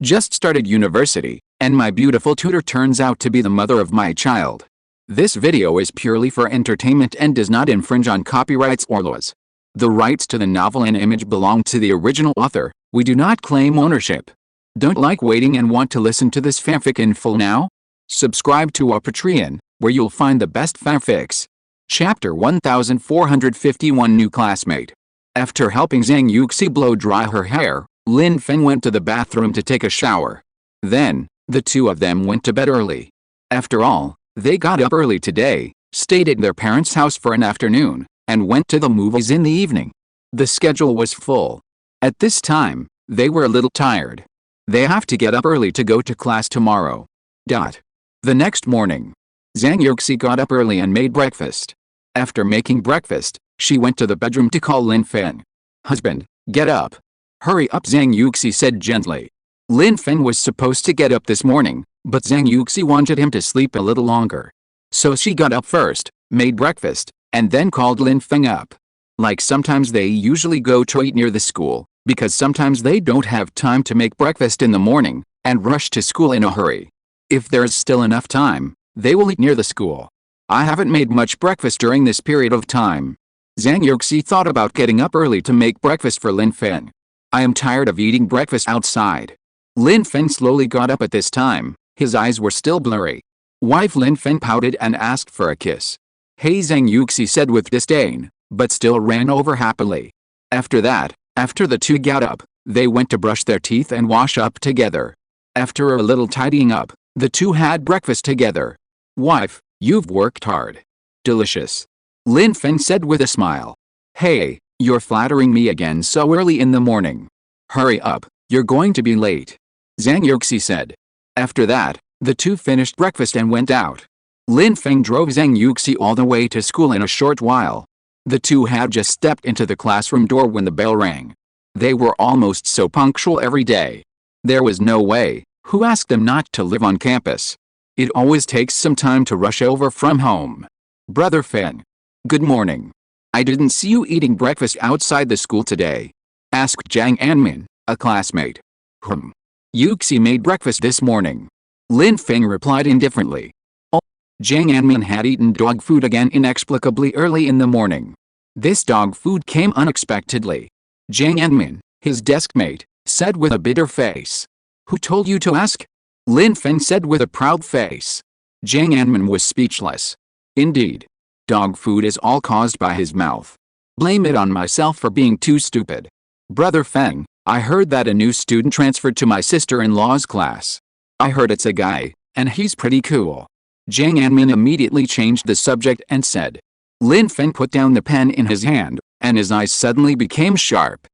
Just started university, and my beautiful tutor turns out to be the mother of my child. This video is purely for entertainment and does not infringe on copyrights or laws. The rights to the novel and image belong to the original author. We do not claim ownership. Don't like waiting and want to listen to this fanfic in full now? Subscribe to our Patreon, where you'll find the best fanfics. Chapter 1451 New Classmate. After helping Zhang Yuxi blow dry her hair, Lin Feng went to the bathroom to take a shower. Then, the two of them went to bed early. After all, they got up early today, stayed at their parents' house for an afternoon, and went to the movies in the evening. The schedule was full. At this time, they were a little tired. They have to get up early to go to class tomorrow. The next morning, Zhang Yuxi got up early and made breakfast. After making breakfast, she went to the bedroom to call Lin Feng. "Husband, get up. Hurry up," Zhang Yuxi said gently. Lin Feng was supposed to get up this morning, but Zhang Yuxi wanted him to sleep a little longer. So she got up first, made breakfast, and then called Lin Feng up. Like sometimes they usually go to eat near the school, because sometimes they don't have time to make breakfast in the morning, and rush to school in a hurry. If there's still enough time, they will eat near the school. I haven't made much breakfast during this period of time. Zhang Yuxi thought about getting up early to make breakfast for Lin Feng. I am tired of eating breakfast outside. Lin Feng slowly got up at this time. His eyes were still blurry. Wife Lin Feng pouted and asked for a kiss. "Hey," Zhang Yuxi said with disdain, but still ran over happily. After that, after the two got up, they went to brush their teeth and wash up together. After a little tidying up, the two had breakfast together. "Wife, you've worked hard. Delicious," Lin Feng said with a smile. "Hey, you're flattering me again so early in the morning. Hurry up, you're going to be late," Zhang Yuxi said. After that, the two finished breakfast and went out. Lin Feng drove Zhang Yuxi all the way to school in a short while. The two had just stepped into the classroom door when the bell rang. They were almost so punctual every day. There was no way. Who asked them not to live on campus? It always takes some time to rush over from home. "Brother Feng. Good morning. I didn't see you eating breakfast outside the school today," asked Zhang Anmin, a classmate. Yuxi made breakfast this morning," Lin Feng replied indifferently. Zhang Anmin had eaten dog food again inexplicably early in the morning. This dog food came unexpectedly. Zhang Anmin, his desk mate, said with a bitter face. "Who told you to ask?" Lin Feng said with a proud face. Zhang Anmin was speechless. Indeed. Dog food is all caused by his mouth. Blame it on myself for being too stupid. "Brother Feng, I heard that a new student transferred to my sister-in-law's class. I heard it's a guy, and he's pretty cool." Zhang Anmin immediately changed the subject and said. Lin Feng put down the pen in his hand, and his eyes suddenly became sharp.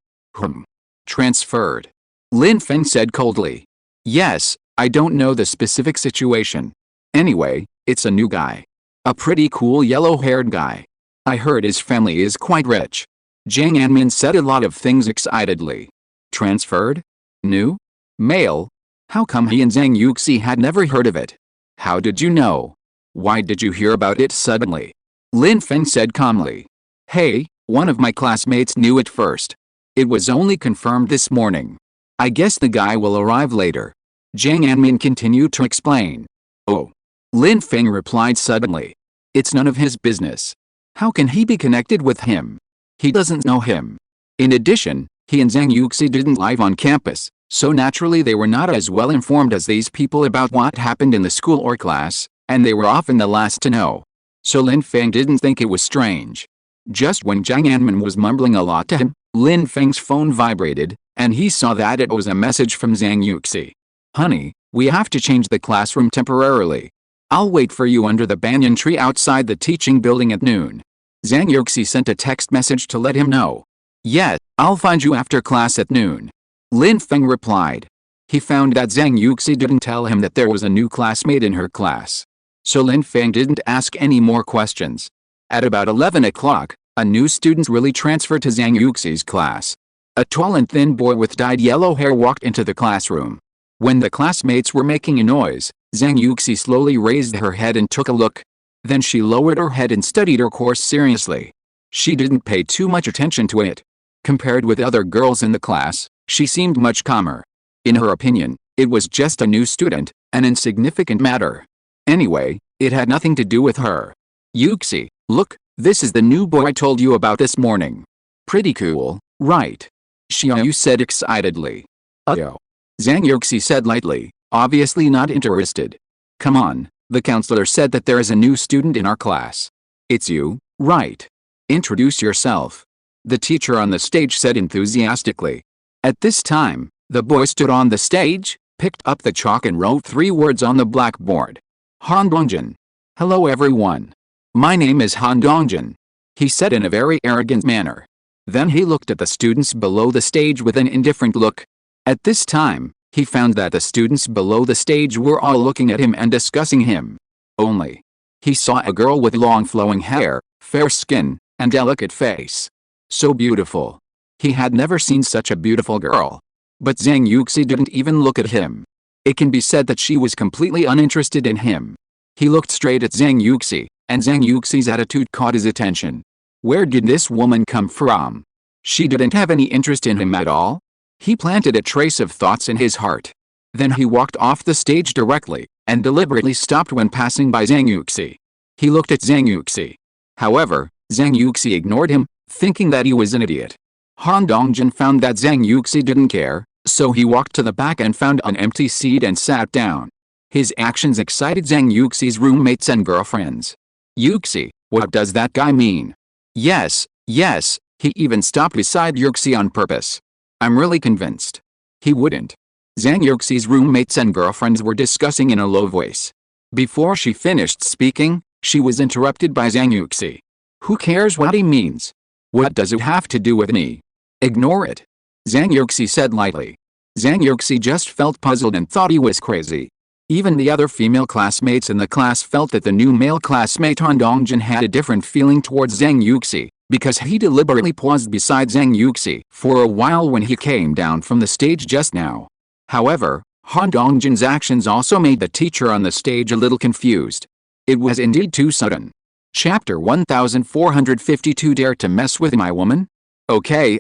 Transferred," Lin Feng said coldly. "Yes, I don't know the specific situation. Anyway, it's a new guy. A pretty cool yellow-haired guy. I heard his family is quite rich." Zhang Anmin said a lot of things excitedly. Transferred? New? Male? How come he and Zhang Yuxi had never heard of it? "How did you know? Why did you hear about it suddenly?" Lin Feng said calmly. "Hey, one of my classmates knew it first. It was only confirmed this morning. I guess the guy will arrive later," Zhang Anmin continued to explain. "Oh," Lin Feng replied suddenly. "It's none of his business. How can he be connected with him? He doesn't know him. In addition, he and Zhang Yuxi didn't live on campus, so naturally they were not as well informed as these people about what happened in the school or class, and they were often the last to know. So Lin Feng didn't think it was strange." Just when Zhang Anmin was mumbling a lot to him, Lin Feng's phone vibrated, and he saw that it was a message from Zhang Yuxi. "Honey, we have to change the classroom temporarily. I'll wait for you under the banyan tree outside the teaching building at noon." Zhang Yuxi sent a text message to let him know. "Yes, I'll find you after class at noon," Lin Feng replied. He found that Zhang Yuxi didn't tell him that there was a new classmate in her class. So Lin Feng didn't ask any more questions. At about 11 o'clock, a new student really transferred to Zhang Yuxi's class. A tall and thin boy with dyed yellow hair walked into the classroom. When the classmates were making a noise, Zhang Yuxi slowly raised her head and took a look. Then she lowered her head and studied her course seriously. She didn't pay too much attention to it. Compared with other girls in the class, she seemed much calmer. In her opinion, It was just a new student, an insignificant matter. Anyway, it had nothing to do with her. Yuxi, look, this is the new boy I told you about this morning. Pretty cool, right? Xiaoyu said excitedly. Oh. Zhang Yuxi said lightly, obviously not interested. Come on, the counselor said that there is a new student in our class. It's you, right? Introduce yourself. The teacher on the stage said enthusiastically. At this time, the boy stood on the stage, picked up the chalk and wrote 3 words on the blackboard. Han Dongjin. Hello everyone. My name is Han Dongjin, he said in a very arrogant manner. Then he looked at the students below the stage with an indifferent look. At this time, he found that the students below the stage were all looking at him and discussing him. Only. He saw a girl with long flowing hair, fair skin, and delicate face. So beautiful. He had never seen such a beautiful girl. But Zhang Yuxi didn't even look at him. It can be said that she was completely uninterested in him. He looked straight at Zhang Yuxi, and Zhang Yuxi's attitude caught his attention. Where did this woman come from? She didn't have any interest in him at all? He planted a trace of thoughts in his heart. Then he walked off the stage directly, and deliberately stopped when passing by Zhang Yuxi. He looked at Zhang Yuxi. However, Zhang Yuxi ignored him, thinking that he was an idiot. Han Dongjin found that Zhang Yuxi didn't care, so he walked to the back and found an empty seat and sat down. His actions excited Zhang Yuxi's roommates and girlfriends. Yuxi, what does that guy mean? Yes, he even stopped beside Yuxi on purpose. I'm really convinced. He wouldn't. Zhang Yuxi's roommates and girlfriends were discussing in a low voice. Before she finished speaking, she was interrupted by Zhang Yuxi. Who cares what he means? What does it have to do with me? Ignore it. Zhang Yuxi said lightly. Zhang Yuxi just felt puzzled and thought he was crazy. Even the other female classmates in the class felt that the new male classmate Han Dongjin had a different feeling towards Zhang Yuxi, because he deliberately paused beside Zhang Yuxi for a while when he came down from the stage just now. However, Han Dongjin's actions also made the teacher on the stage a little confused. It was indeed too sudden. Chapter 1452 Dare to mess with my woman? Okay,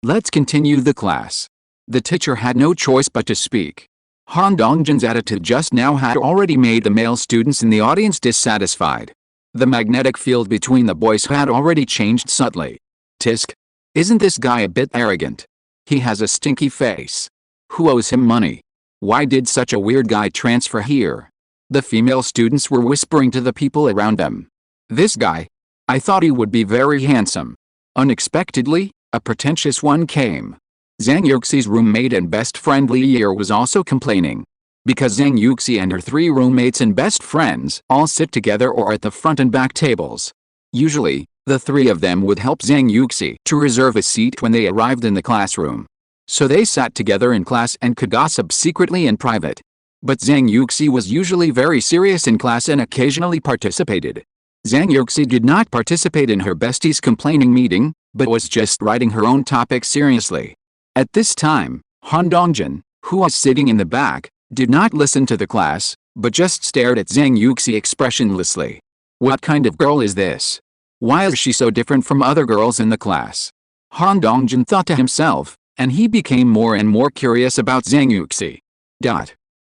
let's continue the class. The teacher had no choice but to speak. Han Dongjin's attitude just now had already made the male students in the audience dissatisfied. The magnetic field between the boys had already changed subtly. Tisk. Isn't this guy a bit arrogant? He has a stinky face. Who owes him money? Why did such a weird guy transfer here? The female students were whispering to the people around them. This guy? I thought he would be very handsome. Unexpectedly, a pretentious one came. Zhang Yuxi's roommate and best friend Li Yi was also complaining. Because Zhang Yuxi and her 3 roommates and best friends all sit together or at the front and back tables. Usually, the 3 of them would help Zhang Yuxi to reserve a seat when they arrived in the classroom. So they sat together in class and could gossip secretly in private. But Zhang Yuxi was usually very serious in class and occasionally participated. Zhang Yuxi did not participate in her bestie's complaining meeting, but was just writing her own topic seriously. At this time, Han Dongjin, who was sitting in the back, did not listen to the class, but just stared at Zhang Yuxi expressionlessly. What kind of girl is this? Why is she so different from other girls in the class? Han Dongjin thought to himself, and he became more and more curious about Zhang Yuxi.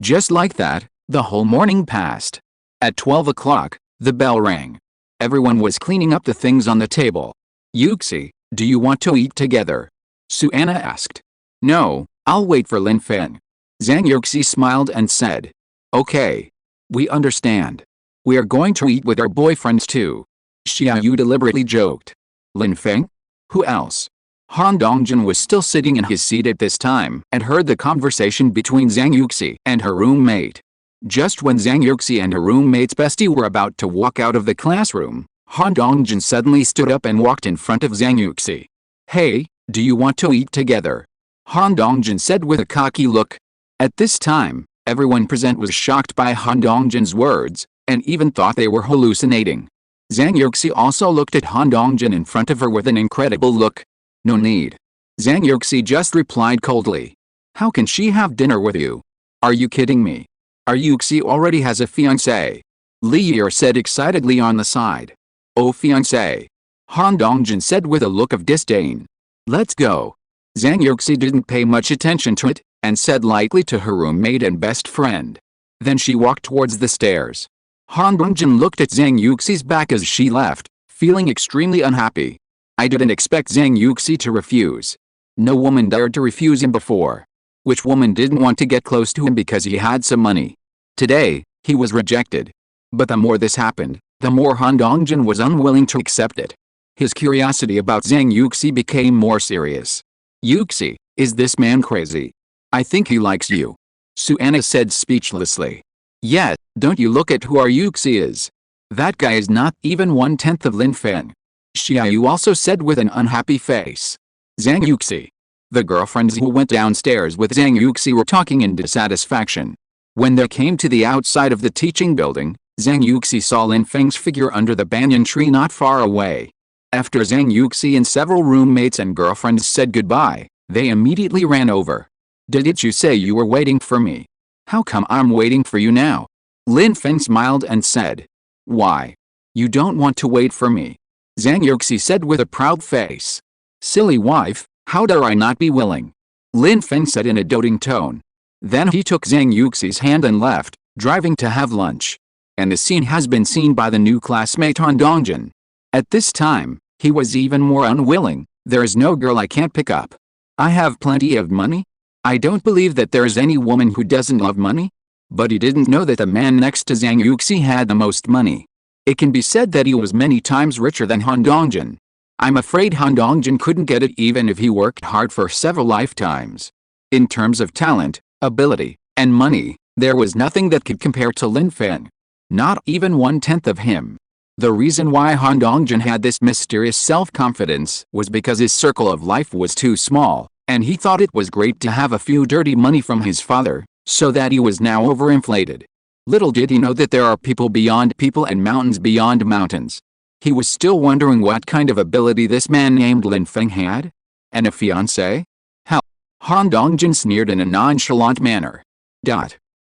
Just like that, the whole morning passed. At 12 o'clock, the bell rang. Everyone was cleaning up the things on the table. Yuxi, do you want to eat together? Suanna asked. No, I'll wait for Lin Feng. Zhang Yuxi smiled and said. Okay. We understand. We are going to eat with our boyfriends too. Xiaoyu deliberately joked. Lin Feng? Who else? Han Dongjin was still sitting in his seat at this time and heard the conversation between Zhang Yuxi and her roommate. Just when Zhang Yuxi and her roommate's bestie were about to walk out of the classroom, Han Dongjin suddenly stood up and walked in front of Zhang Yuxi. Hey, do you want to eat together? Han Dongjin said with a cocky look. At this time, everyone present was shocked by Han Dongjin's words, and even thought they were hallucinating. Zhang Yuxi also looked at Han Dongjin in front of her with an incredible look. No need. Zhang Yuxi just replied coldly. How can she have dinner with you? Are you kidding me? Our Yuxi already has a fiancé. Li Yi said excitedly on the side. Oh fiancé. Han Dongjin said with a look of disdain. Let's go. Zhang Yuxi didn't pay much attention to it, and said lightly to her roommate and best friend. Then she walked towards the stairs. Han Dongjin looked at Zhang Yuxi's back as she left, feeling extremely unhappy. I didn't expect Zhang Yuxi to refuse. No woman dared to refuse him before. Which woman didn't want to get close to him because he had some money? Today, he was rejected. But the more this happened, the more Han Dongjin was unwilling to accept it. His curiosity about Zhang Yuxi became more serious. Yuxi, is this man crazy? I think he likes you. Suana said speechlessly. Yet, don't you look at who our Yuxi is. That guy is not even 1/10 of Lin Feng. Xiaoyu also said with an unhappy face. Zhang Yuxi. The girlfriends who went downstairs with Zhang Yuxi were talking in dissatisfaction. When they came to the outside of the teaching building, Zhang Yuxi saw Lin Feng's figure under the banyan tree not far away. After Zhang Yuxi and several roommates and girlfriends said goodbye, they immediately ran over. Didn't you say you were waiting for me? How come I'm waiting for you now? Lin Feng smiled and said. Why? You don't want to wait for me? Zhang Yuxi said with a proud face. Silly wife, how dare I not be willing? Lin Feng said in a doting tone. Then he took Zhang Yuxi's hand and left, driving to have lunch. And the scene has been seen by the new classmate Han Dongjin. At this time, he was even more unwilling. There is no girl I can't pick up. I have plenty of money. I don't believe that there is any woman who doesn't love money. But he didn't know that the man next to Zhang Yuxi had the most money. It can be said that he was many times richer than Han Dongjin. I'm afraid Han Dongjin couldn't get it even if he worked hard for several lifetimes. In terms of talent, ability, and money, there was nothing that could compare to Lin Feng. Not even 1/10 of him. The reason why Han Dongjin had this mysterious self-confidence was because his circle of life was too small, and he thought it was great to have a few dirty money from his father, so that he was now overinflated. Little did he know that there are people beyond people and mountains beyond mountains. He was still wondering what kind of ability this man named Lin Feng had? And a fiancé? Hell. Han Dongjin sneered in a nonchalant manner.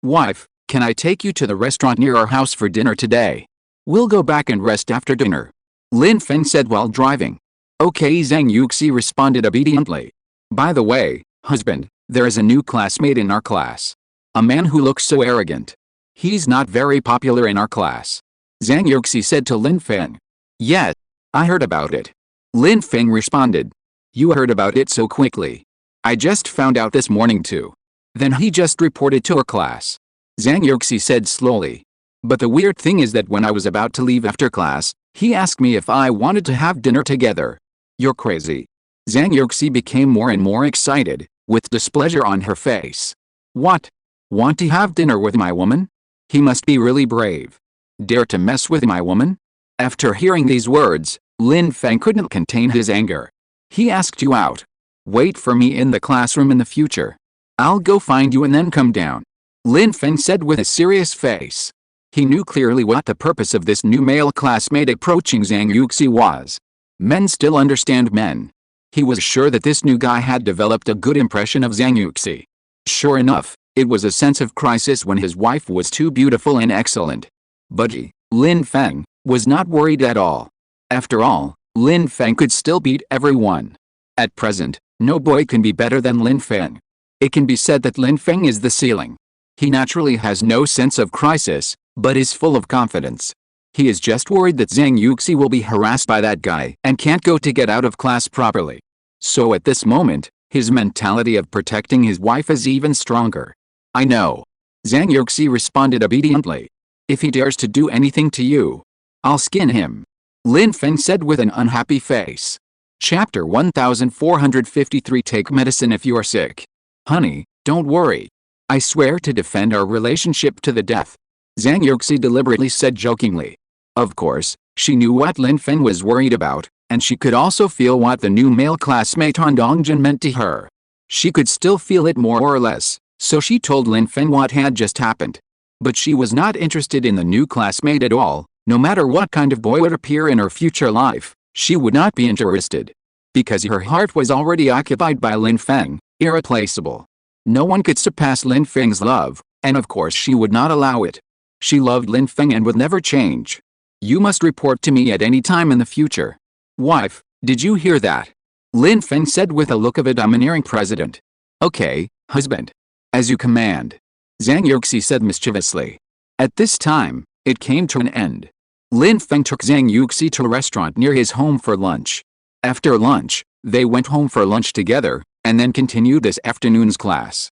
Wife, can I take you to the restaurant near our house for dinner today? We'll go back and rest after dinner. Lin Feng said while driving. Okay, Zhang Yuxi responded obediently. By the way, husband, there is a new classmate in our class. A man who looks so arrogant. He's not very popular in our class. Zhang Yuxi said to Lin Feng. Yet, I heard about it. Lin Feng responded. You heard about it so quickly. I just found out this morning too. Then he just reported to our class. Zhang Yuxi said slowly. But the weird thing is that when I was about to leave after class, he asked me if I wanted to have dinner together. You're crazy. Zhang Yuxi became more and more excited, with displeasure on her face. What? Want to have dinner with my woman? He must be really brave. Dare to mess with my woman? After hearing these words, Lin Feng couldn't contain his anger. He asked you out. Wait for me in the classroom in the future. I'll go find you and then come down. Lin Feng said with a serious face. He knew clearly what the purpose of this new male classmate approaching Zhang Yuxi was. Men still understand men. He was sure that this new guy had developed a good impression of Zhang Yuxi. Sure enough, it was a sense of crisis when his wife was too beautiful and excellent. But he, Lin Feng, was not worried at all. After all, Lin Feng could still beat everyone. At present, no boy can be better than Lin Feng. It can be said that Lin Feng is the ceiling. He naturally has no sense of crisis, but is full of confidence. He is just worried that Zhang Yuxi will be harassed by that guy and can't go to get out of class properly. So at this moment, his mentality of protecting his wife is even stronger. I know. Zhang Yuxi responded obediently. If he dares to do anything to you, I'll skin him. Lin Feng said with an unhappy face. Chapter 1453 Take medicine if you are sick. Honey, don't worry. I swear to defend our relationship to the death. Zhang Yuxi deliberately said jokingly. Of course, she knew what Lin Feng was worried about, and she could also feel what the new male classmate Han Dongjin meant to her. She could still feel it more or less, so she told Lin Feng what had just happened. But she was not interested in the new classmate at all. No matter what kind of boy would appear in her future life, she would not be interested. Because her heart was already occupied by Lin Feng, irreplaceable. No one could surpass Lin Feng's love, and of course she would not allow it. She loved Lin Feng and would never change. You must report to me at any time in the future. Wife, did you hear that? Lin Feng said with a look of a domineering president. Okay, Husband. As you command. Zhang Yuxi said mischievously. At this time, it came to an end. Lin Feng took Zhang Yuxi to a restaurant near his home for lunch. After lunch, they went home for lunch together, and then continued this afternoon's class.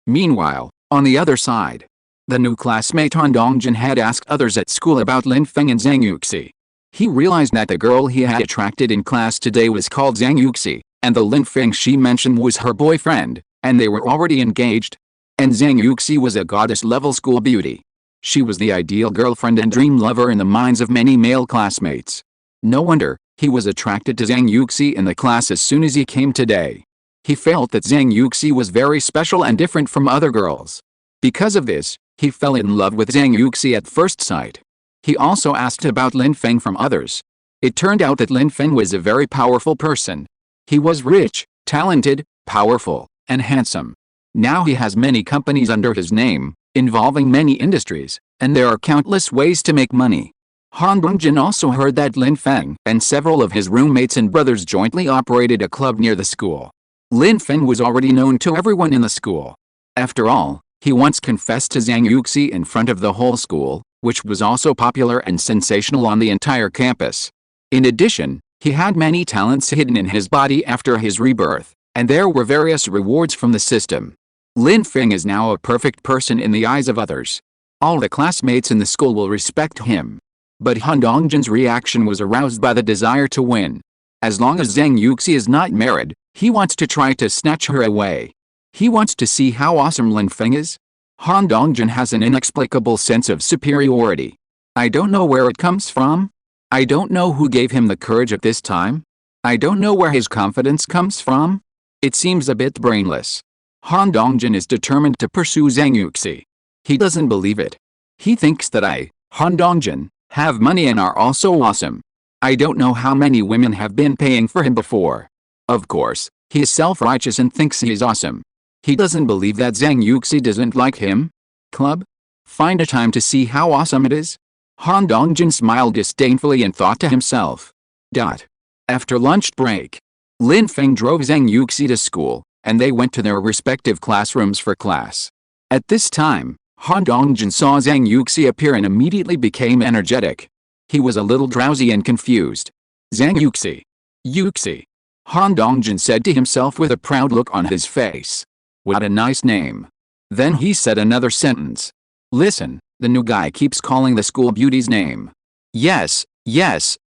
Meanwhile, on the other side, the new classmate Han Dongjin had asked others at school about Lin Feng and Zhang Yuxi. He realized that the girl he had attracted in class today was called Zhang Yuxi, and the Lin Feng she mentioned was her boyfriend, and they were already engaged. And Zhang Yuxi was a goddess-level school beauty. She was the ideal girlfriend and dream lover in the minds of many male classmates. No wonder he was attracted to Zhang Yuxi in the class as soon as he came today. He felt that Zhang Yuxi was very special and different from other girls. Because of this, he fell in love with Zhang Yuxi at first sight. He also asked about Lin Feng from others. It turned out that Lin Feng was a very powerful person. He was rich, talented, powerful, and handsome. Now he has many companies under his name, involving many industries, and there are countless ways to make money. Han Dongjin also heard that Lin Feng and several of his roommates and brothers jointly operated a club near the school. Lin Feng was already known to everyone in the school. After all, he once confessed to Zhang Yuxi in front of the whole school, which was also popular and sensational on the entire campus. In addition, he had many talents hidden in his body after his rebirth, and there were various rewards from the system. Lin Feng is now a perfect person in the eyes of others. All the classmates in the school will respect him. But Han Dongjin's reaction was aroused by the desire to win. As long as Zhang Yuxi is not married, he wants to try to snatch her away. He wants to see how awesome Lin Feng is. Han Dongjin has an inexplicable sense of superiority. I don't know where it comes from. I don't know who gave him the courage at this time. I don't know where his confidence comes from. It seems a bit brainless. Han Dongjin is determined to pursue Zhang Yuxi. He doesn't believe it. He thinks that I, Han Dongjin, have money and are also awesome. I don't know how many women have been paying for him before. Of course, he is self-righteous and thinks he is awesome. He doesn't believe that Zhang Yuxi doesn't like him. Club? Find a time to see how awesome it is? Han Dongjin smiled disdainfully and thought to himself. After lunch break, Lin Feng drove Zhang Yuxi to school, and they went to their respective classrooms for class. At this time, Han Dongjin saw Zhang Yuxi appear and immediately became energetic. He was a little drowsy and confused. Zhang Yuxi. Yuxi. Han Dongjin said to himself with a proud look on his face. What a nice name. Then he said another sentence. Listen, the new guy keeps calling the school beauty's name. Yes,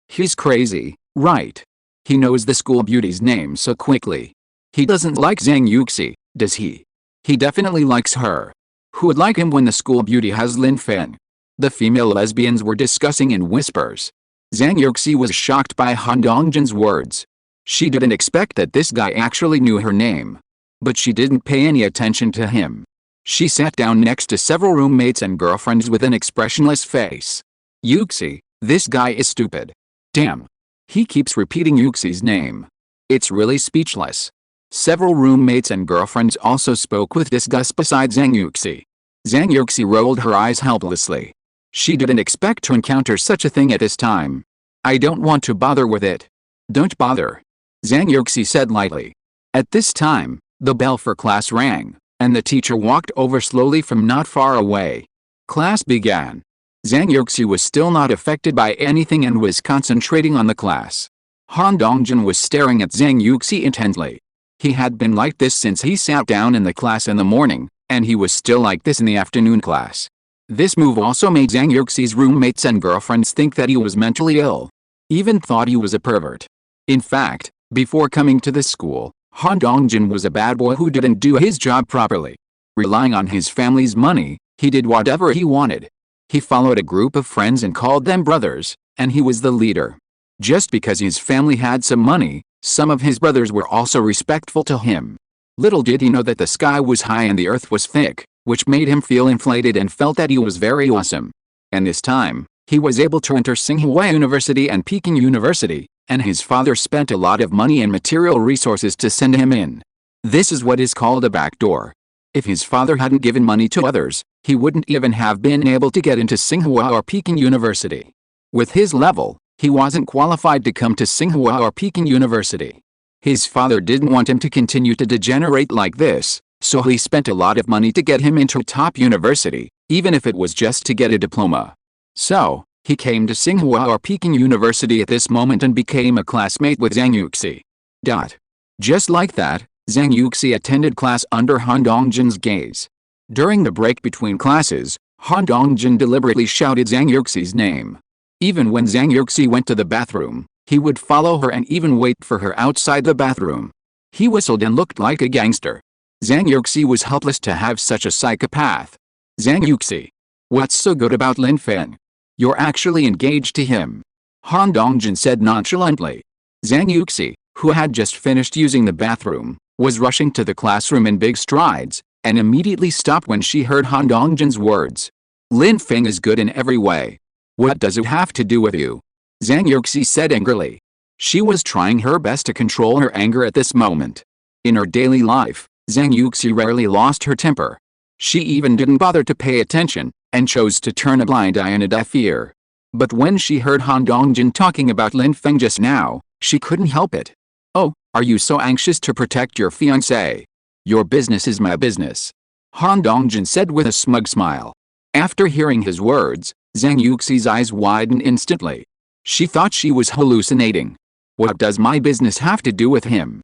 he's crazy, right? He knows the school beauty's name so quickly. He doesn't like Zhang Yuxi, does he? He definitely likes her. Who would like him when the school beauty has Lin Feng? The female lesbians were discussing in whispers. Zhang Yuxi was shocked by Han Dongjin's words. She didn't expect that this guy actually knew her name. But she didn't pay any attention to him. She sat down next to several roommates and girlfriends with an expressionless face. Yuxi, this guy is stupid. Damn. He keeps repeating Yuxi's name. It's really speechless. Several roommates and girlfriends also spoke with disgust beside Zhang Yuxi. Zhang Yuxi rolled her eyes helplessly. She didn't expect to encounter such a thing at this time. I don't want to bother with it. Don't bother. Zhang Yuxi said lightly. At this time, the bell for class rang, and the teacher walked over slowly from not far away. Class began. Zhang Yuxi was still not affected by anything and was concentrating on the class. Han Dongjin was staring at Zhang Yuxi intently. He had been like this since he sat down in the class in the morning, and he was still like this in the afternoon class. This move also made Zhang Yuxi's roommates and girlfriends think that he was mentally ill. Even thought he was a pervert. In fact, before coming to the school, Han Dongjin was a bad boy who didn't do his job properly. Relying on his family's money, he did whatever he wanted. He followed a group of friends and called them brothers, and he was the leader. Just because his family had some money, some of his brothers were also respectful to him. Little did he know that the sky was high and the earth was thick, which made him feel inflated and felt that he was very awesome. And this time, he was able to enter Tsinghua University and Peking University, and his father spent a lot of money and material resources to send him in. This is what is called a backdoor. If his father hadn't given money to others, he wouldn't even have been able to get into Tsinghua or Peking University. With his level, he wasn't qualified to come to Tsinghua or Peking University. His father didn't want him to continue to degenerate like this, So he spent a lot of money to get him into a top university, even if it was just to get a diploma. So, he came to Tsinghua or Peking University at this moment and became a classmate with Zhang Yuxi. Just like that, Zhang Yuxi attended class under Han Dongjin's gaze. During the break between classes, Han Dongjin deliberately shouted Zhang Yuxi's name. Even when Zhang Yuxi went to the bathroom, he would follow her and even wait for her outside the bathroom. He whistled and looked like a gangster. Zhang Yuxi was helpless to have such a psychopath. Zhang Yuxi. What's so good about Lin Feng? You're actually engaged to him. Han Dongjin said nonchalantly. Zhang Yuxi, who had just finished using the bathroom, was rushing to the classroom in big strides, and immediately stopped when she heard Han Dongjin's words. Lin Feng is good in every way. What does it have to do with you? Zhang Yuxi said angrily. She was trying her best to control her anger at this moment. In her daily life, Zhang Yuxi rarely lost her temper. She even didn't bother to pay attention, and chose to turn a blind eye and a deaf ear. But when she heard Han Dongjin talking about Lin Feng just now, she couldn't help it. Oh, are you so anxious to protect your fiancé? Your business is my business. Han Dongjin said with a smug smile. After hearing his words, Zhang Yuxi's eyes widened instantly. She thought she was hallucinating. What does my business have to do with him? ?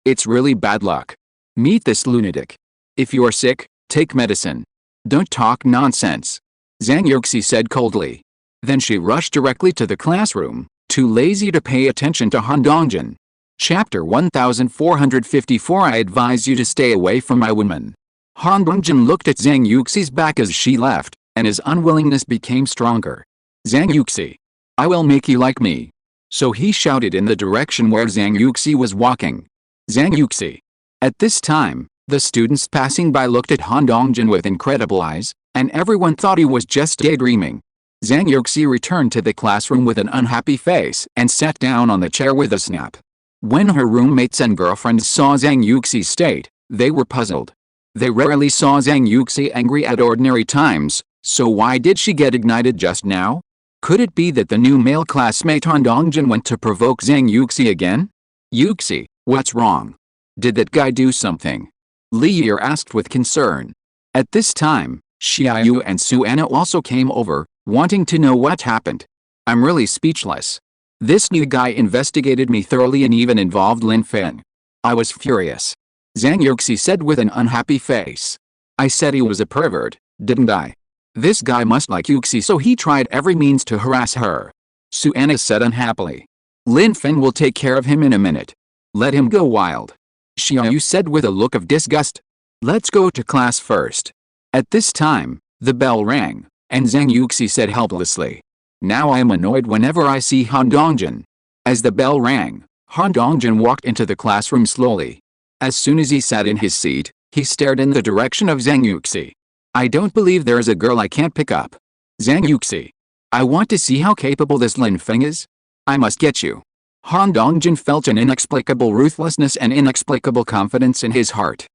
It's really bad luck. Meet this lunatic. If you're sick, take medicine. Don't talk nonsense. Zhang Yuxi said coldly. Then she rushed directly to the classroom, too lazy to pay attention to Han Dongjin. Chapter 1454 I advise you to stay away from my woman. Han Dongjin looked at Zhang Yuxi's back as she left, and his unwillingness became stronger. Zhang Yuxi. I will make you like me. So he shouted in the direction where Zhang Yuxi was walking. Zhang Yuxi. At this time, the students passing by looked at Han Dongjin with incredible eyes, and everyone thought he was just daydreaming. Zhang Yuxi returned to the classroom with an unhappy face and sat down on the chair with a snap. When her roommates and girlfriends saw Zhang Yuxi's state, they were puzzled. They rarely saw Zhang Yuxi angry at ordinary times, so why did she get ignited just now? Could it be that the new male classmate Han Dongjin went to provoke Zhang Yuxi again? Yuxi, what's wrong? Did that guy do something? Li Yi asked with concern. At this time, Xiaoyu and Suanna also came over, wanting to know what happened. I'm really speechless. This new guy investigated me thoroughly and even involved Lin Feng. I was furious. Zhang Yuxi said with an unhappy face. I said he was a pervert, didn't I? This guy must like Yuxi, so he tried every means to harass her. Suanna said unhappily. Lin Feng will take care of him in a minute. Let him go wild. Xiaoyu said with a look of disgust. Let's go to class first. At this time, the bell rang, and Zhang Yuxi said helplessly. Now I am annoyed whenever I see Han Dongjin. As the bell rang, Han Dongjin walked into the classroom slowly. As soon as he sat in his seat, he stared in the direction of Zhang Yuxi. I don't believe there is a girl I can't pick up. Zhang Yuxi. I want to see how capable this Lin Feng is. I must get you. Han Dongjin felt an inexplicable ruthlessness and inexplicable confidence in his heart.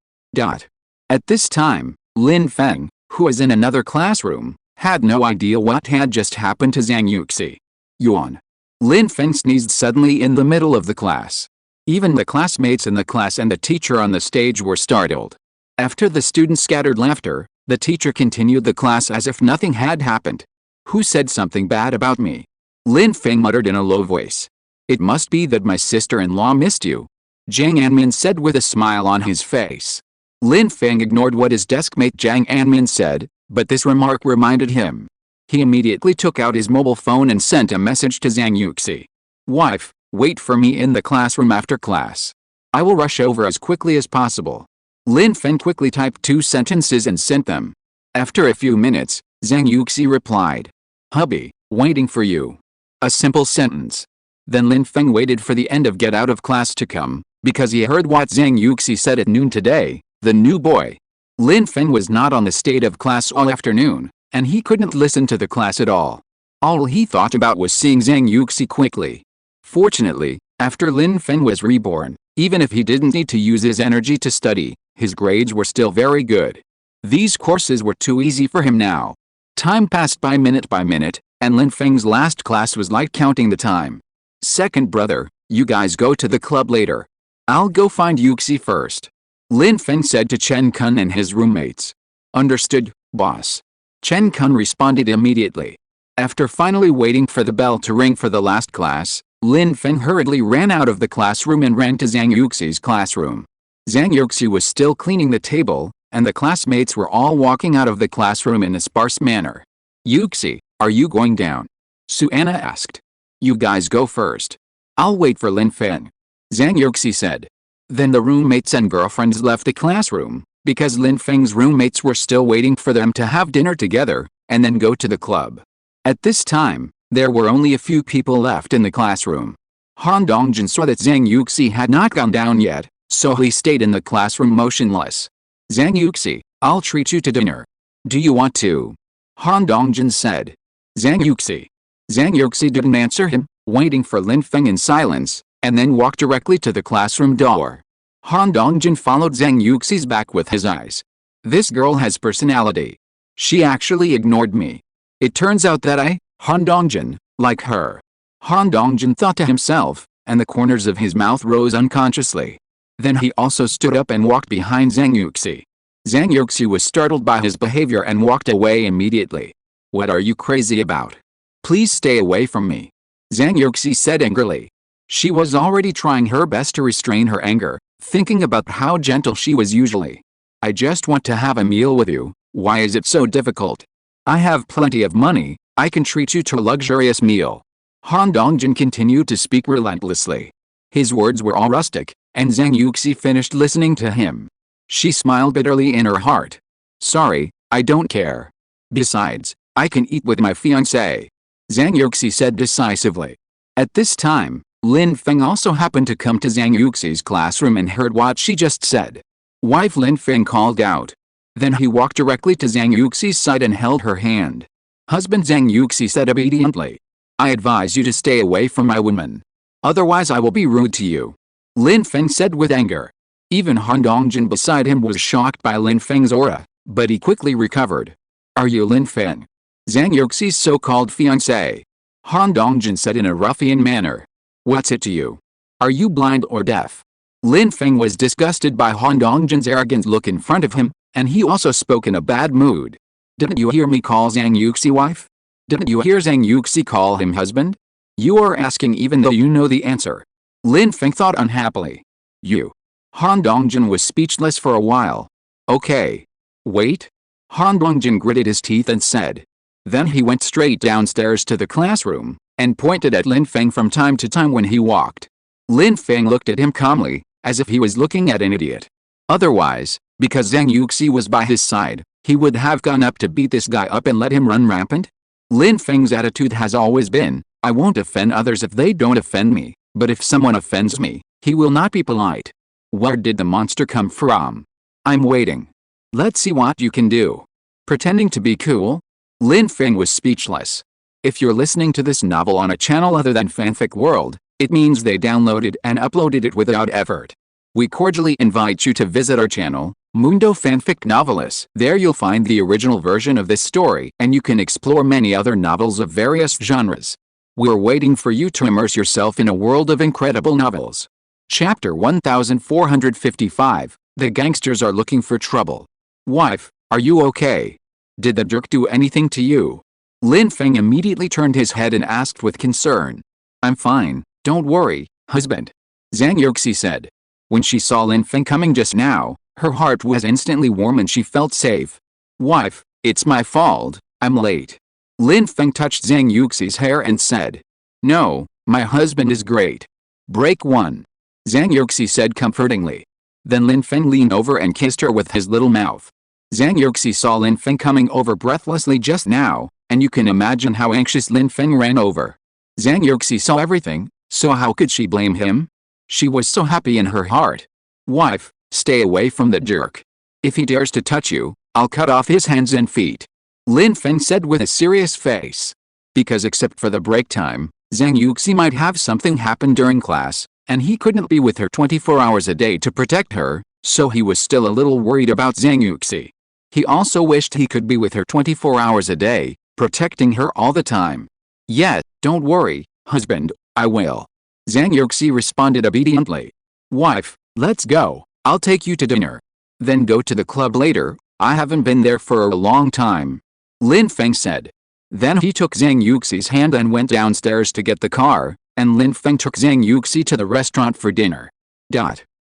At this time, Lin Feng, who was in another classroom, had no idea what had just happened to Zhang Yuxi. Yuan. Lin Feng sneezed suddenly in the middle of the class. Even the classmates in the class and the teacher on the stage were startled. After the students scattered laughter, the teacher continued the class as if nothing had happened. Who said something bad about me? Lin Feng muttered in a low voice. It must be that my sister-in-law missed you. Zhang Anmin said with a smile on his face. Lin Feng ignored what his deskmate Zhang Anmin said, but this remark reminded him. He immediately took out his mobile phone and sent a message to Zhang Yuxi. Wife, wait for me in the classroom after class. I will rush over as quickly as possible. Lin Feng quickly typed 2 sentences and sent them. After a few minutes, Zhang Yuxi replied. Hubby, waiting for you. A simple sentence. Then Lin Feng waited for the end of get out of class to come, because he heard what Zhang Yuxi said at noon today, the new boy. Lin Feng was not on the state of class all afternoon, and he couldn't listen to the class at all. All he thought about was seeing Zhang Yuxi quickly. Fortunately, after Lin Feng was reborn, even if he didn't need to use his energy to study, his grades were still very good. These courses were too easy for him now. Time passed by minute, and Lin Feng's last class was like counting the time. Second brother, you guys go to the club later. I'll go find Yuxi first. Lin Feng said to Chen Kun and his roommates. Understood, boss. Chen Kun responded immediately. After finally waiting for the bell to ring for the last class, Lin Feng hurriedly ran out of the classroom and ran to Zhang Yuxi's classroom. Zhang Yuxi was still cleaning the table, and the classmates were all walking out of the classroom in a sparse manner. Yuxi, are you going down? Suanna asked. You guys go first. I'll wait for Lin Feng. Zhang Yuxi said. Then the roommates and girlfriends left the classroom, because Lin Feng's roommates were still waiting for them to have dinner together, and then go to the club. At this time, there were only a few people left in the classroom. Han Dongjin saw that Zhang Yuxi had not gone down yet, so he stayed in the classroom motionless. Zhang Yuxi, I'll treat you to dinner. Do you want to? Han Dongjin said. Zhang Yuxi. Zhang Yuxi didn't answer him, waiting for Lin Feng in silence, and then walked directly to the classroom door. Han Dongjin followed Zhang Yuxi's back with his eyes. This girl has personality. She actually ignored me. It turns out that I, Han Dongjin, like her. Han Dongjin thought to himself, and the corners of his mouth rose unconsciously. Then he also stood up and walked behind Zhang Yuxi. Zhang Yuxi was startled by his behavior and walked away immediately. What are you crazy about? Please stay away from me. Zhang Yuxi said angrily. She was already trying her best to restrain her anger, thinking about how gentle she was usually. I just want to have a meal with you, why is it so difficult? I have plenty of money, I can treat you to a luxurious meal. Han Dongjin continued to speak relentlessly. His words were all rustic, and Zhang Yuxi finished listening to him. She smiled bitterly in her heart. Sorry, I don't care. Besides, I can eat with my fiancé. Zhang Yuxi said decisively. At this time, Lin Feng also happened to come to Zhang Yuxi's classroom and heard what she just said. Wife Lin Feng called out. Then he walked directly to Zhang Yuxi's side and held her hand. Husband Zhang Yuxi said obediently. I advise you to stay away from my woman. Otherwise I will be rude to you. Lin Feng said with anger. Even Han Dongjin beside him was shocked by Lin Feng's aura, but he quickly recovered. Are you Lin Feng? Zhang Yuxi's so-called fiancé? Han Dongjin said in a ruffian manner. What's it to you? Are you blind or deaf? Lin Feng was disgusted by Han Dongjin's arrogant look in front of him, and he also spoke in a bad mood. Didn't you hear me call Zhang Yuxi wife? Didn't you hear Zhang Yuxi call him husband? You are asking even though you know the answer. Lin Feng thought unhappily. You. Han Dongjin was speechless for a while. Okay. Wait. Han Dongjin gritted his teeth and said. Then he went straight downstairs to the classroom, and pointed at Lin Feng from time to time when he walked. Lin Feng looked at him calmly, as if he was looking at an idiot. Otherwise, because Zhang Yuxi was by his side, he would have gone up to beat this guy up and let him run rampant. Lin Feng's attitude has always been, I won't offend others if they don't offend me, but if someone offends me, he will not be polite. Where did the monster come from? I'm waiting. Let's see what you can do. Pretending to be cool? Lin Feng was speechless. If you're listening to this novel on a channel other than Fanfic World, it means they downloaded and uploaded it without effort. We cordially invite you to visit our channel, Mundo Fanfic Novelis. There you'll find the original version of this story, and you can explore many other novels of various genres. We're waiting for you to immerse yourself in a world of incredible novels. Chapter 1455, The Gangsters Are Looking for Trouble. Wife, are you okay? Did the jerk do anything to you? Lin Feng immediately turned his head and asked with concern. I'm fine, don't worry, husband. Zhang Yuxi said. When she saw Lin Feng coming just now, her heart was instantly warm and she felt safe. Wife, it's my fault, I'm late. Lin Feng touched Zhang Yuxi's hair and said. No, my husband is great. Break 1. Zhang Yuxi said comfortingly. Then Lin Feng leaned over and kissed her with his little mouth. Zhang Yuxi saw Lin Feng coming over breathlessly just now, and you can imagine how anxious Lin Feng ran over. Zhang Yuxi saw everything, so how could she blame him? She was so happy in her heart. Wife, stay away from the jerk. If he dares to touch you, I'll cut off his hands and feet. Lin Feng said with a serious face. Because except for the break time, Zhang Yuxi might have something happen during class, and he couldn't be with her 24 hours a day to protect her, so he was still a little worried about Zhang Yuxi. He also wished he could be with her 24 hours a day, protecting her all the time. Yeah, don't worry, husband, I will. Zhang Yuxi responded obediently. Wife, let's go, I'll take you to dinner. Then go to the club later, I haven't been there for a long time. Lin Feng said. Then he took Zhang Yuxi's hand and went downstairs to get the car, and Lin Feng took Zhang Yuxi to the restaurant for dinner.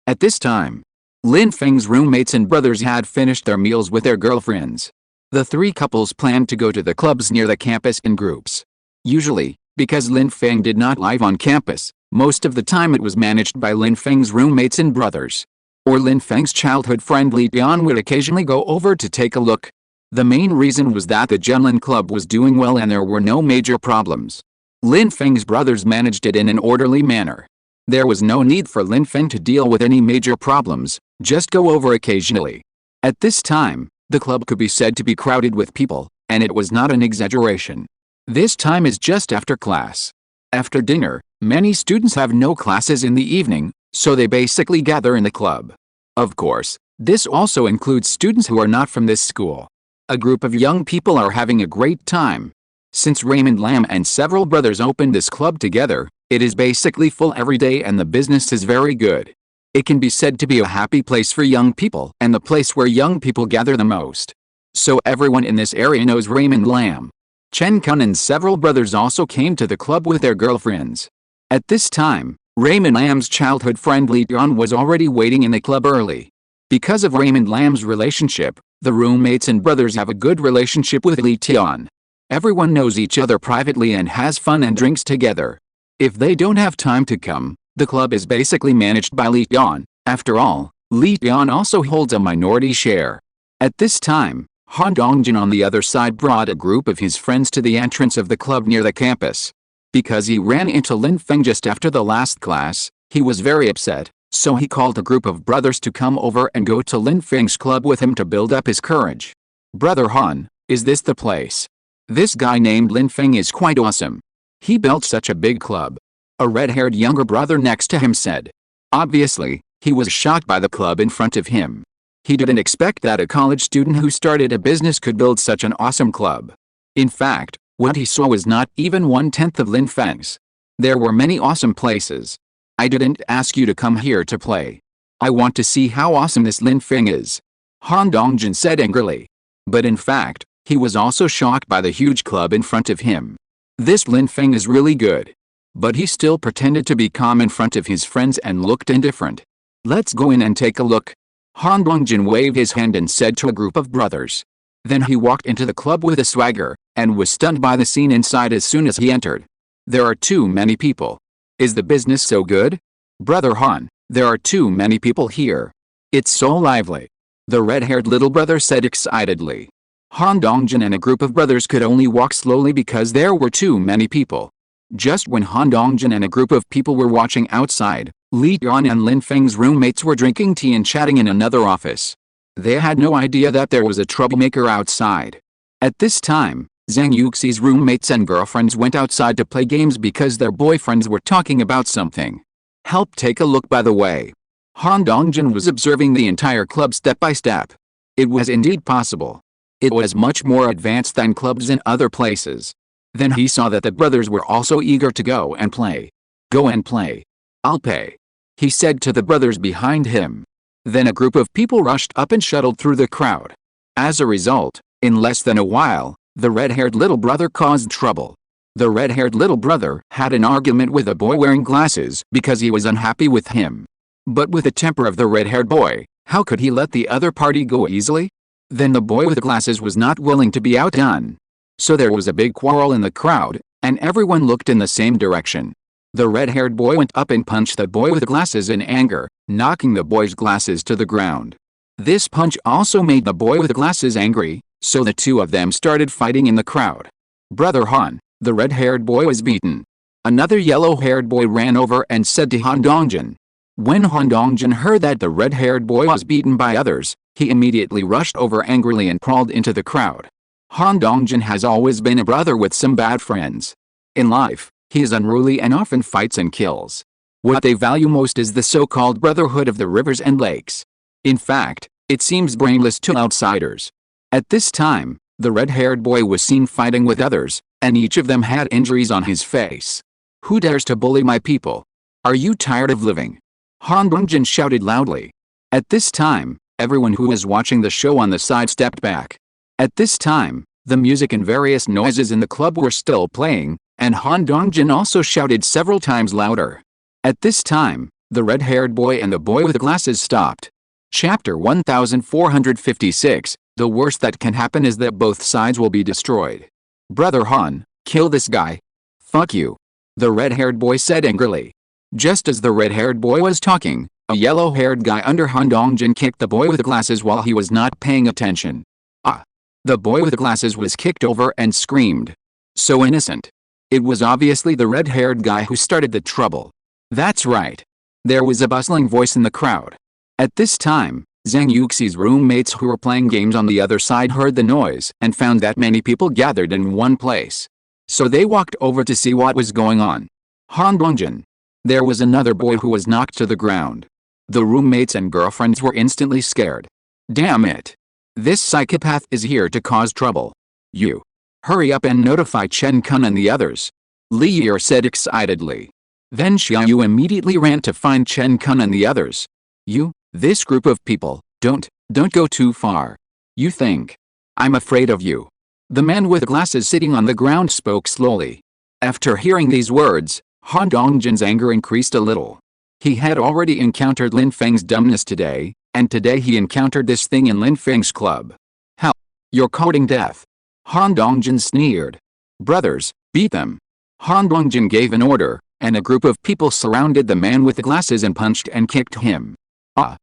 At this time, Lin Feng's roommates and brothers had finished their meals with their girlfriends. The three couples planned to go to the clubs near the campus in groups. Usually, because Lin Feng did not live on campus, most of the time it was managed by Lin Feng's roommates and brothers. Or Lin Feng's childhood friend Li Dian would occasionally go over to take a look. The main reason was that the juggling club was doing well and there were no major problems. Lin Feng's brothers managed it in an orderly manner. There was no need for Lin Feng to deal with any major problems, just go over occasionally. At this time, the club could be said to be crowded with people, and it was not an exaggeration. This time is just after class. After dinner, many students have no classes in the evening, so they basically gather in the club. Of course, this also includes students who are not from this school. A group of young people are having a great time. Since Raymond Lam and several brothers opened this club together, it is basically full every day and the business is very good. It can be said to be a happy place for young people and the place where young people gather the most. So everyone in this area knows Raymond Lam. Chen Kun and several brothers also came to the club with their girlfriends. At this time, Raymond Lam's childhood friend Li Dian was already waiting in the club early. Because of Raymond Lam's relationship, the roommates and brothers have a good relationship with Li Dian. Everyone knows each other privately and has fun and drinks together. If they don't have time to come, the club is basically managed by Li Dian. After all, Li Dian also holds a minority share. At this time, Han Dongjin on the other side brought a group of his friends to the entrance of the club near the campus. Because he ran into Lin Feng just after the last class, he was very upset, so he called a group of brothers to come over and go to Lin Feng's club with him to build up his courage. Brother Han, is this the place? This guy named Lin Feng is quite awesome. He built such a big club. A red-haired younger brother next to him said. Obviously, he was shocked by the club in front of him. He didn't expect that a college student who started a business could build such an awesome club. In fact, what he saw was not even 1/10 of Lin Feng's. There were many awesome places. I didn't ask you to come here to play. I want to see how awesome this Lin Feng is. Han Dongjin said angrily. But in fact, he was also shocked by the huge club in front of him. This Lin Feng is really good. But he still pretended to be calm in front of his friends and looked indifferent. Let's go in and take a look. Han Dongjin waved his hand and said to a group of brothers. Then he walked into the club with a swagger, and was stunned by the scene inside as soon as he entered. There are too many people. Is the business so good? Brother Han, there are too many people here. It's so lively. The red-haired little brother said excitedly. Han Dongjin and a group of brothers could only walk slowly because there were too many people. Just when Han Dongjin and a group of people were watching outside, Li Dian and Lin Feng's roommates were drinking tea and chatting in another office. They had no idea that there was a troublemaker outside. At this time, Zhang Yuxi's roommates and girlfriends went outside to play games because their boyfriends were talking about something. Help take a look by the way. Han Dongjin was observing the entire club step by step. It was indeed possible. It was much more advanced than clubs in other places. Then he saw that the brothers were also eager to go and play. Go and play. I'll pay. He said to the brothers behind him. Then a group of people rushed up and shuttled through the crowd. As a result, in less than a while, the red-haired little brother caused trouble. The red-haired little brother had an argument with a boy wearing glasses because he was unhappy with him. But with the temper of the red-haired boy, how could he let the other party go easily? Then the boy with the glasses was not willing to be outdone. So there was a big quarrel in the crowd, and everyone looked in the same direction. The red-haired boy went up and punched the boy with the glasses in anger, knocking the boy's glasses to the ground. This punch also made the boy with the glasses angry, so the two of them started fighting in the crowd. Brother Han, the red-haired boy was beaten. Another yellow-haired boy ran over and said to Han Dongjin. When Han Dongjin heard that the red-haired boy was beaten by others, he immediately rushed over angrily and crawled into the crowd. Han Dongjin has always been a brother with some bad friends. In life, he is unruly and often fights and kills. What they value most is the so-called brotherhood of the rivers and lakes. In fact, it seems brainless to outsiders. At this time, the red-haired boy was seen fighting with others, and each of them had injuries on his face. Who dares to bully my people? Are you tired of living? Han Dongjin shouted loudly. At this time, everyone who was watching the show on the side stepped back. At this time, the music and various noises in the club were still playing, and Han Dongjin also shouted several times louder. At this time, the red-haired boy and the boy with glasses stopped. Chapter 1456, the worst that can happen is that both sides will be destroyed. Brother Han, kill this guy. Fuck you. The red-haired boy said angrily. Just as the red-haired boy was talking, a yellow-haired guy under Han Dongjin kicked the boy with glasses while he was not paying attention. Ah! The boy with glasses was kicked over and screamed. So innocent. It was obviously the red-haired guy who started the trouble. That's right. There was a bustling voice in the crowd. At this time, Zhang Yuxi's roommates who were playing games on the other side heard the noise and found that many people gathered in one place. So they walked over to see what was going on. Han Dongjin. There was another boy who was knocked to the ground. The roommates and girlfriends were instantly scared. Damn it. This psychopath is here to cause trouble. You. Hurry up and notify Chen Kun and the others. Li Yi said excitedly. Then Xiaoyu immediately ran to find Chen Kun and the others. You, this group of people, don't go too far. You think I'm afraid of you. The man with glasses sitting on the ground spoke slowly. After hearing these words, Han Dongjin's anger increased a little. He had already encountered Lin Feng's dumbness today, and today he encountered this thing in Lin Feng's club. Hell, you're courting death. Han Dongjin sneered. Brothers, beat them. Han Dongjin gave an order, and a group of people surrounded the man with the glasses and punched and kicked him. Ah.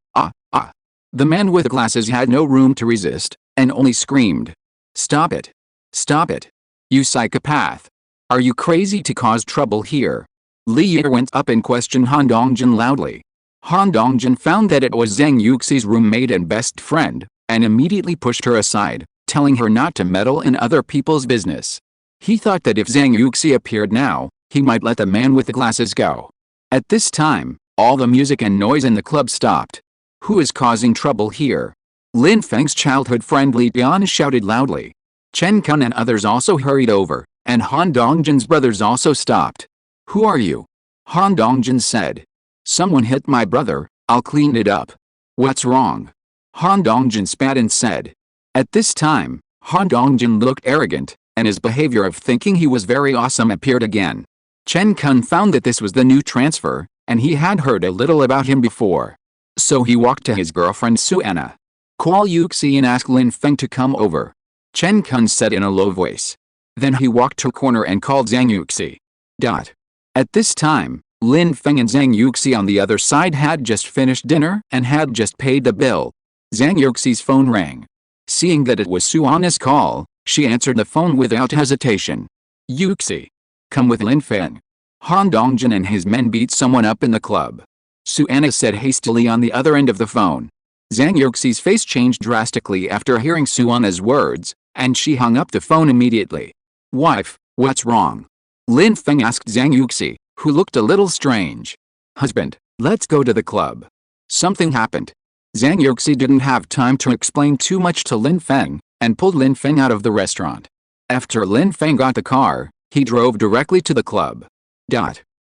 The man with glasses had no room to resist, and only screamed. Stop it. Stop it. You psychopath. Are you crazy to cause trouble here? Li Yi went up and questioned Han Dongjin loudly. Han Dongjin found that it was Zhang Yuxi's roommate and best friend, and immediately pushed her aside, telling her not to meddle in other people's business. He thought that if Zhang Yuxi appeared now, he might let the man with the glasses go. At this time, all the music and noise in the club stopped. Who is causing trouble here? Lin Feng's childhood friend Li Dian shouted loudly. Chen Kun and others also hurried over, and Han Dongjin's brothers also stopped. Who are you? Han Dongjin said. Someone hit my brother, I'll clean it up. What's wrong? Han Dongjin spat and said. At this time, Han Dongjin looked arrogant, and his behavior of thinking he was very awesome appeared again. Chen Kun found that this was the new transfer, and he had heard a little about him before. So he walked to his girlfriend Suanna. Call Yuxi and ask Lin Feng to come over. Chen Kun said in a low voice. Then he walked to a corner and called Zhang Yuxi. At this time, Lin Feng and Zhang Yuxi on the other side had just finished dinner and had just paid the bill. Zhang Yuxi's phone rang. Seeing that it was Suanna's call, she answered the phone without hesitation. Yuxi. Come with Lin Feng. Han Dongjin and his men beat someone up in the club. Suanna said hastily on the other end of the phone. Zhang Yuxi's face changed drastically after hearing Suanna's words, and she hung up the phone immediately. Wife, what's wrong? Lin Feng asked Zhang Yuxi, who looked a little strange. Husband, let's go to the club. Something happened. Zhang Yuxi didn't have time to explain too much to Lin Feng, and pulled Lin Feng out of the restaurant. After Lin Feng got the car, he drove directly to the club.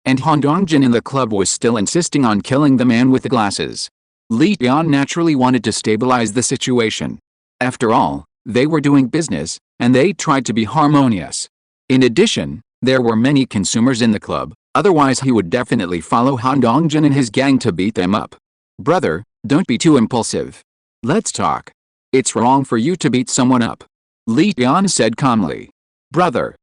And Han Dongjin in the club was still insisting on killing the man with the glasses. Li Dian naturally wanted to stabilize the situation. After all, they were doing business, and they tried to be harmonious. In addition, there were many consumers in the club, otherwise he would definitely follow Han Dongjin and his gang to beat them up. Brother, don't be too impulsive. Let's talk. It's wrong for you to beat someone up. Li Dian said calmly. Brother.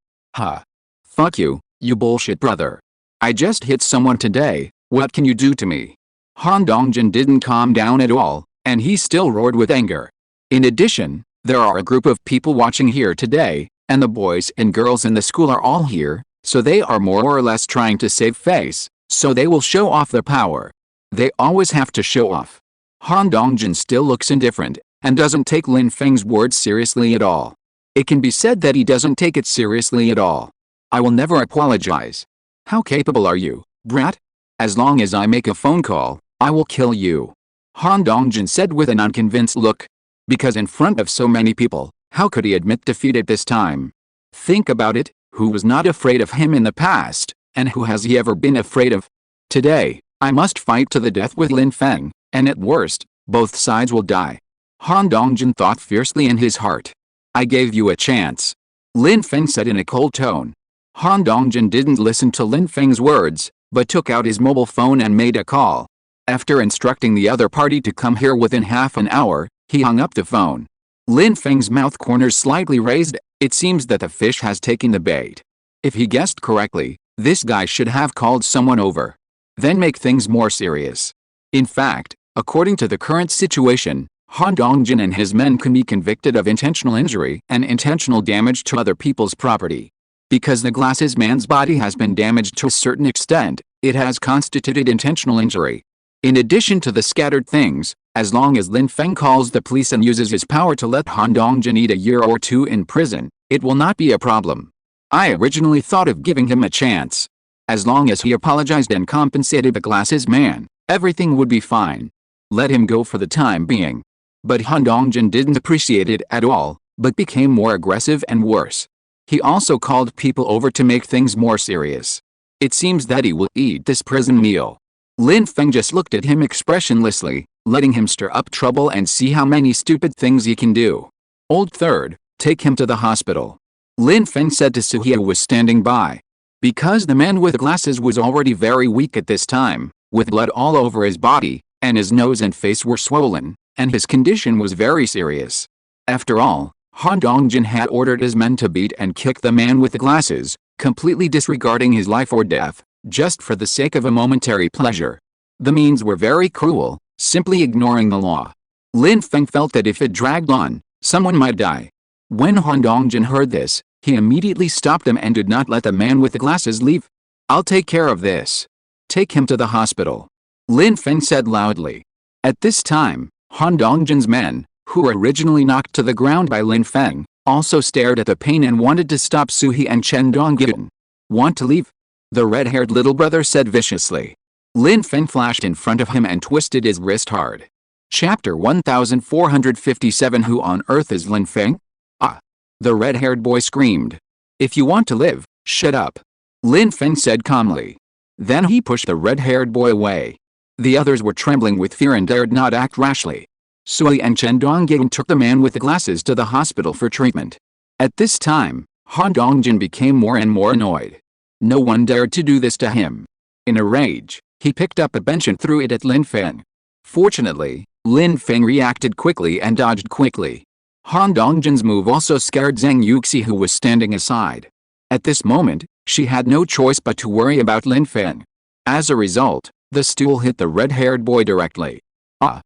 Fuck you, you bullshit brother. I just hit someone today, what can you do to me? Han Dongjin didn't calm down at all, and he still roared with anger. In addition, there are a group of people watching here today, and the boys and girls in the school are all here, so they are more or less trying to save face, so they will show off their power. They always have to show off. Han Dongjin still looks indifferent, and doesn't take Lin Feng's words seriously at all. It can be said that he doesn't take it seriously at all. I will never apologize. How capable are you, brat? As long as I make a phone call, I will kill you. Han Dongjin said with an unconvinced look. Because in front of so many people, how could he admit defeat at this time? Think about it, who was not afraid of him in the past, and who has he ever been afraid of? Today, I must fight to the death with Lin Feng, and at worst, Both sides will die. Han Dongjin thought fiercely in his heart. I gave you a chance, Lin Feng said in a cold tone. Han Dongjin didn't listen to Lin Feng's words, but took out his mobile phone and made a call. After instructing the other party to come here within half an hour, he hung up the phone. Lin Feng's mouth corners slightly raised. It seems that the fish has taken the bait. If he guessed correctly, this guy should have called someone over. Then make things more serious. In fact, according to the current situation, Han Dongjin and his men can be convicted of intentional injury and intentional damage to other people's property. Because the glasses man's body has been damaged to a certain extent, it has constituted intentional injury. In addition to the scattered things, as long as Lin Feng calls the police and uses his power to let Han Dongjin eat a year or two in prison, it will not be a problem. I originally thought of giving him a chance. As long as he apologized and compensated the glasses man, everything would be fine. Let him go for the time being. But Han Dongjin didn't appreciate it at all, but became more aggressive and worse. He also called people over to make things more serious. It seems that he will eat this prison meal. Lin Feng just looked at him expressionlessly, letting him stir up trouble and see how many stupid things he can do. Old third, take him to the hospital, Lin Feng said to Su, who was standing by. Because the man with glasses was already very weak at this time, with blood all over his body, and his nose and face were swollen, and his condition was very serious. After all, Han Dongjin had ordered his men to beat and kick the man with the glasses, completely disregarding his life or death, just for the sake of a momentary pleasure. The means were very cruel, simply ignoring the law. Lin Feng felt that if it dragged on, someone might die. When Han Dongjin heard this, he immediately stopped him and did not let the man with the glasses leave. I'll take care of this. Take him to the hospital, Lin Feng said loudly. At this time, Han Dongjin's men, who were originally knocked to the ground by Lin Feng, also stared at the pain and wanted to stop Suhi and Chen Dongjin. Want to leave? The red-haired little brother said viciously. Lin Feng flashed in front of him and twisted his wrist hard. Chapter 1457. Who on earth is Lin Feng? Ah! The red-haired boy screamed. If you want to live, shut up, Lin Feng said calmly. Then he pushed the red-haired boy away. The others were trembling with fear and dared not act rashly. Sui and Chen Dongjin took the man with the glasses to the hospital for treatment. At this time, Han Dongjin became more and more annoyed. No one dared to do this to him. In a rage, he picked up a bench and threw it at Lin Feng. Fortunately, Lin Feng reacted quickly and dodged quickly. Han Dongjin's move also scared Zhang Yuxi, who was standing aside. At this moment, she had no choice but to worry about Lin Feng. As a result, the stool hit the red-haired boy directly. Ah!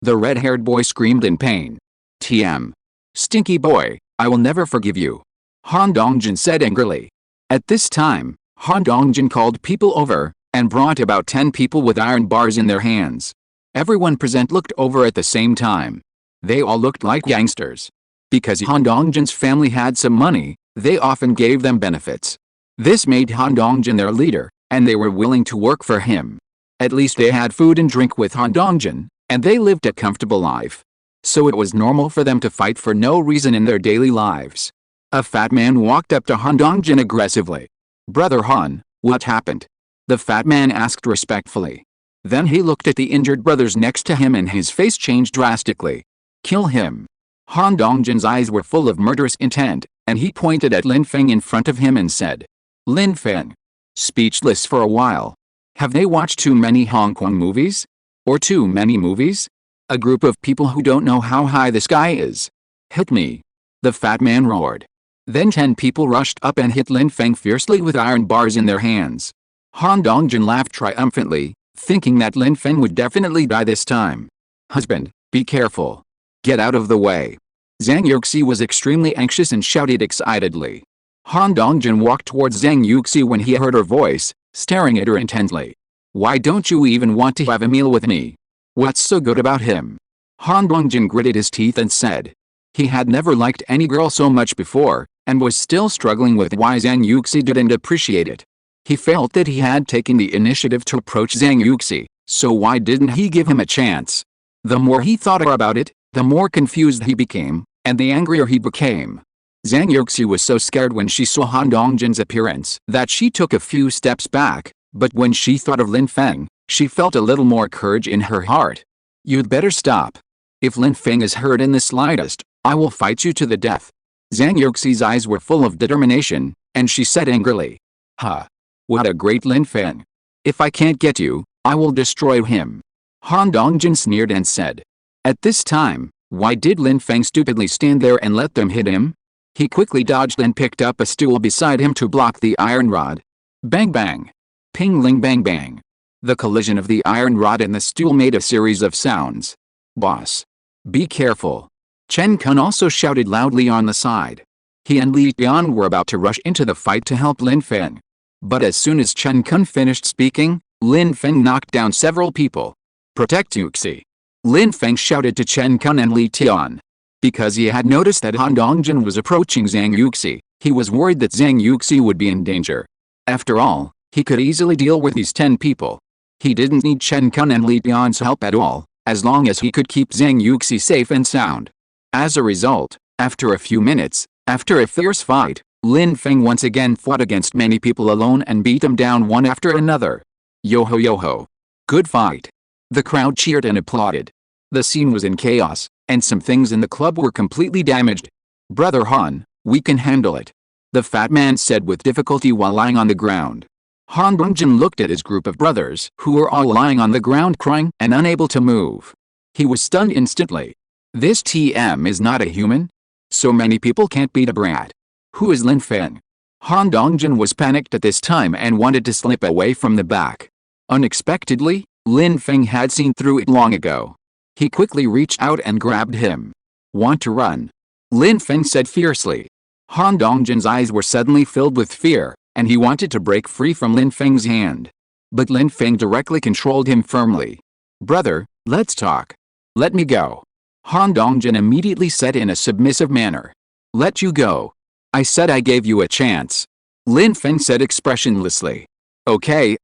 The red-haired boy screamed in pain. TM. Stinky boy, I will never forgive you, Han Dongjin said angrily. At this time, Han Dongjin called people over, and brought about 10 people with iron bars in their hands. Everyone present looked over at the same time. They all looked like gangsters. Because Han Dongjin's family had some money, they often gave them benefits. This made Han Dongjin their leader, and they were willing to work for him. At least they had food and drink with Han Dongjin, and they lived a comfortable life. So it was normal for them to fight for no reason in their daily lives. A fat man walked up to Han Dongjin aggressively. Brother Han, what happened? The fat man asked respectfully. Then he looked at the injured brothers next to him and his face changed drastically. Kill him. Han Dongjin's eyes were full of murderous intent, and he pointed at Lin Feng in front of him and said. Lin Feng. Speechless for a while. Have they watched too many Hong Kong movies? Or too many movies? A group of people who don't know how high the sky is. Hit me. The fat man roared. Then 10 people rushed up and hit Lin Feng fiercely with iron bars in their hands. Han Dongjin laughed triumphantly, thinking that Lin Feng would definitely die this time. Husband, be careful. Get out of the way. Zhang Yuxi was extremely anxious and shouted excitedly. Han Dongjin walked towards Zhang Yuxi when he heard her voice, staring at her intently. Why don't you even want to have a meal with me? What's so good about him? Han Dongjin gritted his teeth and said. He had never liked any girl so much before, and was still struggling with why Zhang Yuxi didn't appreciate it. He felt that he had taken the initiative to approach Zhang Yuxi, so why didn't he give him a chance? The more he thought about it, the more confused he became, and the angrier he became. Zhang Yuxi was so scared when she saw Han Dongjin's appearance that she took a few steps back, but when she thought of Lin Feng, she felt a little more courage in her heart. You'd better stop. If Lin Feng is hurt in the slightest, I will fight you to the death. Zhang Yuxi's eyes were full of determination, and she said angrily. Huh. What a great Lin Feng. If I can't get you, I will destroy him. Han Dongjin sneered and said. At this time, why did Lin Feng stupidly stand there and let them hit him? He quickly dodged and picked up a stool beside him to block the iron rod. Bang bang. Ping ling bang bang. The collision of the iron rod and the stool made a series of sounds. Boss. Be careful. Chen Kun also shouted loudly on the side. He and Li Tian were about to rush into the fight to help Lin Feng. But as soon as Chen Kun finished speaking, Lin Feng knocked down several people. Protect Yuxi. Lin Feng shouted to Chen Kun and Li Tian. Because he had noticed that Han Dongjin was approaching Zhang Yuxi, he was worried that Zhang Yuxi would be in danger. After all, he could easily deal with these 10 people. He didn't need Chen Kun and Li Tian's help at all, as long as he could keep Zhang Yuxi safe and sound. As a result, after a few minutes, after a fierce fight, Lin Feng once again fought against many people alone and beat them down one after another. Yo-ho yo-ho. Good fight. The crowd cheered and applauded. The scene was in chaos, and some things in the club were completely damaged. Brother Han, we can handle it. The fat man said with difficulty while lying on the ground. Han Dongjin looked at his group of brothers who were all lying on the ground crying and unable to move. He was stunned instantly. This TM is not a human? So many people can't beat a brat. Who is Lin Feng? Han Dongjin was panicked at this time and wanted to slip away from the back. Unexpectedly, Lin Feng had seen through it long ago. He quickly reached out and grabbed him. Want to run? Lin Feng said fiercely. Han Dongjin's eyes were suddenly filled with fear, and he wanted to break free from Lin Feng's hand. But Lin Feng directly controlled him firmly. Brother, let's talk. Let me go. Han Dongjin immediately said in a submissive manner. Let you go. I said I gave you a chance. Lin Feng said expressionlessly. Okay,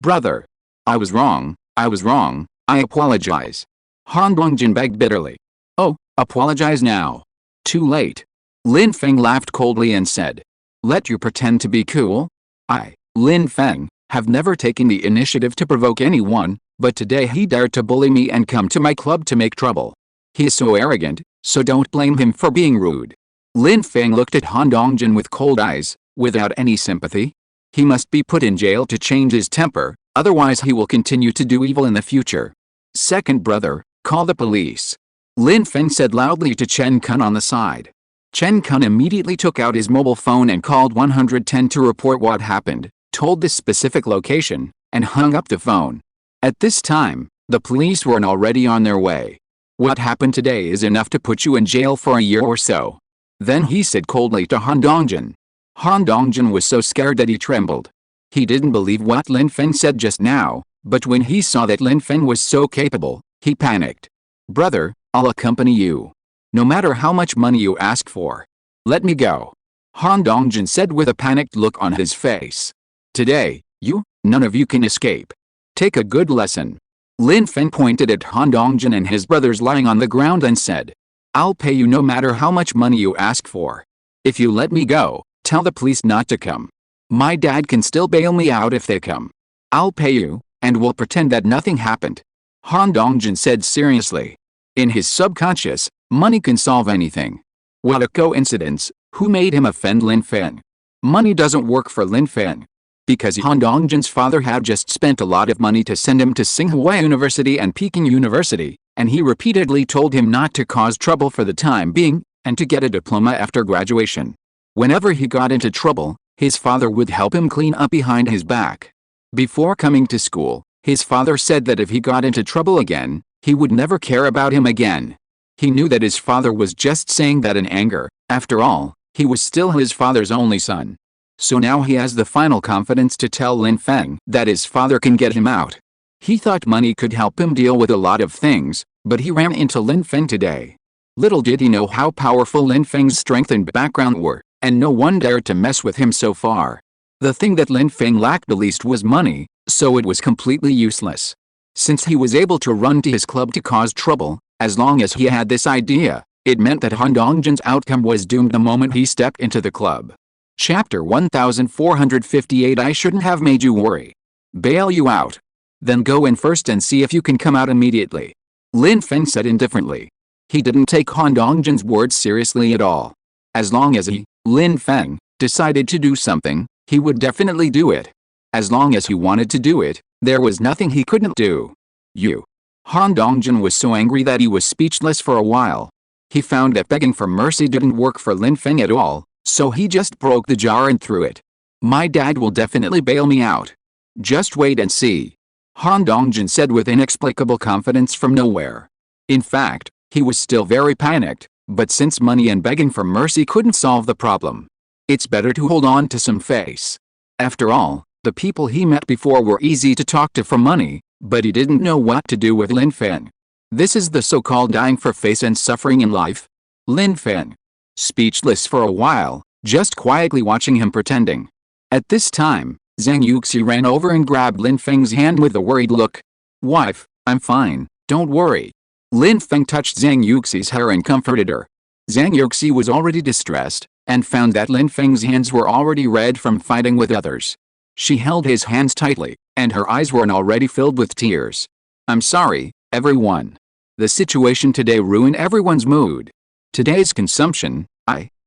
brother. I was wrong, I apologize. Han Dongjin begged bitterly. Oh, apologize now. Too late. Lin Feng laughed coldly and said. Let you pretend to be cool? I, Lin Feng, have never taken the initiative to provoke anyone, but today he dared to bully me and come to my club to make trouble. He is so arrogant, so don't blame him for being rude. Lin Feng looked at Han Dongjin with cold eyes, without any sympathy. He must be put in jail to change his temper, otherwise he will continue to do evil in the future. Second brother, call the police. Lin Feng said loudly to Chen Kun on the side. Chen Kun immediately took out his mobile phone and called 110 to report what happened, told the specific location, and hung up the phone. At this time, the police were already on their way. What happened today is enough to put you in jail for a year or so. Then he said coldly to Han Dongjin. Han Dongjin was so scared that he trembled. He didn't believe what Lin Feng said just now, but when he saw that Lin Feng was so capable, he panicked. Brother, I'll accompany you. No matter how much money you ask for. Let me go. Han Dongjin said with a panicked look on his face. Today, none of you can escape. Take a good lesson. Lin Feng pointed at Han Dongjin and his brothers lying on the ground and said. I'll pay you no matter how much money you ask for. If you let me go, tell the police not to come. My dad can still bail me out if they come. I'll pay you, and we'll pretend that nothing happened. Han Dongjin said seriously. In his subconscious, money can solve anything. What a coincidence, who made him offend Lin Feng? Money doesn't work for Lin Feng. Because Han Dongjin's father had just spent a lot of money to send him to Tsinghua University and Peking University, and he repeatedly told him not to cause trouble for the time being, and to get a diploma after graduation. Whenever he got into trouble, his father would help him clean up behind his back. Before coming to school, his father said that if he got into trouble again, he would never care about him again. He knew that his father was just saying that in anger. After all, he was still his father's only son. So now he has the final confidence to tell Lin Feng that his father can get him out. He thought money could help him deal with a lot of things, but he ran into Lin Feng today. Little did he know how powerful Lin Feng's strength and background were, and no one dared to mess with him so far. The thing that Lin Feng lacked the least was money, so it was completely useless. Since he was able to run to his club to cause trouble, as long as he had this idea, it meant that Han Dongjin's outcome was doomed the moment he stepped into the club. Chapter 1458 I shouldn't have made you worry. Bail you out. Then go in first and see if you can come out immediately. Lin Feng said indifferently. He didn't take Han Dongjin's words seriously at all. As long as he, Lin Feng, decided to do something, he would definitely do it. As long as he wanted to do it, there was nothing he couldn't do. Han Dongjin was so angry that he was speechless for a while. He found that begging for mercy didn't work for Lin Feng at all, so he just broke the jar and threw it. My dad will definitely bail me out. Just wait and see. Han Dongjin said with inexplicable confidence from nowhere. In fact, he was still very panicked, but since money and begging for mercy couldn't solve the problem, it's better to hold on to some face. After all, the people he met before were easy to talk to for money, but he didn't know what to do with Lin Feng. This is the so-called dying for face and suffering in life. Lin Feng, speechless for a while, just quietly watching him pretending. At this time, Zhang Yuxi ran over and grabbed Lin Feng's hand with a worried look. Wife, I'm fine, don't worry. Lin Feng touched Zhang Yuxi's hair and comforted her. Zhang Yuxi was already distressed, and found that Lin Feng's hands were already red from fighting with others. She held his hands tightly, and her eyes were already filled with tears. I'm sorry, everyone. The situation today ruined everyone's mood. Today's consumption,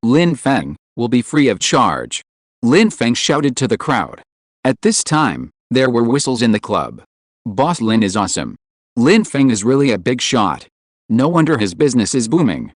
Lin Feng, will be free of charge. Lin Feng shouted to the crowd. At this time, there were whistles in the club. Boss Lin is awesome. Lin Feng is really a big shot. No wonder his business is booming.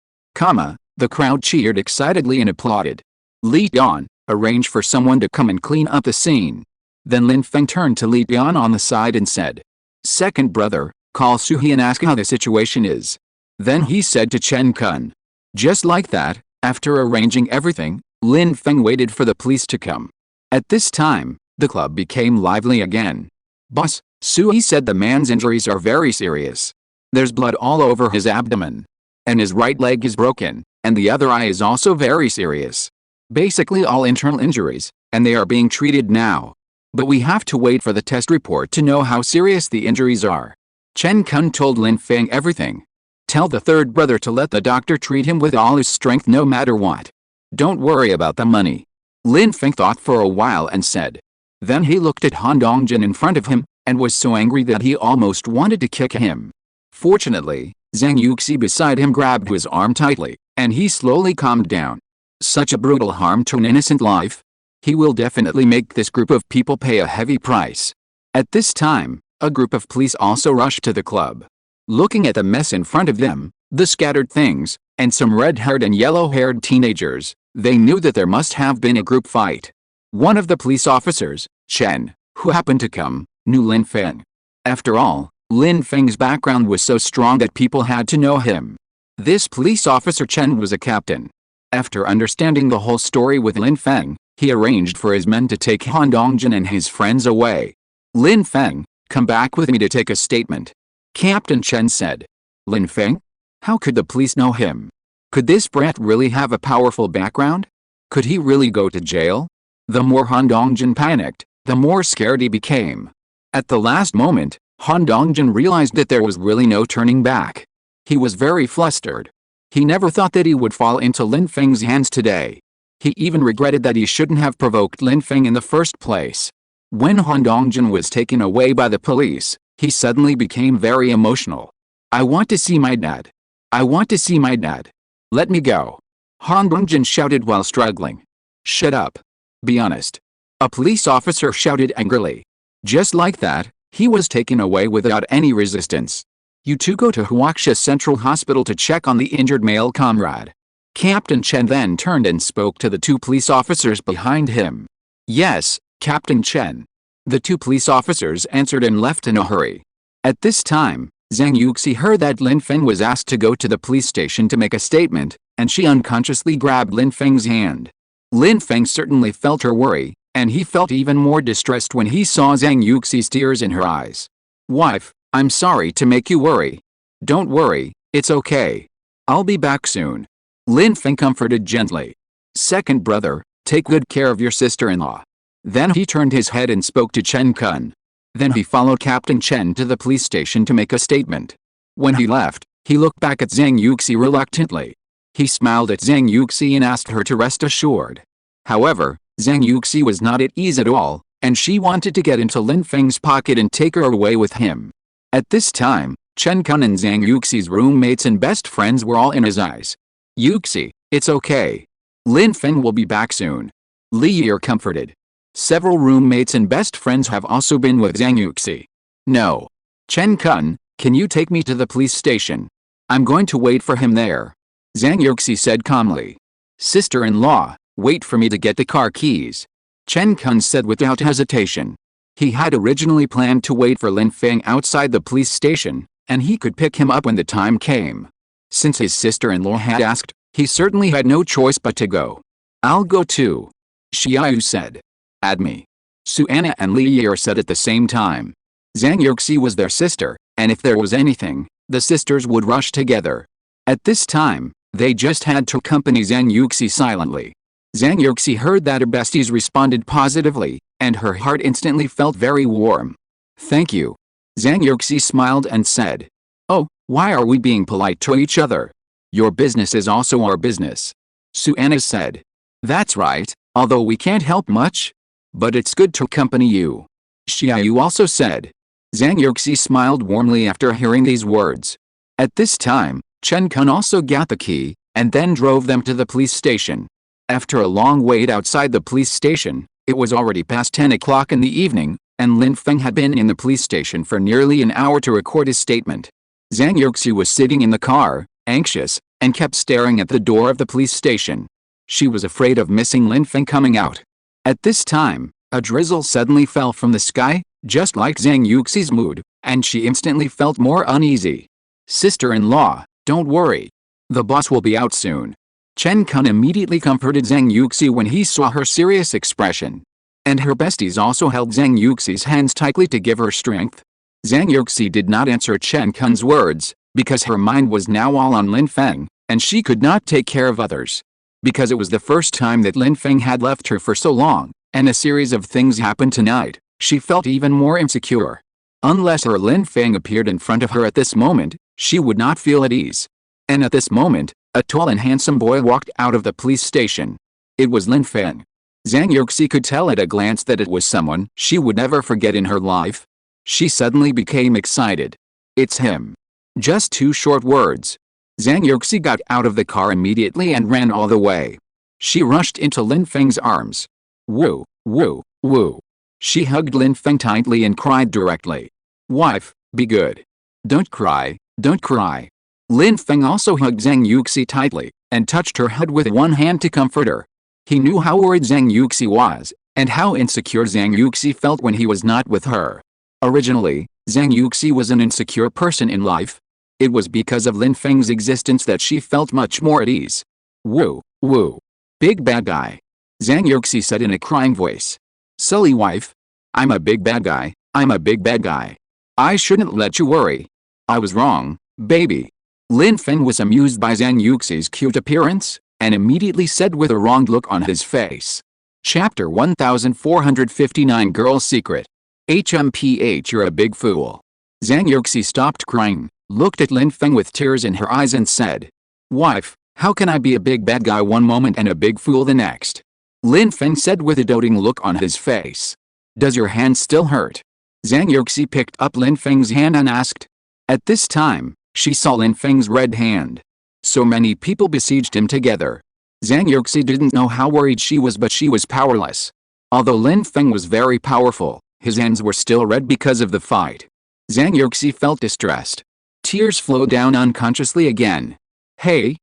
The crowd cheered excitedly and applauded. Li Yan, arrange for someone to come and clean up the scene. Then Lin Feng turned to Li Yan on the side and said, Second brother, call Suhi and ask how the situation is. Then he said to Chen Kun. Just like that, after arranging everything, Lin Feng waited for the police to come. At this time, the club became lively again. Boss, Suhi said the man's injuries are very serious. There's blood all over his abdomen. And his right leg is broken, and the other eye is also very serious. Basically all internal injuries, and they are being treated now. But we have to wait for the test report to know how serious the injuries are. Chen Kun told Lin Feng everything. Tell the third brother to let the doctor treat him with all his strength no matter what. Don't worry about the money. Lin Feng thought for a while and said. Then he looked at Han Dongjin in front of him, and was so angry that he almost wanted to kick him. Fortunately, Zhang Yuxi beside him grabbed his arm tightly, and he slowly calmed down. Such a brutal harm to an innocent life? He will definitely make this group of people pay a heavy price. At this time, a group of police also rushed to the club. Looking at the mess in front of them, the scattered things, and some red-haired and yellow-haired teenagers, they knew that there must have been a group fight. One of the police officers, Chen, who happened to come, knew Lin Feng. After all, Lin Feng's background was so strong that people had to know him. This police officer Chen was a captain. After understanding the whole story with Lin Feng, he arranged for his men to take Han Dongjin and his friends away. Lin Feng, come back with me to take a statement. Captain Chen said. Lin Feng? How could the police know him? Could this brat really have a powerful background? Could he really go to jail? The more Han Dongjin panicked, the more scared he became. At the last moment, Han Dongjin realized that there was really no turning back. He was very flustered. He never thought that he would fall into Lin Feng's hands today. He even regretted that he shouldn't have provoked Lin Feng in the first place. When Han Dongjin was taken away by the police, he suddenly became very emotional. I want to see my dad. I want to see my dad. Let me go. Han Dongjin shouted while struggling. Shut up. Be honest. A police officer shouted angrily. Just like that, he was taken away without any resistance. You two go to Huaxia Central Hospital to check on the injured male comrade. Captain Chen then turned and spoke to the two police officers behind him. Yes, Captain Chen. The two police officers answered and left in a hurry. At this time, Zhang Yuxi heard that Lin Feng was asked to go to the police station to make a statement, and she unconsciously grabbed Lin Feng's hand. Lin Feng certainly felt her worry, and he felt even more distressed when he saw Zhang Yuxi's tears in her eyes. Wife, I'm sorry to make you worry. Don't worry, it's okay. I'll be back soon. Lin Feng comforted gently. Second brother, take good care of your sister-in-law. Then he turned his head and spoke to Chen Kun. Then he followed Captain Chen to the police station to make a statement. When he left, he looked back at Zhang Yuxi reluctantly. He smiled at Zhang Yuxi and asked her to rest assured. However, Zhang Yuxi was not at ease at all, and she wanted to get into Lin Feng's pocket and take her away with him. At this time, Chen Kun and Zhang Yuxi's roommates and best friends were all in his eyes. Yuxi, it's okay. Lin Feng will be back soon. Li Yi comforted. Several roommates and best friends have also been with Zhang Yuxi. No. Chen Kun, can you take me to the police station? I'm going to wait for him there. Zhang Yuxi said calmly. Sister-in-law, wait for me to get the car keys. Chen Kun said without hesitation. He had originally planned to wait for Lin Feng outside the police station, and he could pick him up when the time came. Since his sister-in-law had asked, he certainly had no choice but to go. I'll go too. Xiaoyu said. Add me. Suanna and Li Yi said at the same time. Zhang Yuxi was their sister, and if there was anything, the sisters would rush together. At this time, they just had to accompany Zhang Yuxi silently. Zhang Yuxi heard that her besties responded positively, and her heart instantly felt very warm. Thank you. Zhang Yuxi smiled and said. Oh, why are we being polite to each other? Your business is also our business. Suanna said. That's right, although we can't help much. But it's good to accompany you. Xiaoyu also said. Zhang Yuxi smiled warmly after hearing these words. At this time, Chen Kun also got the key, and then drove them to the police station. After a long wait outside the police station, it was already past 10 o'clock in the evening, and Lin Feng had been in the police station for nearly an hour to record his statement. Zhang Yuxi was sitting in the car, anxious, and kept staring at the door of the police station. She was afraid of missing Lin Feng coming out. At this time, a drizzle suddenly fell from the sky, just like Zhang Yuxi's mood, and she instantly felt more uneasy. Sister-in-law, don't worry. The boss will be out soon. Chen Kun immediately comforted Zhang Yuxi when he saw her serious expression. And her besties also held Zhang Yuxi's hands tightly to give her strength. Zhang Yuxi did not answer Chen Kun's words, because her mind was now all on Lin Feng, and she could not take care of others. Because it was the first time that Lin Feng had left her for so long, and a series of things happened tonight, she felt even more insecure. Unless her Lin Feng appeared in front of her at this moment, she would not feel at ease. And at this moment, a tall and handsome boy walked out of the police station. It was Lin Feng. Zhang Yuxi could tell at a glance that it was someone she would never forget in her life. She suddenly became excited. It's him. Just 2 short words. Zhang Yuxi got out of the car immediately and ran all the way. She rushed into Lin Feng's arms. Woo, woo, woo. She hugged Lin Feng tightly and cried directly. Wife, be good. Don't cry, don't cry. Lin Feng also hugged Zhang Yuxi tightly, and touched her head with one hand to comfort her. He knew how worried Zhang Yuxi was, and how insecure Zhang Yuxi felt when he was not with her. Originally, Zhang Yuxi was an insecure person in life. It was because of Lin Feng's existence that she felt much more at ease. Woo, woo. Big bad guy. Zhang Yuxi said in a crying voice. Silly wife. I'm a big bad guy, I'm a big bad guy. I shouldn't let you worry. I was wrong, baby. Lin Feng was amused by Zhang Yuxi's cute appearance, and immediately said with a wronged look on his face. Chapter 1459 Girl's Secret. HMPH, you're a big fool. Zhang Yuxi stopped crying, looked at Lin Feng with tears in her eyes and said. Wife, how can I be a big bad guy one moment and a big fool the next? Lin Feng said with a doting look on his face. Does your hand still hurt? Zhang Yuxi picked up Lin Feng's hand and asked. At this time, she saw Lin Feng's red hand. So many people besieged him together. Zhang Yuxi didn't know how worried she was, but she was powerless. Although Lin Feng was very powerful, his hands were still red because of the fight. Zhang Yuxi felt distressed. Tears flowed down unconsciously again. Hey,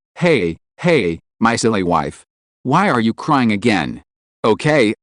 my silly wife. Why are you crying again? Okay,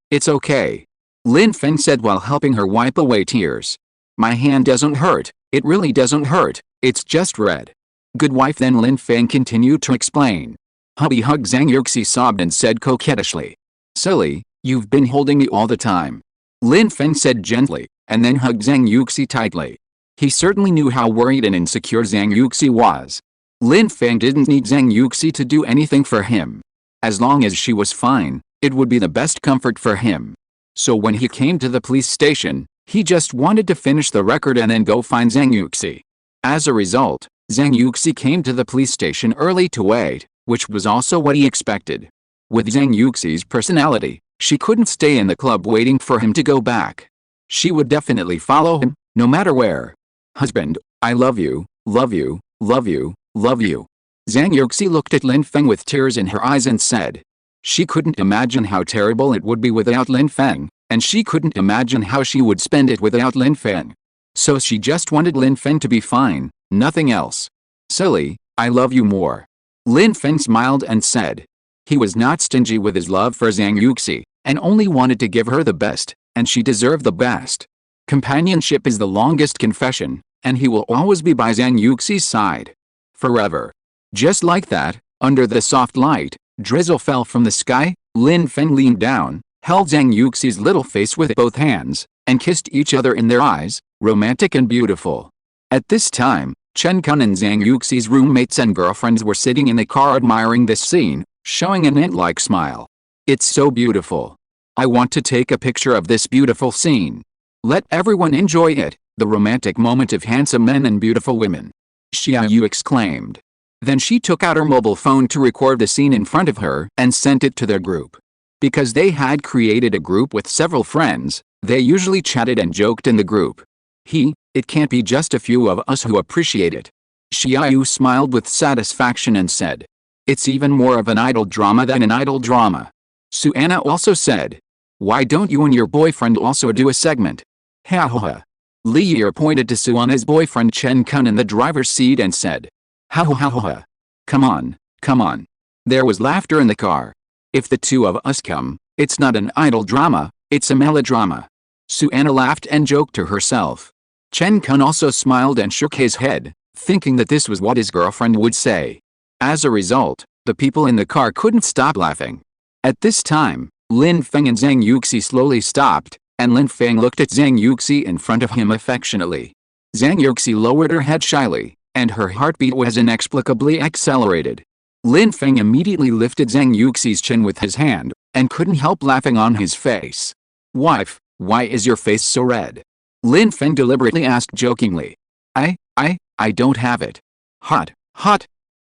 it's okay. Lin Feng said while helping her wipe away tears. My hand doesn't hurt, it really doesn't hurt, it's just red. Good wife. Then Lin Feng continued to explain. Hubby hugged Zhang Yuxi, sobbed and said coquettishly. Silly, you've been holding me all the time. Lin Feng said gently, and then hugged Zhang Yuxi tightly. He certainly knew how worried and insecure Zhang Yuxi was. Lin Feng didn't need Zhang Yuxi to do anything for him. As long as she was fine, it would be the best comfort for him. So when he came to the police station, he just wanted to finish the record and then go find Zhang Yuxi. As a result, Zhang Yuxi came to the police station early to wait, which was also what he expected. With Zhang Yuxi's personality, she couldn't stay in the club waiting for him to go back. She would definitely follow him, no matter where. Husband, I love you, love you, love you, love you. Zhang Yuxi looked at Lin Feng with tears in her eyes and said. She couldn't imagine how terrible it would be without Lin Feng, and she couldn't imagine how she would spend it without Lin Feng. So she just wanted Lin Feng to be fine, nothing else. Silly, I love you more. Lin Feng smiled and said. He was not stingy with his love for Zhang Yuxi, and only wanted to give her the best, and she deserved the best. Companionship is the longest confession, and he will always be by Zhang Yuxi's side. Forever. Just like that, under the soft light, drizzle fell from the sky. Lin Feng leaned down, held Zhang Yuxi's little face with both hands, and kissed each other in their eyes, romantic and beautiful. At this time, Chen Kun and Zhang Yuxi's roommates and girlfriends were sitting in the car admiring this scene, showing an ant-like smile. It's so beautiful. I want to take a picture of this beautiful scene. Let everyone enjoy it, the romantic moment of handsome men and beautiful women. Xiaoyu exclaimed. Then she took out her mobile phone to record the scene in front of her and sent it to their group. Because they had created a group with several friends, they usually chatted and joked in the group. It can't be just a few of us who appreciate it. Xiaoyu smiled with satisfaction and said. It's even more of an idol drama than an idol drama. Suanna also said. Why don't you and your boyfriend also do a segment? Ha ha ha. Li Yi pointed to Suanna's boyfriend Chen Kun in the driver's seat and said. Ha ha ha ha. Come on, come on. There was laughter in the car. If the two of us come, it's not an idol drama, it's a melodrama. Suanna laughed and joked to herself. Chen Kun also smiled and shook his head, thinking that this was what his girlfriend would say. As a result, the people in the car couldn't stop laughing. At this time, Lin Feng and Zhang Yuxi slowly stopped, and Lin Feng looked at Zhang Yuxi in front of him affectionately. Zhang Yuxi lowered her head shyly, and her heartbeat was inexplicably accelerated. Lin Feng immediately lifted Zhang Yuxi's chin with his hand, and couldn't help laughing on his face. Wife, why is your face so red? Lin Feng deliberately asked jokingly. I don't have it. Hot.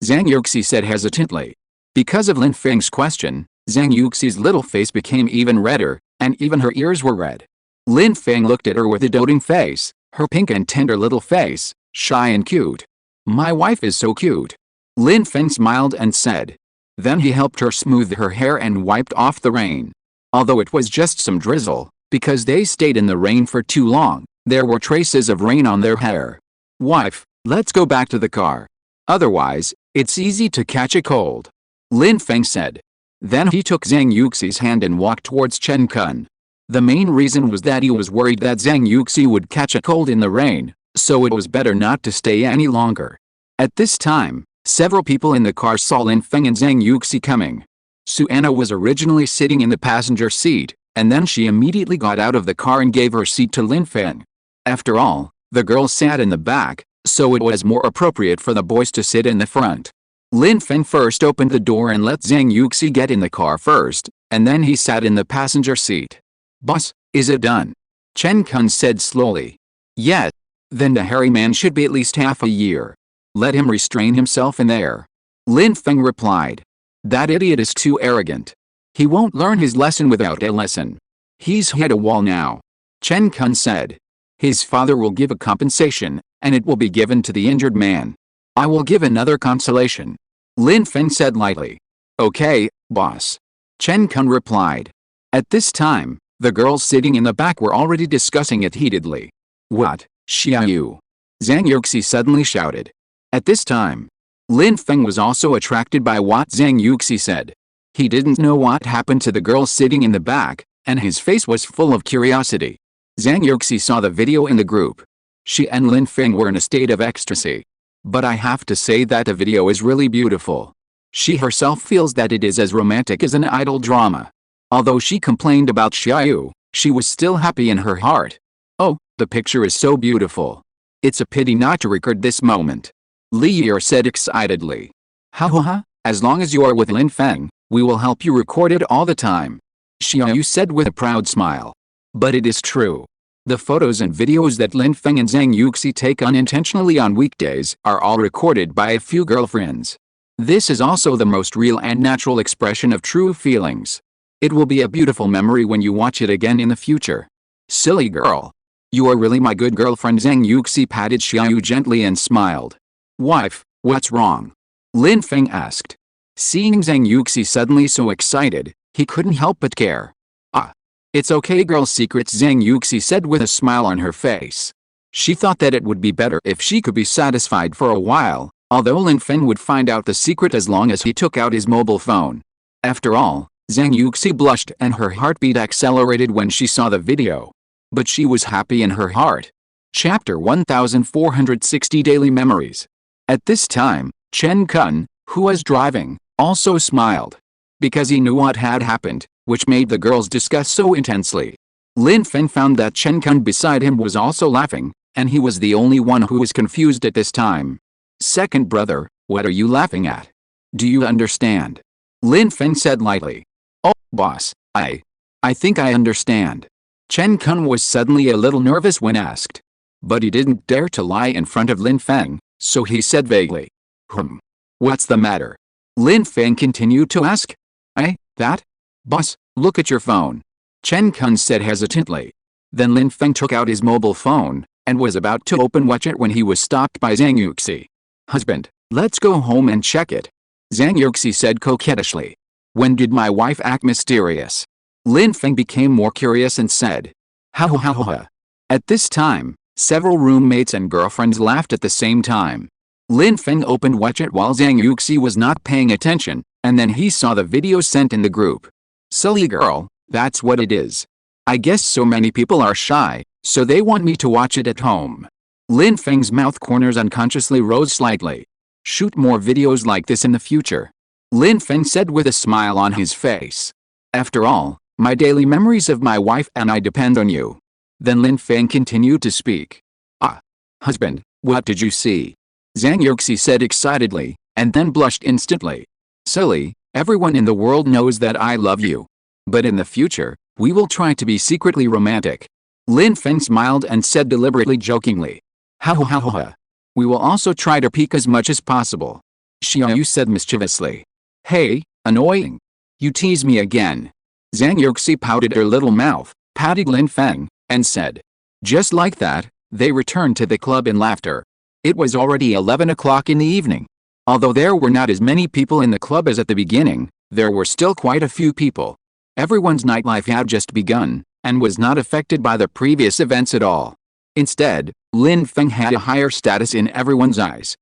Zhang Yuxi said hesitantly. Because of Lin Feng's question, Zhang Yuxi's little face became even redder, and even her ears were red. Lin Feng looked at her with a doting face, her pink and tender little face, shy and cute. My wife is so cute. Lin Feng smiled and said. Then he helped her smooth her hair and wiped off the rain. Although it was just some drizzle, because they stayed in the rain for too long, there were traces of rain on their hair. Wife, let's go back to the car. Otherwise, it's easy to catch a cold. Lin Feng said. Then he took Zhang Yuxi's hand and walked towards Chen Kun. The main reason was that he was worried that Zhang Yuxi would catch a cold in the rain, so it was better not to stay any longer. At this time, several people in the car saw Lin Feng and Zhang Yuxi coming. Suanna was originally sitting in the passenger seat, and then she immediately got out of the car and gave her seat to Lin Feng. After all, the girls sat in the back, so it was more appropriate for the boys to sit in the front. Lin Feng first opened the door and let Zhang Yuxi get in the car first, and then he sat in the passenger seat. Boss, is it done? Chen Kun said slowly. Yes. Then the hairy man should be at least half a year. Let him restrain himself in there. Lin Feng replied. That idiot is too arrogant. He won't learn his lesson without a lesson. He's hit a wall now. Chen Kun said. His father will give a compensation, and it will be given to the injured man. I will give another consolation. Lin Feng said lightly. Okay, boss. Chen Kun replied. At this time, the girls sitting in the back were already discussing it heatedly. What, Xiaoyu? Zhang Yuxi suddenly shouted. At this time, Lin Feng was also attracted by what Zhang Yuxi said. He didn't know what happened to the girls sitting in the back, and his face was full of curiosity. Zhang Yuxi saw the video in the group. She and Lin Feng were in a state of ecstasy. But I have to say that the video is really beautiful. She herself feels that it is as romantic as an idol drama. Although she complained about Xiaoyu, she was still happy in her heart. Oh, the picture is so beautiful. It's a pity not to record this moment. Li Yi said excitedly. Ha ha ha, as long as you are with Lin Feng, we will help you record it all the time. Xiaoyu said with a proud smile. But it is true. The photos and videos that Lin Feng and Zhang Yuxi take unintentionally on weekdays are all recorded by a few girlfriends. This is also the most real and natural expression of true feelings. It will be a beautiful memory when you watch it again in the future. Silly girl. You are really my good girlfriend. Zhang Yuxi patted Xiaoyu gently and smiled. Wife, what's wrong? Lin Feng asked. Seeing Zhang Yuxi suddenly so excited, he couldn't help but care. Ah. It's okay girl secrets, Zhang Yuxi said with a smile on her face. She thought that it would be better if she could be satisfied for a while, although Lin Feng would find out the secret as long as he took out his mobile phone. After all, Zhang Yuxi blushed and her heartbeat accelerated when she saw the video. But she was happy in her heart. Chapter 1460 Daily Memories. At this time, Chen Kun, who was driving, also smiled. Because he knew what had happened, which made the girls discuss so intensely. Lin Feng found that Chen Kun beside him was also laughing, and he was the only one who was confused at this time. Second brother, what are you laughing at? Do you understand? Lin Feng said lightly. Oh, boss, I think I understand. Chen Kun was suddenly a little nervous when asked. But he didn't dare to lie in front of Lin Feng, so he said vaguely. What's the matter? Lin Feng continued to ask. That? Boss, look at your phone. Chen Kun said hesitantly. Then Lin Feng took out his mobile phone, and was about to watch it when he was stopped by Zhang Yuxi. Husband, let's go home and check it. Zhang Yuxi said coquettishly. When did my wife act mysterious? Lin Feng became more curious and said. Ha. At this time, several roommates and girlfriends laughed at the same time. Lin Feng opened watch it while Zhang Yuxi was not paying attention, and then he saw the video sent in the group. Silly girl, that's what it is. I guess so many people are shy, so they want me to watch it at home. Lin Feng's mouth corners unconsciously rose slightly. Shoot more videos like this in the future. Lin Feng said with a smile on his face. After all, my daily memories of my wife and I depend on you. Then Lin Feng continued to speak. Husband, what did you see? Zhang Yuxi said excitedly, and then blushed instantly. Silly, everyone in the world knows that I love you. But in the future, we will try to be secretly romantic. Lin Feng smiled and said deliberately jokingly. Ha. We will also try to peek as much as possible. Xiaoyu said mischievously. Hey, annoying. You tease me again. Zhang Yuxi pouted her little mouth, patted Lin Feng, and said. Just like that, they returned to the club in laughter. It was already 11 o'clock in the evening. Although there were not as many people in the club as at the beginning, there were still quite a few people. Everyone's nightlife had just begun, and was not affected by the previous events at all. Instead, Lin Feng had a higher status in everyone's eyes.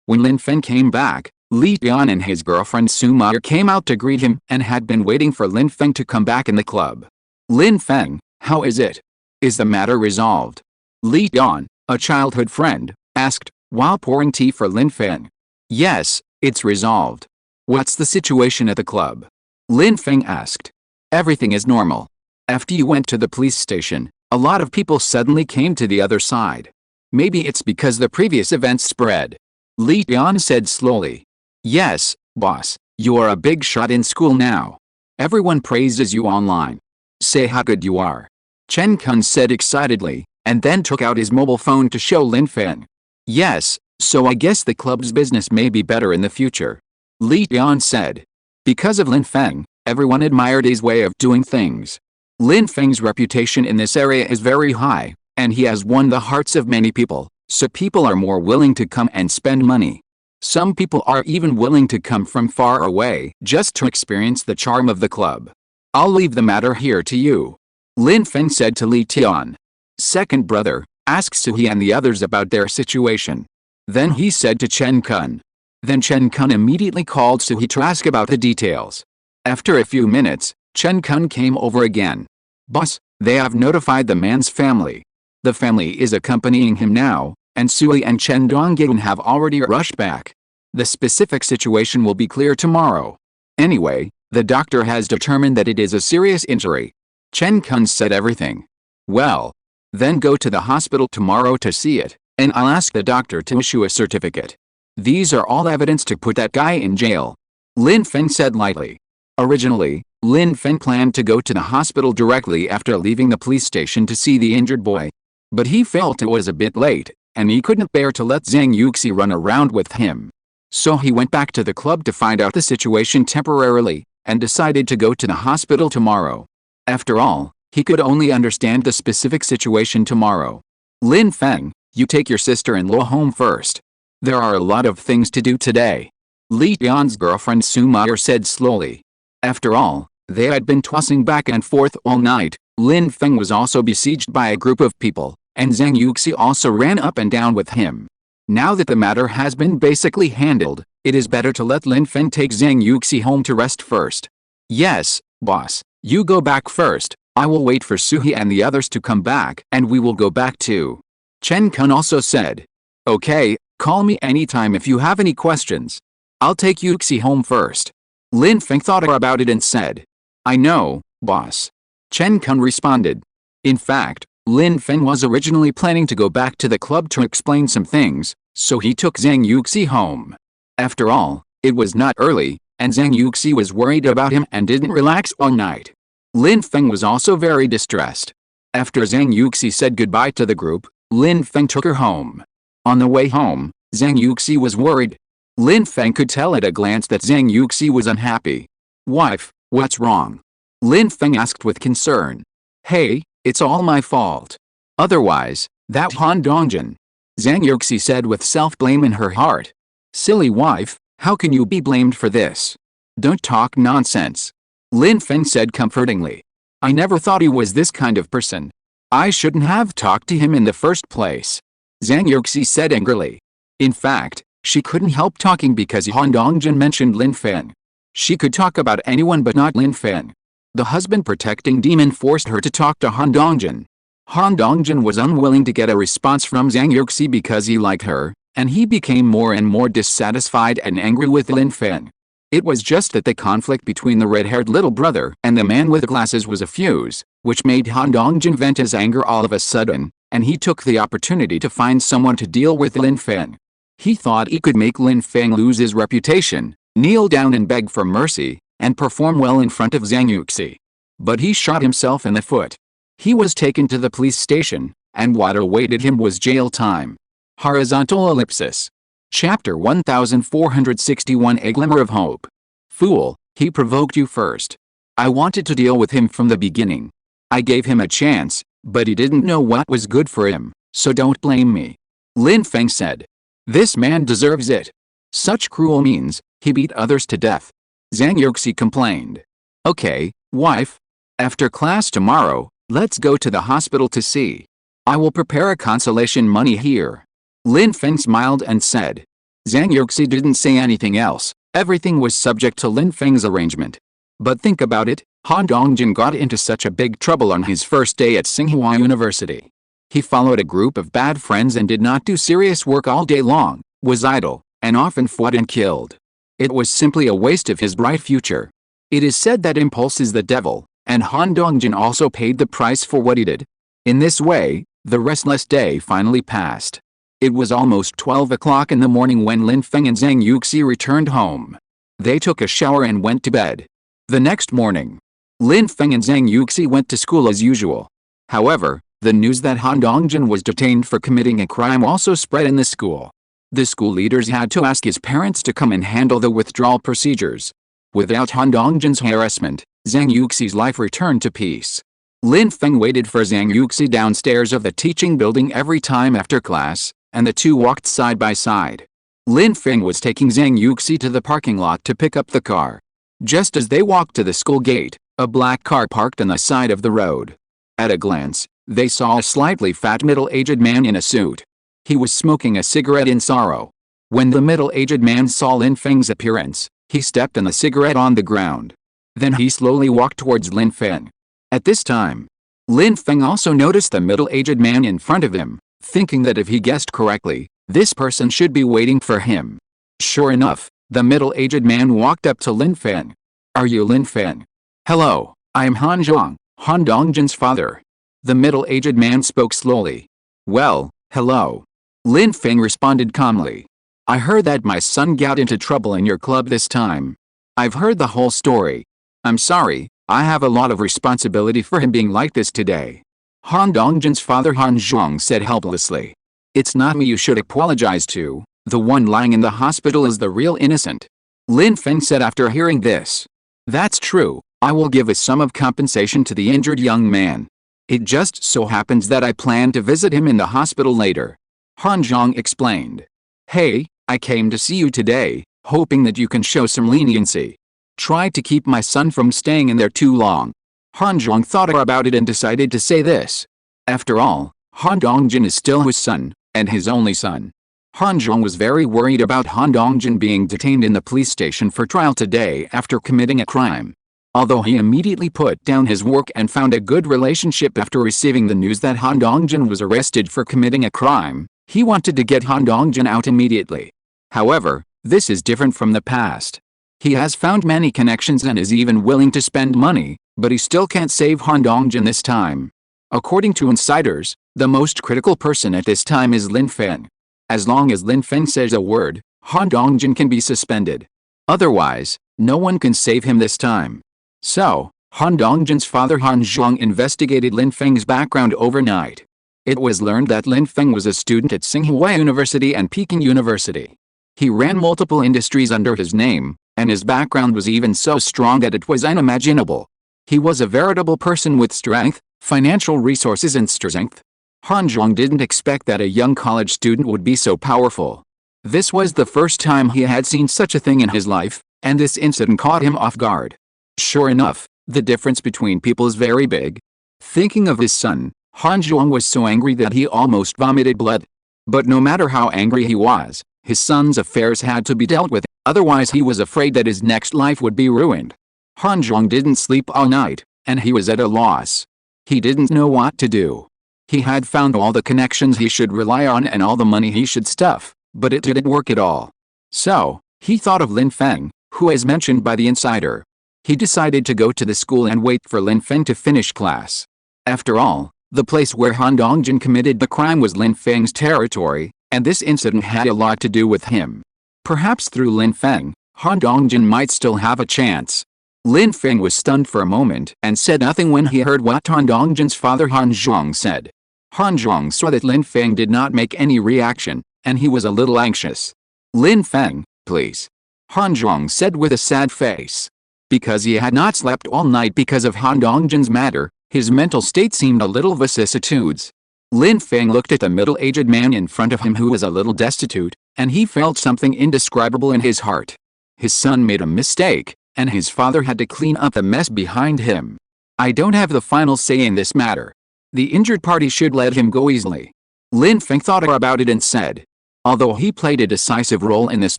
When Lin Feng came back, Li Tian and his girlfriend Sumar came out to greet him and had been waiting for Lin Feng to come back in the club. Lin Feng, how is it? Is the matter resolved? Li Tian, a childhood friend, asked, while pouring tea for Lin Feng. Yes, it's resolved. What's the situation at the club? Lin Feng asked. Everything is normal. After you went to the police station, a lot of people suddenly came to the other side. Maybe it's because the previous events spread. Li Tian said slowly. Yes, boss, you are a big shot in school now. Everyone praises you online. Say how good you are. Chen Kun said excitedly, and then took out his mobile phone to show Lin Feng. Yes, so I guess the club's business may be better in the future. Li Tian said. Because of Lin Feng, everyone admired his way of doing things. Lin Feng's reputation in this area is very high, and he has won the hearts of many people, so people are more willing to come and spend money. Some people are even willing to come from far away just to experience the charm of the club. I'll leave the matter here to you. Lin Feng said to Li Tian. Second brother, ask Suhi and the others about their situation. Then he said to Chen Kun. Then Chen Kun immediately called Suhi to ask about the details. After a few minutes, Chen Kun came over again. Boss, they have notified the man's family. The family is accompanying him now, and Suhi and Chen Donggyun have already rushed back. The specific situation will be clear tomorrow. Anyway, the doctor has determined that it is a serious injury. Chen Kun said everything. Well, then go to the hospital tomorrow to see it, and I'll ask the doctor to issue a certificate. These are all evidence to put that guy in jail. Lin Feng said lightly. Originally, Lin Feng planned to go to the hospital directly after leaving the police station to see the injured boy. But he felt it was a bit late, and he couldn't bear to let Zhang Yuxi run around with him. So he went back to the club to find out the situation temporarily, and decided to go to the hospital tomorrow. After all, He could only understand the specific situation tomorrow. Lin Feng, you take your sister-in-law home first. There are a lot of things to do today. Li Tian's girlfriend Su Meyer said slowly. After all, they had been tossing back and forth all night. Lin Feng was also besieged by a group of people, and Zhang Yuxi also ran up and down with him. Now that the matter has been basically handled, it is better to let Lin Feng take Zhang Yuxi home to rest first. Yes, boss, you go back first. I will wait for Suhi and the others to come back and we will go back too. Chen Kun also said. Okay, call me anytime if you have any questions. I'll take Yuxi home first. Lin Feng thought about it and said. I know, boss. Chen Kun responded. In fact, Lin Feng was originally planning to go back to the club to explain some things, so he took Zhang Yuxi home. After all, it was not early, and Zhang Yuxi was worried about him and didn't relax all night. Lin Feng was also very distressed. After Zhang Yuxi said goodbye to the group, Lin Feng took her home. On the way home, Zhang Yuxi was worried. Lin Feng could tell at a glance that Zhang Yuxi was unhappy. Wife, what's wrong? Lin Feng asked with concern. Hey, it's all my fault. Otherwise, that Han Dongjin. Zhang Yuxi said with self-blame in her heart. Silly wife, how can you be blamed for this? Don't talk nonsense. Lin Feng said comfortingly. I never thought he was this kind of person. I shouldn't have talked to him in the first place. Zhang Yuxi said angrily. In fact, she couldn't help talking because Han Dongjin mentioned Lin Feng. She could talk about anyone but not Lin Feng. The husband-protecting demon forced her to talk to Han Dongjin. Han Dongjin was unwilling to get a response from Zhang Yuxi because he liked her, and he became more and more dissatisfied and angry with Lin Feng. It was just that the conflict between the red-haired little brother and the man with glasses was a fuse, which made Han Dongjin vent his anger all of a sudden, and he took the opportunity to find someone to deal with Lin Feng. He thought he could make Lin Feng lose his reputation, kneel down and beg for mercy, and perform well in front of Zhang Yuxi. But he shot himself in the foot. He was taken to the police station, and what awaited him was jail time. Horizontal ellipsis. Chapter 1461. A Glimmer of Hope. Fool, he provoked you first. I wanted to deal with him from the beginning. I gave him a chance, but he didn't know what was good for him, so don't blame me. Lin Feng said. This man deserves it. Such cruel means, he beat others to death. Zhang Yuxi complained. Okay, wife. After class tomorrow, let's go to the hospital to see. I will prepare a consolation money here. Lin Feng smiled and said. Zhang Yuxi didn't say anything else. Everything was subject to Lin Feng's arrangement. But think about it, Han Dongjin got into such a big trouble on his first day at Tsinghua University. He followed a group of bad friends and did not do serious work all day long, was idle, and often fought and killed. It was simply a waste of his bright future. It is said that impulse is the devil, and Han Dongjin also paid the price for what he did. In this way, the restless day finally passed. It was almost 12 o'clock in the morning when Lin Feng and Zhang Yuxi returned home. They took a shower and went to bed. The next morning, Lin Feng and Zhang Yuxi went to school as usual. However, the news that Han Dongjin was detained for committing a crime also spread in the school. The school leaders had to ask his parents to come and handle the withdrawal procedures. Without Han Dongjin's harassment, Zhang Yuxi's life returned to peace. Lin Feng waited for Zhang Yuxi downstairs of the teaching building every time after class, and the two walked side by side. Lin Feng was taking Zhang Yuxi to the parking lot to pick up the car. Just as they walked to the school gate, a black car parked on the side of the road. At a glance, they saw a slightly fat middle-aged man in a suit. He was smoking a cigarette in sorrow. When the middle-aged man saw Lin Feng's appearance, he stepped on the cigarette on the ground. Then he slowly walked towards Lin Feng. At this time, Lin Feng also noticed the middle-aged man in front of him, thinking that if he guessed correctly, this person should be waiting for him. Sure enough, the middle-aged man walked up to Lin Feng. Are you Lin Feng? Hello, I am Han Zhang, Han Dongjin's father. The middle-aged man spoke slowly. Well, hello. Lin Feng responded calmly. I heard that my son got into trouble in your club this time. I've heard the whole story. I'm sorry, I have a lot of responsibility for him being like this today. Han Dongjin's father Han Zhang said helplessly. It's not me you should apologize to, the one lying in the hospital is the real innocent. Lin Feng said after hearing this. That's true, I will give a sum of compensation to the injured young man. It just so happens that I plan to visit him in the hospital later. Han Zhang explained. Hey, I came to see you today, hoping that you can show some leniency. Try to keep my son from staying in there too long. Han Zhang thought about it and decided to say this. After all, Han Dongjin is still his son, and his only son. Han Zhang was very worried about Han Dongjin being detained in the police station for trial today after committing a crime. Although he immediately put down his work and found a good relationship after receiving the news that Han Dongjin was arrested for committing a crime, he wanted to get Han Dongjin out immediately. However, this is different from the past. He has found many connections and is even willing to spend money, but he still can't save Han Dongjin this time. According to insiders, the most critical person at this time is Lin Feng. As long as Lin Feng says a word, Han Dongjin can be suspended. Otherwise, no one can save him this time. So, Han Dongjin's father Han Zhang investigated Lin Feng's background overnight. It was learned that Lin Feng was a student at Tsinghua University and Peking University. He ran multiple industries under his name, and his background was even so strong that it was unimaginable. He was a veritable person with strength, financial resources and strength. Han Zhang didn't expect that a young college student would be so powerful. This was the first time he had seen such a thing in his life, and this incident caught him off guard. Sure enough, the difference between people is very big. Thinking of his son, Han Zhang was so angry that he almost vomited blood. But no matter how angry he was, his son's affairs had to be dealt with, otherwise he was afraid that his next life would be ruined. Han Zhang didn't sleep all night, and he was at a loss. He didn't know what to do. He had found all the connections he should rely on and all the money he should stuff, but it didn't work at all. So, he thought of Lin Feng, who is mentioned by the insider. He decided to go to the school and wait for Lin Feng to finish class. After all, the place where Han Dongjin committed the crime was Lin Feng's territory, and this incident had a lot to do with him. Perhaps through Lin Feng, Han Dongjin might still have a chance. Lin Feng was stunned for a moment and said nothing when he heard what Han Dongjin's father Han Zhang said. Han Zhang saw that Lin Feng did not make any reaction, and he was a little anxious. Lin Feng, please. Han Zhang said with a sad face. Because he had not slept all night because of Han Dongjin's matter, his mental state seemed a little vicissitudes. Lin Feng looked at the middle-aged man in front of him who was a little destitute, and he felt something indescribable in his heart. His son made a mistake, and his father had to clean up the mess behind him. I don't have the final say in this matter. The injured party should let him go easily. Lin Feng thought about it and said. Although he played a decisive role in this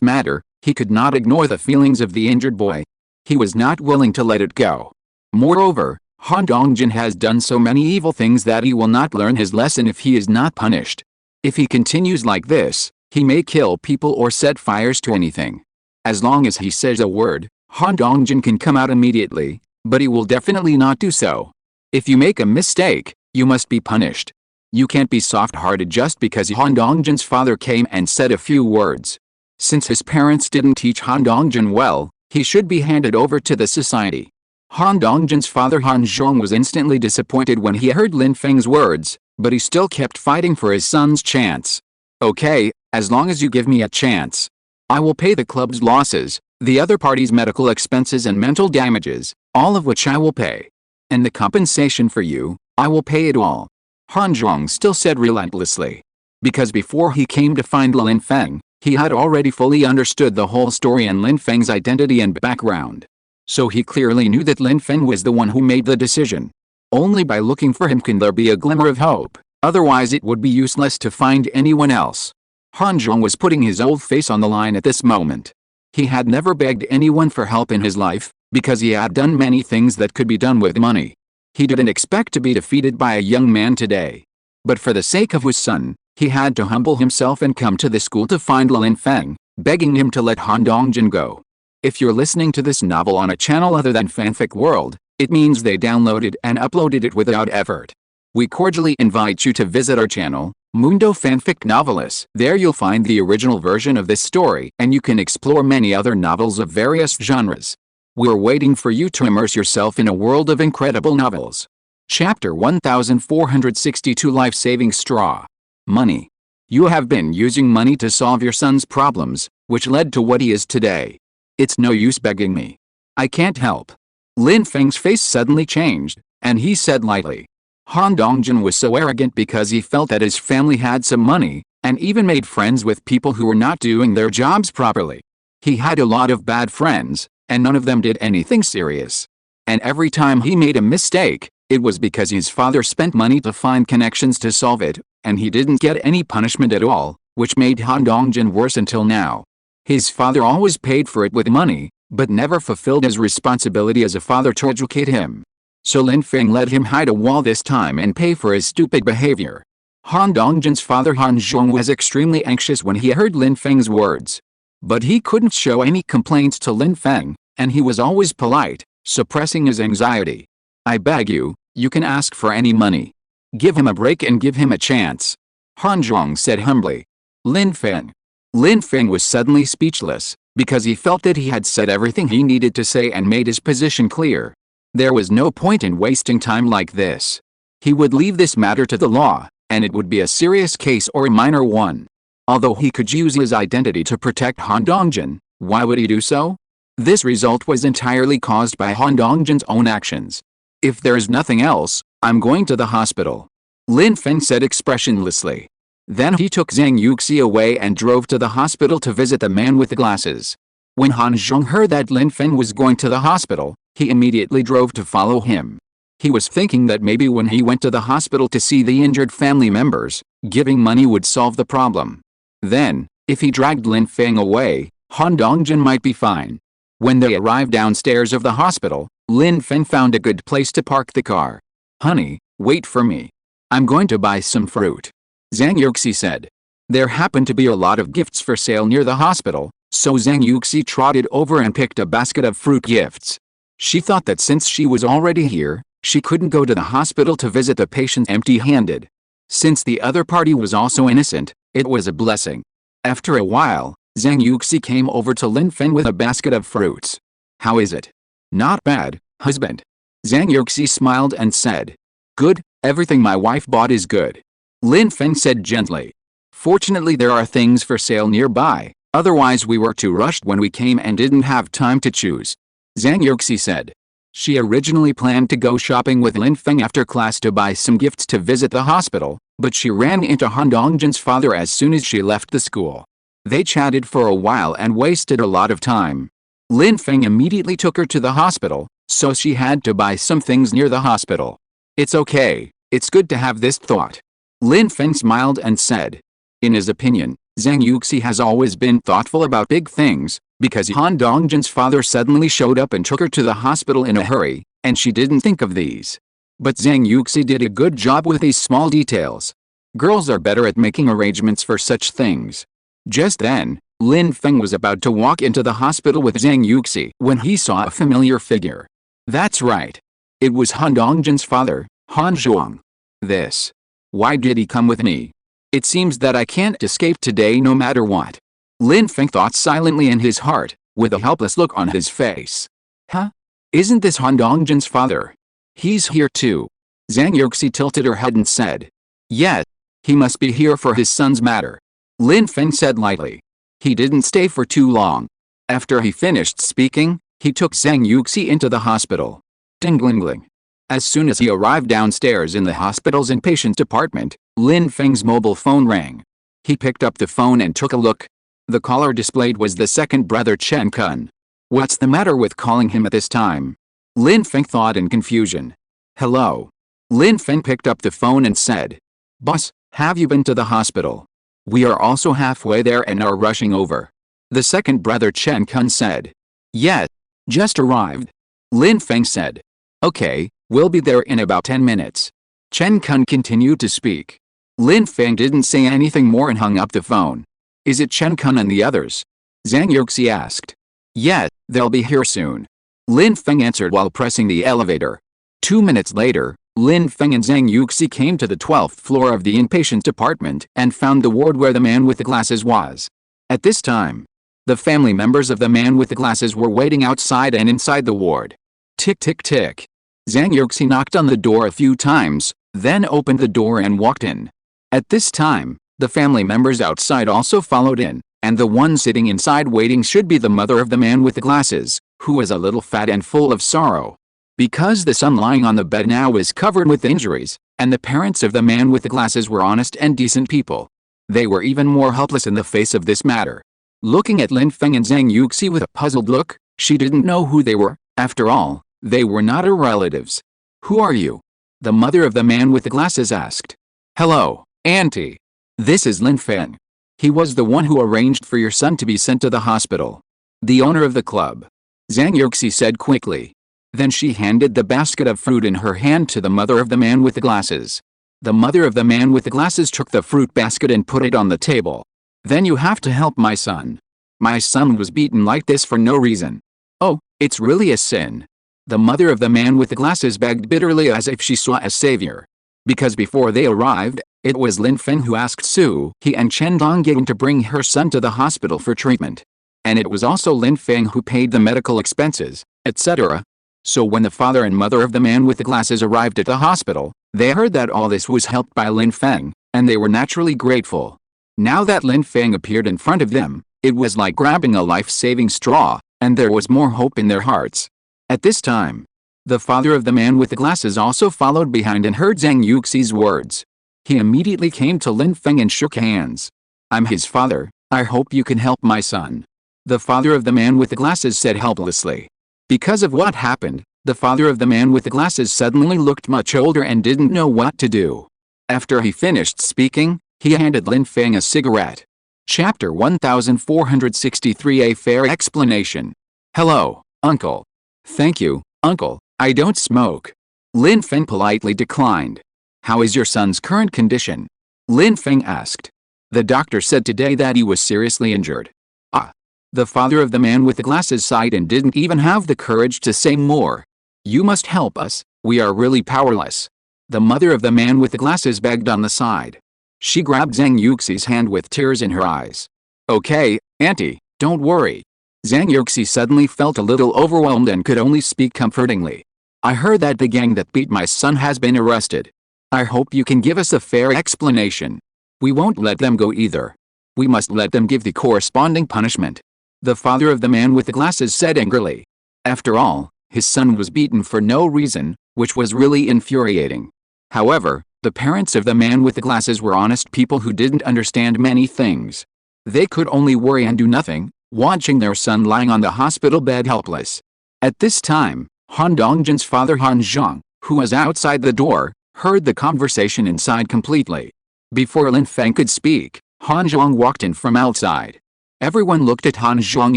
matter, he could not ignore the feelings of the injured boy. He was not willing to let it go. Moreover, Han Dongjin has done so many evil things that he will not learn his lesson if he is not punished. If he continues like this, he may kill people or set fires to anything. As long as he says a word, Han Dongjin can come out immediately, but he will definitely not do so. If you make a mistake, you must be punished. You can't be soft-hearted just because Han Dongjin's father came and said a few words. Since his parents didn't teach Han Dongjin well, he should be handed over to the society. Han Dongjin's father Han Zhang was instantly disappointed when he heard Lin Feng's words, but he still kept fighting for his son's chance. Okay, as long as you give me a chance. I will pay the club's losses, the other party's medical expenses and mental damages, all of which I will pay. And the compensation for you, I will pay it all. Han Zhang still said relentlessly. Because before he came to find Lin Feng, he had already fully understood the whole story and Lin Feng's identity and background. So he clearly knew that Lin Feng was the one who made the decision. Only by looking for him can there be a glimmer of hope, otherwise it would be useless to find anyone else. Han Zhang was putting his old face on the line at this moment. He had never begged anyone for help in his life, because he had done many things that could be done with money. He didn't expect to be defeated by a young man today. But for the sake of his son, he had to humble himself and come to the school to find Lin Feng, begging him to let Han Dongjin go. If you're listening to this novel on a channel other than Fanfic World, it means they downloaded and uploaded it without effort. We cordially invite you to visit our channel, Mundo Fanfic Novelis. There you'll find the original version of this story and you can explore many other novels of various genres. We're waiting for you to immerse yourself in a world of incredible novels. Chapter 1462 Life-Saving Straw. Money. You have been using money to solve your son's problems, which led to what he is today. It's no use begging me. I can't help. Lin Feng's face suddenly changed, and he said lightly. Han Dongjin was so arrogant because he felt that his family had some money, and even made friends with people who were not doing their jobs properly. He had a lot of bad friends, and none of them did anything serious. And every time he made a mistake, it was because his father spent money to find connections to solve it, and he didn't get any punishment at all, which made Han Dongjin worse until now. His father always paid for it with money, but never fulfilled his responsibility as a father to educate him. So Lin Feng let him hide a wall this time and pay for his stupid behavior. Han Dongjin's father Han Zhong was extremely anxious when he heard Lin Feng's words. But he couldn't show any complaints to Lin Feng, and he was always polite, suppressing his anxiety. I beg you, you can ask for any money. Give him a break and give him a chance. Han Zhong said humbly. Lin Feng. Lin Feng was suddenly speechless, because he felt that he had said everything he needed to say and made his position clear. There was no point in wasting time like this. He would leave this matter to the law, and it would be a serious case or a minor one. Although he could use his identity to protect Han Dongjin, why would he do so? This result was entirely caused by Han Dongjin's own actions. If there is nothing else, I'm going to the hospital. Lin Feng said expressionlessly. Then he took Zhang Yuxi away and drove to the hospital to visit the man with the glasses. When Han Zhong heard that Lin Feng was going to the hospital, he immediately drove to follow him. He was thinking that maybe when he went to the hospital to see the injured family members, giving money would solve the problem. Then, if he dragged Lin Feng away, Han Dongjin might be fine. When they arrived downstairs of the hospital, Lin Feng found a good place to park the car. Honey, wait for me. I'm going to buy some fruit. Zhang Yuxi said. There happened to be a lot of gifts for sale near the hospital, so Zhang Yuxi trotted over and picked a basket of fruit gifts. She thought that since she was already here, she couldn't go to the hospital to visit the patient empty-handed. Since the other party was also innocent, it was a blessing. After a while, Zhang Yuxi came over to Lin Feng with a basket of fruits. How is it? Not bad, husband. Zhang Yuxi smiled and said. Good, everything my wife bought is good. Lin Feng said gently. Fortunately there are things for sale nearby, otherwise we were too rushed when we came and didn't have time to choose. Zhang Yuxi said. She originally planned to go shopping with Lin Feng after class to buy some gifts to visit the hospital, but she ran into Han Dongjin's father as soon as she left the school. They chatted for a while and wasted a lot of time. Lin Feng immediately took her to the hospital, so she had to buy some things near the hospital. It's okay, it's good to have this thought. Lin Feng smiled and said. In his opinion, Zhang Yuxi has always been thoughtful about big things, because Han Dongjin's father suddenly showed up and took her to the hospital in a hurry, and she didn't think of these. But Zhang Yuxi did a good job with these small details. Girls are better at making arrangements for such things. Just then, Lin Feng was about to walk into the hospital with Zhang Yuxi when he saw a familiar figure. That's right. It was Han Dongjin's father, Han Zhuang. This. Why did he come with me? It seems that I can't escape today no matter what. Lin Feng thought silently in his heart, with a helpless look on his face. Huh? Isn't this Han Dongjin's father? He's here too. Zhang Yuxi tilted her head and said. Yes. He must be here for his son's matter. Lin Feng said lightly. He didn't stay for too long. After he finished speaking, he took Zhang Yuxi into the hospital. Ding-ling-ling. As soon as he arrived downstairs in the hospital's inpatient department, Lin Feng's mobile phone rang. He picked up the phone and took a look. The caller displayed was the second brother Chen Kun. What's the matter with calling him at this time? Lin Feng thought in confusion. Hello. Lin Feng picked up the phone and said. Boss, have you been to the hospital? We are also halfway there and are rushing over. The second brother Chen Kun said. Yes. Just arrived. Lin Feng said. Okay, we'll be there in about 10 minutes. Chen Kun continued to speak. Lin Feng didn't say anything more and hung up the phone. Is it Chen Kun and the others? Zhang Yuxi asked. Yes, they'll be here soon. Lin Feng answered while pressing the elevator. 2 minutes later, Lin Feng and Zhang Yuxi came to the 12th floor of the inpatient department and found the ward where the man with the glasses was. At this time, the family members of the man with the glasses were waiting outside and inside the ward. Tick tick tick. Zhang Yuxi knocked on the door a few times, then opened the door and walked in. At this time, the family members outside also followed in, and the one sitting inside waiting should be the mother of the man with the glasses, who was a little fat and full of sorrow. Because the son lying on the bed now was covered with injuries, and the parents of the man with the glasses were honest and decent people. They were even more helpless in the face of this matter. Looking at Lin Feng and Zhang Yuxi with a puzzled look, she didn't know who they were. After all, they were not her relatives. "Who are you?" the mother of the man with the glasses asked. "Hello, Auntie. This is Lin Feng. He was the one who arranged for your son to be sent to the hospital. The owner of the club," Zhang Yuxi said quickly. Then she handed the basket of fruit in her hand to the mother of the man with the glasses. The mother of the man with the glasses took the fruit basket and put it on the table. "Then you have to help my son. My son was beaten like this for no reason." "Oh, it's really a sin," the mother of the man with the glasses begged bitterly as if she saw a savior. Because before they arrived, it was Lin Feng who asked Su He and Chen Dongyan to bring her son to the hospital for treatment. And it was also Lin Feng who paid the medical expenses, etc. So when the father and mother of the man with the glasses arrived at the hospital, they heard that all this was helped by Lin Feng, and they were naturally grateful. Now that Lin Feng appeared in front of them, it was like grabbing a life-saving straw, and there was more hope in their hearts. At this time, the father of the man with the glasses also followed behind and heard Zhang Yuxi's words. He immediately came to Lin Feng and shook hands. "I'm his father. I hope you can help my son," the father of the man with the glasses said helplessly. Because of what happened, the father of the man with the glasses suddenly looked much older and didn't know what to do. After he finished speaking, he handed Lin Feng a cigarette. Chapter 1463 A Fair Explanation. "Hello, Uncle." "Thank you, Uncle, I don't smoke." Lin Feng politely declined. "How is your son's current condition?" Lin Feng asked. "The doctor said today that he was seriously injured." "Ah." The father of the man with the glasses sighed and didn't even have the courage to say more. "You must help us, we are really powerless," the mother of the man with the glasses begged on the side. She grabbed Zhang Yuxi's hand with tears in her eyes. "Okay, Auntie, don't worry." Zhang Yuxi suddenly felt a little overwhelmed and could only speak comfortingly. "I heard that the gang that beat my son has been arrested. I hope you can give us a fair explanation. We won't let them go either. We must let them give the corresponding punishment," the father of the man with the glasses said angrily. After all, his son was beaten for no reason, which was really infuriating. However, the parents of the man with the glasses were honest people who didn't understand many things. They could only worry and do nothing, watching their son lying on the hospital bed helpless. At this time, Han Dongjian's father Han Zhang, who was outside the door, heard the conversation inside completely. Before Lin Feng could speak, Han Zhang walked in from outside. Everyone looked at Han Zhang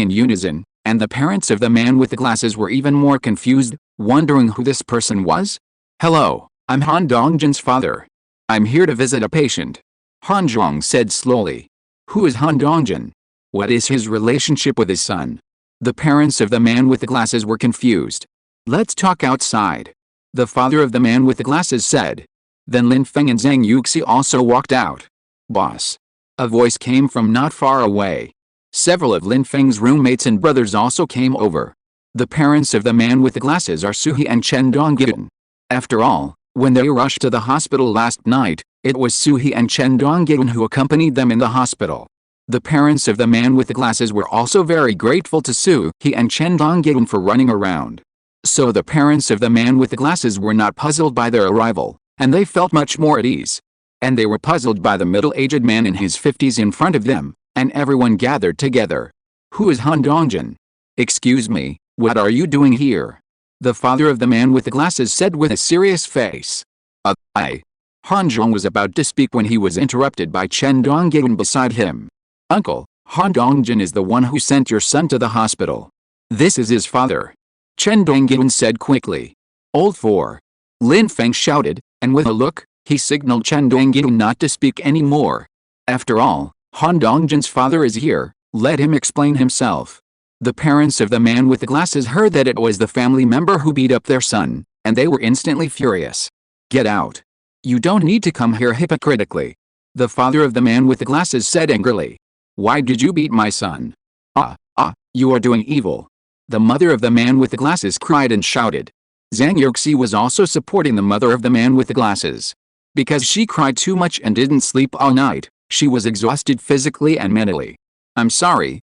in unison, and the parents of the man with the glasses were even more confused, wondering who this person was. "Hello, I'm Han Dongjian's father. I'm here to visit a patient," Han Zhang said slowly. "Who is Han Dongjian? What is his relationship with his son?" The parents of the man with the glasses were confused. "Let's talk outside," the father of the man with the glasses said. Then Lin Feng and Zhang Yuxi also walked out. "Boss." A voice came from not far away. Several of Lin Feng's roommates and brothers also came over. The parents of the man with the glasses are Su He and Chen Dongyan. After all, when they rushed to the hospital last night, it was Su He and Chen Dongyan who accompanied them in the hospital. The parents of the man with the glasses were also very grateful to Su He and Chen Dongyan for running around. So the parents of the man with the glasses were not puzzled by their arrival, and they felt much more at ease. And they were puzzled by the middle-aged man in his 50s in front of them, and everyone gathered together. "Who is Han Dongjian? Excuse me, what are you doing here?" the father of the man with the glasses said with a serious face. Han Zhang was about to speak when he was interrupted by Chen Dongyan beside him. "Uncle, Han Dongjian is the one who sent your son to the hospital. This is his father," Chen Dongyan said quickly. "Old 4. Lin Feng shouted, and with a look, he signaled Chen Dongyan not to speak any more. After all, Han Dongjian's father is here, let him explain himself. The parents of the man with the glasses heard that it was the family member who beat up their son, and they were instantly furious. "Get out. You don't need to come here hypocritically," the father of the man with the glasses said angrily. "Why did you beat my son? You are doing evil," the mother of the man with the glasses cried and shouted. Zhang Yuxi was also supporting the mother of the man with the glasses. Because she cried too much and didn't sleep all night, she was exhausted physically and mentally. I'm sorry.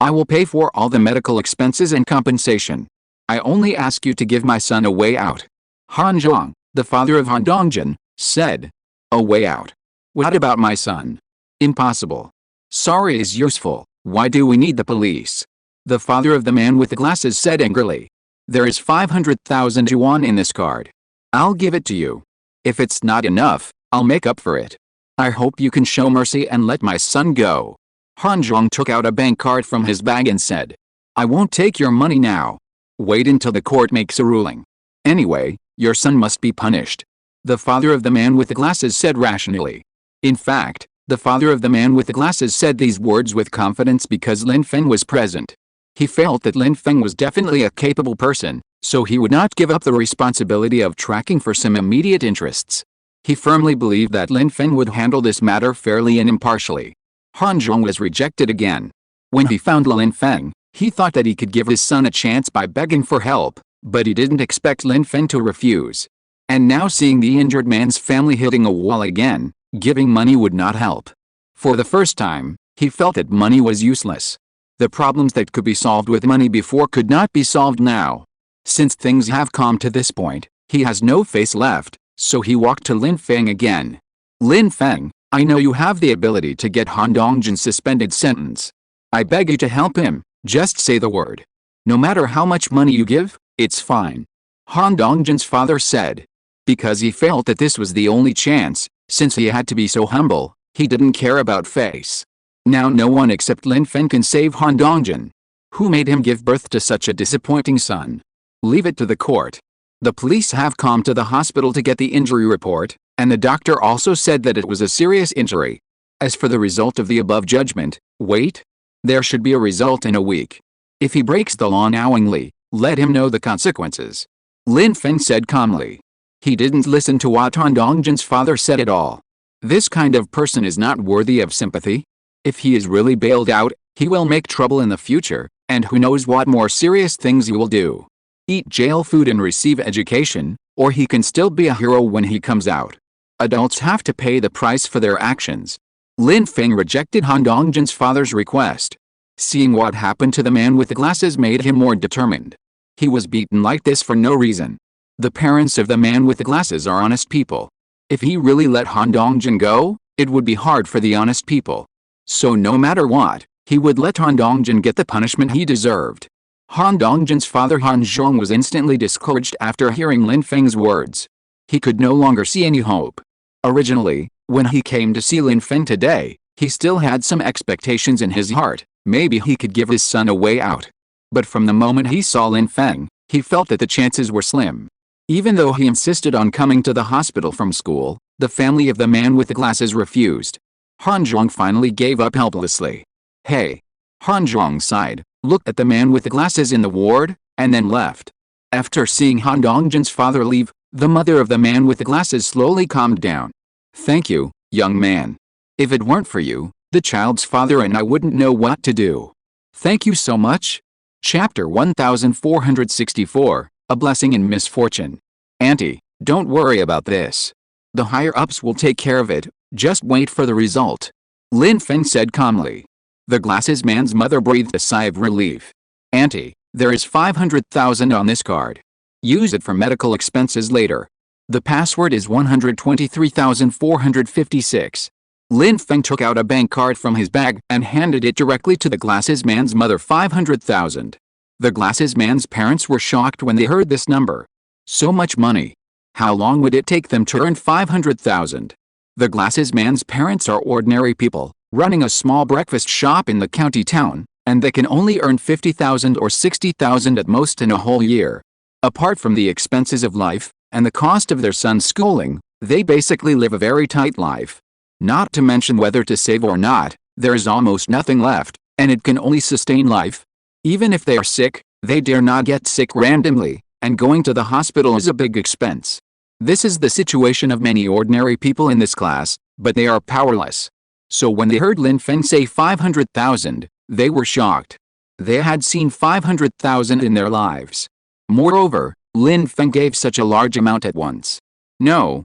I will pay for all the medical expenses and compensation. I only ask you to give my son a way out. Han Zhang, the father of Han Dongjin, said. A way out? What about my son? Impossible. Sorry is useful. Why do we need the police? The father of the man with the glasses said angrily. There is 500,000 yuan in this card. I'll give it to you. If it's not enough, I'll make up for it. I hope you can show mercy and let my son go. Han Zhang took out a bank card from his bag and said. I won't take your money now. Wait until the court makes a ruling. Anyway, your son must be punished. The father of the man with the glasses said rationally. In fact, the father of the man with the glasses said these words with confidence because Lin Feng was present. He felt that Lin Feng was definitely a capable person, so he would not give up the responsibility of tracking for some immediate interests. He firmly believed that Lin Feng would handle this matter fairly and impartially. Han Zhang was rejected again. When he found Lin Feng, he thought that he could give his son a chance by begging for help, but he didn't expect Lin Feng to refuse. And now seeing the injured man's family hitting a wall again, giving money would not help. For the first time, he felt that money was useless. The problems that could be solved with money before could not be solved now. Since things have come to this point, he has no face left, so he walked to Lin Feng again. Lin Feng, I know you have the ability to get Han Dongjin's suspended sentence. I beg you to help him, just say the word. No matter how much money you give, it's fine. Han Dongjin's father said. Because he felt that this was the only chance, since he had to be so humble, he didn't care about face. Now no one except Lin Feng can save Han Dongjin. Who made him give birth to such a disappointing son? Leave it to the court. The police have come to the hospital to get the injury report, and the doctor also said that it was a serious injury. As for the result of the above judgment, wait. There should be a result in a week. If he breaks the law knowingly, let him know the consequences. Lin Feng said calmly. He didn't listen to what Han Dongjin's father said at all. This kind of person is not worthy of sympathy. If he is really bailed out, he will make trouble in the future, and who knows what more serious things he will do. Eat jail food and receive education, or he can still be a hero when he comes out. Adults have to pay the price for their actions. Lin Feng rejected Han Dongjin's father's request. Seeing what happened to the man with the glasses made him more determined. He was beaten like this for no reason. The parents of the man with the glasses are honest people. If he really let Han Dongjin go, it would be hard for the honest people. So no matter what, he would let Han Dongjin get the punishment he deserved. Han Dongjin's father Han Zhang was instantly discouraged after hearing Lin Feng's words. He could no longer see any hope. Originally, when he came to see Lin Feng today, he still had some expectations in his heart. Maybe he could give his son a way out. But from the moment he saw Lin Feng, he felt that the chances were slim. Even though he insisted on coming to the hospital from school, the family of the man with the glasses refused. Han Zhang finally gave up helplessly. Hey! Han Zhang sighed, looked at the man with the glasses in the ward, and then left. After seeing Han Dongjin's father leave, the mother of the man with the glasses slowly calmed down. Thank you, young man. If it weren't for you, the child's father and I wouldn't know what to do. Thank you so much. Chapter 1464, A Blessing in Misfortune. Auntie, don't worry about this. The higher-ups will take care of it, just wait for the result. Lin Feng said calmly. The glasses man's mother breathed a sigh of relief. Auntie, there is 500,000 on this card. Use it for medical expenses later. The password is 123,456. Lin Feng took out a bank card from his bag and handed it directly to the glasses man's mother. 500,000. The glasses man's parents were shocked when they heard this number. So much money. How long would it take them to earn 500,000? The glasses man's parents are ordinary people, running a small breakfast shop in the county town, and they can only earn 50,000 or 60,000 at most in a whole year. Apart from the expenses of life, and the cost of their son's schooling, they basically live a very tight life. Not to mention whether to save or not, there is almost nothing left, and it can only sustain life. Even if they are sick, they dare not get sick randomly, and going to the hospital is a big expense. This is the situation of many ordinary people in this class, but they are powerless. So when they heard Lin Feng say 500,000, they were shocked. They had seen 500,000 in their lives. Moreover, Lin Feng gave such a large amount at once. No.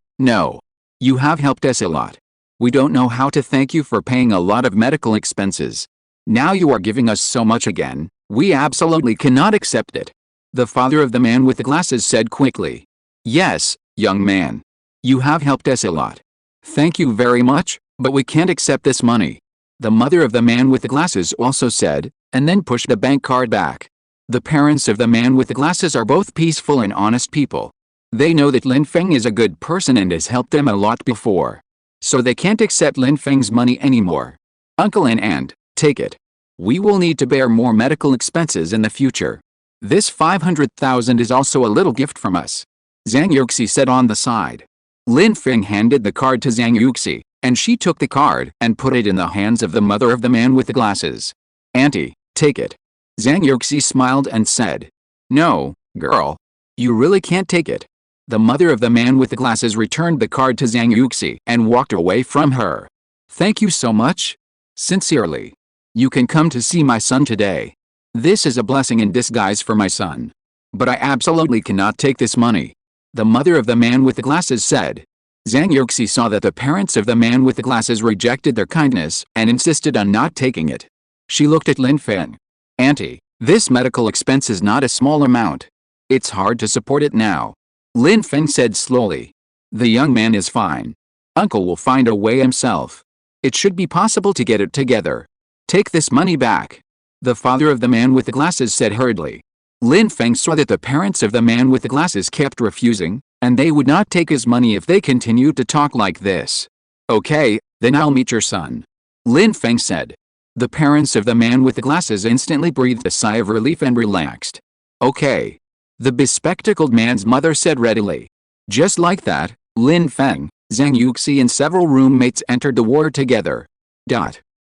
You have helped us a lot. We don't know how to thank you for paying a lot of medical expenses. Now you are giving us so much again, we absolutely cannot accept it. The father of the man with the glasses said quickly. Yes, young man. You have helped us a lot. Thank you very much, but we can't accept this money. The mother of the man with the glasses also said, and then pushed the bank card back. The parents of the man with the glasses are both peaceful and honest people. They know that Lin Feng is a good person and has helped them a lot before. So they can't accept Lin Feng's money anymore. Uncle and aunt, take it. We will need to bear more medical expenses in the future. This 500,000 is also a little gift from us. Zhang Yuxi said on the side. Lin Feng handed the card to Zhang Yuxi, and she took the card and put it in the hands of the mother of the man with the glasses. Auntie, take it. Zhang Yuxi smiled and said. No, girl. You really can't take it. The mother of the man with the glasses returned the card to Zhang Yuxi and walked away from her. Thank you so much. Sincerely. You can come to see my son today. This is a blessing in disguise for my son. But I absolutely cannot take this money. The mother of the man with the glasses said. Zhang Yuxi saw that the parents of the man with the glasses rejected their kindness and insisted on not taking it. She looked at Lin Feng. Auntie, this medical expense is not a small amount. It's hard to support it now. Lin Feng said slowly. The young man is fine. Uncle will find a way himself. It should be possible to get it together. Take this money back. The father of the man with the glasses said hurriedly. Lin Feng saw that the parents of the man with the glasses kept refusing, and they would not take his money if they continued to talk like this. Okay, then I'll meet your son. Lin Feng said. The parents of the man with the glasses instantly breathed a sigh of relief and relaxed. Okay. The bespectacled man's mother said readily. Just like that, Lin Feng, Zhang Yuxi and several roommates entered the ward together.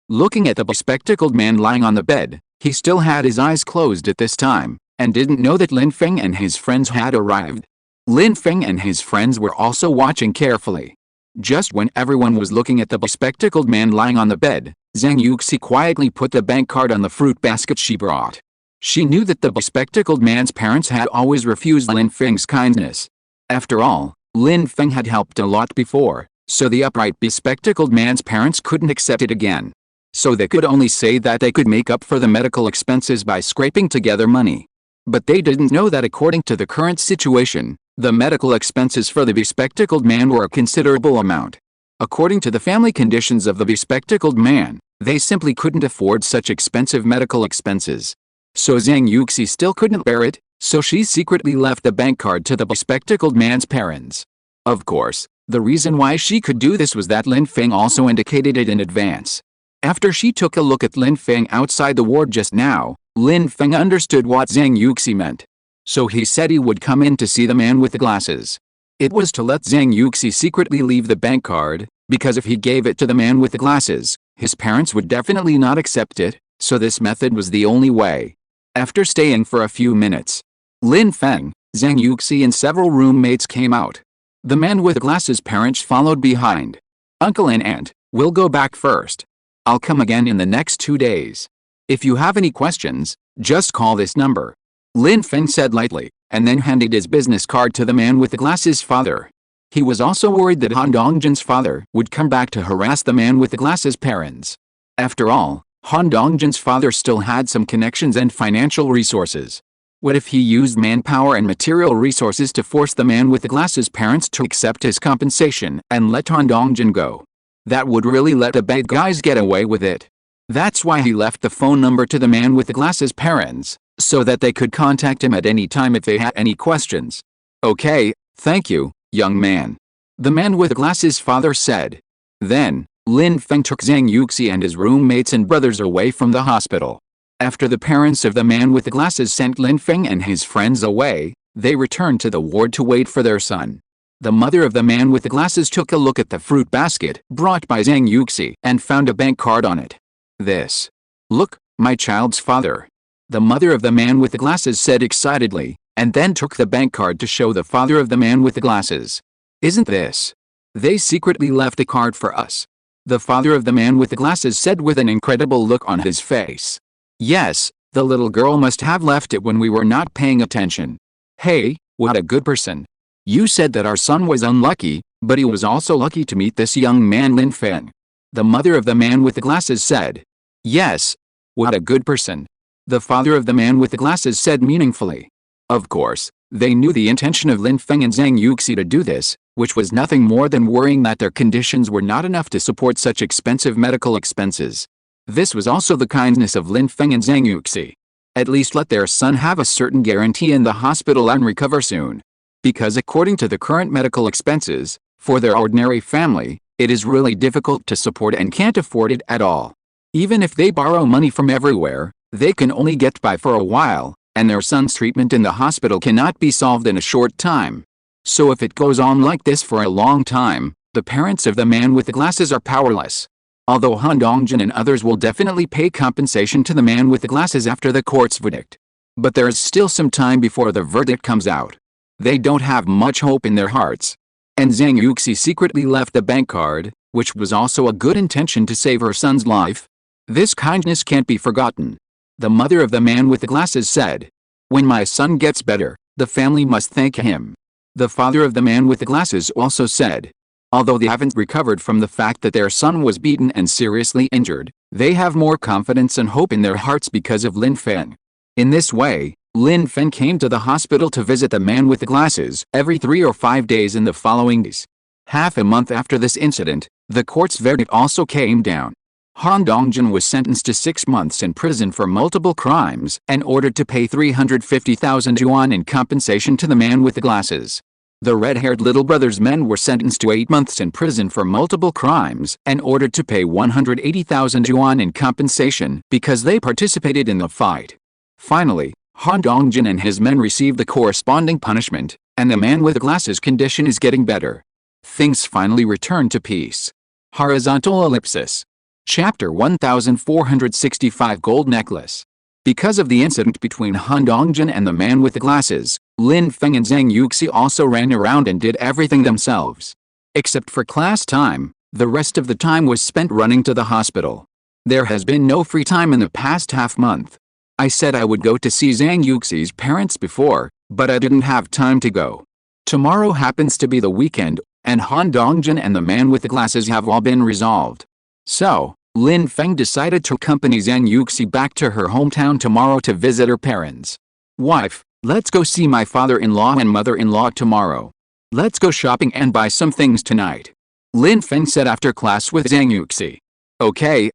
Looking at the bespectacled man lying on the bed, he still had his eyes closed at this time, and didn't know that Lin Feng and his friends had arrived. Lin Feng and his friends were also watching carefully. Just when everyone was looking at the bespectacled man lying on the bed, Zhang Yuxi quietly put the bank card on the fruit basket she brought. She knew that the bespectacled man's parents had always refused Lin Feng's kindness. After all, Lin Feng had helped a lot before, so the upright bespectacled man's parents couldn't accept it again. So they could only say that they could make up for the medical expenses by scraping together money. But they didn't know that according to the current situation, the medical expenses for the bespectacled man were a considerable amount. According to the family conditions of the bespectacled man, they simply couldn't afford such expensive medical expenses. So Zhang Yuxi still couldn't bear it, so she secretly left the bank card to the bespectacled man's parents. Of course, the reason why she could do this was that Lin Feng also indicated it in advance. After she took a look at Lin Feng outside the ward just now, Lin Feng understood what Zhang Yuxi meant. So he said he would come in to see the man with the glasses. It was to let Zhang Yuxi secretly leave the bank card, because if he gave it to the man with the glasses, his parents would definitely not accept it, so this method was the only way. After staying for a few minutes, Lin Feng, Zhang Yuxi and several roommates came out. The man with the glasses' parents followed behind. Uncle and aunt, we'll go back first. I'll come again in the next 2 days. If you have any questions, just call this number. Lin Feng said lightly, and then handed his business card to the man with the glasses' father. He was also worried that Han Dongjin's father would come back to harass the man with the glasses' parents. After all, Han Dongjin's father still had some connections and financial resources. What if he used manpower and material resources to force the man with the glasses' parents to accept his compensation and let Han Dongjin go? That would really let the bad guys get away with it. That's why he left the phone number to the man with the glasses' parents, so that they could contact him at any time if they had any questions. Okay, thank you, young man. The man with the glasses' father said. Then, Lin Feng took Zhang Yuxi and his roommates and brothers away from the hospital. After the parents of the man with the glasses sent Lin Feng and his friends away, they returned to the ward to wait for their son. The mother of the man with the glasses took a look at the fruit basket brought by Zhang Yuxi and found a bank card on it. This. Look, my child's father. The mother of the man with the glasses said excitedly, and then took the bank card to show the father of the man with the glasses. Isn't this? They secretly left a card for us. The father of the man with the glasses said with an incredible look on his face. Yes, the little girl must have left it when we were not paying attention. Hey, what a good person. You said that our son was unlucky, but he was also lucky to meet this young man Lin Feng. The mother of the man with the glasses said. Yes, what a good person. The father of the man with the glasses said meaningfully. Of course, they knew the intention of Lin Feng and Zhang Yuxi to do this, which was nothing more than worrying that their conditions were not enough to support such expensive medical expenses. This was also the kindness of Lin Feng and Zhang Yuxi. At least let their son have a certain guarantee in the hospital and recover soon. Because according to the current medical expenses, for their ordinary family, it is really difficult to support and can't afford it at all. Even if they borrow money from everywhere, they can only get by for a while, and their son's treatment in the hospital cannot be solved in a short time. So if it goes on like this for a long time, the parents of the man with the glasses are powerless. Although Han Dongjin and others will definitely pay compensation to the man with the glasses after the court's verdict. But there is still some time before the verdict comes out. They don't have much hope in their hearts. And Zhang Yuxi secretly left the bank card, which was also a good intention to save her son's life. This kindness can't be forgotten. The mother of the man with the glasses said, "When my son gets better, the family must thank him." The father of the man with the glasses also said, although they haven't recovered from the fact that their son was beaten and seriously injured, they have more confidence and hope in their hearts because of Lin Feng. In this way, Lin Feng came to the hospital to visit the man with the glasses every 3 or 5 days in the following days. Half a month after this incident, the court's verdict also came down. Han Dongjin was sentenced to 6 months in prison for multiple crimes and ordered to pay 350,000 yuan in compensation to the man with the glasses. The red-haired little brother's men were sentenced to 8 months in prison for multiple crimes and ordered to pay 180,000 yuan in compensation because they participated in the fight. Finally, Han Dongjin and his men received the corresponding punishment, and the man with the glasses condition is getting better. Things finally return to peace. Horizontal ellipsis. Chapter 1465 Gold Necklace. Because of the incident between Han Dongjin and the man with the glasses, Lin Feng and Zhang Yuxi also ran around and did everything themselves. Except for class time, the rest of the time was spent running to the hospital. There has been no free time in the past half month. I said I would go to see Zhang Yuxi's parents before, but I didn't have time to go. Tomorrow happens to be the weekend, and Han Dongjin and the man with the glasses have all been resolved. So, Lin Feng decided to accompany Zhang Yuxi back to her hometown tomorrow to visit her parents. "Wife, let's go see my father-in-law and mother-in-law tomorrow. Let's go shopping and buy some things tonight," Lin Feng said after class with Zhang Yuxi. Okay.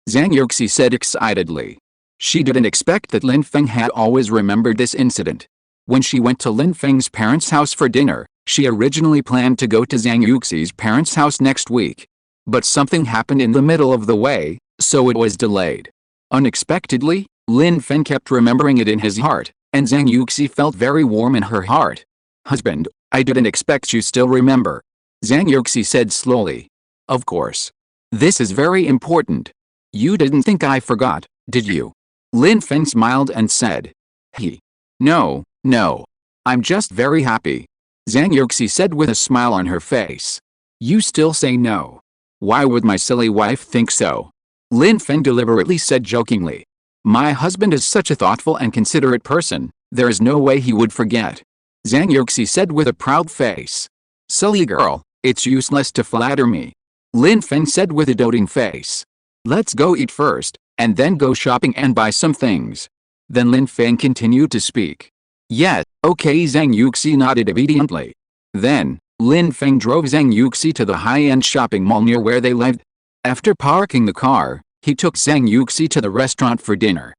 Zhang Yuxi said excitedly. She didn't expect that Lin Feng had always remembered this incident. When she went to Lin Feng's parents' house for dinner, she originally planned to go to Zhang Yuxi's parents' house next week. But something happened in the middle of the way, so it was delayed. Unexpectedly, Lin Feng kept remembering it in his heart, and Zhang Yuxi felt very warm in her heart. "Husband, I didn't expect you still remember," Zhang Yuxi said slowly. "Of course. This is very important. You didn't think I forgot, did you?" Lin Feng smiled and said. No. I'm just very happy," Zhang Yuxi said with a smile on her face. "You still say no. Why would my silly wife think so?" Lin Feng deliberately said jokingly. "My husband is such a thoughtful and considerate person, there is no way he would forget," Zhang Yuxi said with a proud face. "Silly girl, it's useless to flatter me," Lin Feng said with a doting face. "Let's go eat first, and then go shopping and buy some things." Then Lin Feng continued to speak. "Yeah, okay," Zhang Yuxi nodded obediently. Then, Lin Feng drove Zhang Yuxi to the high-end shopping mall near where they lived. After parking the car, he took Zhang Yuxi to the restaurant for dinner.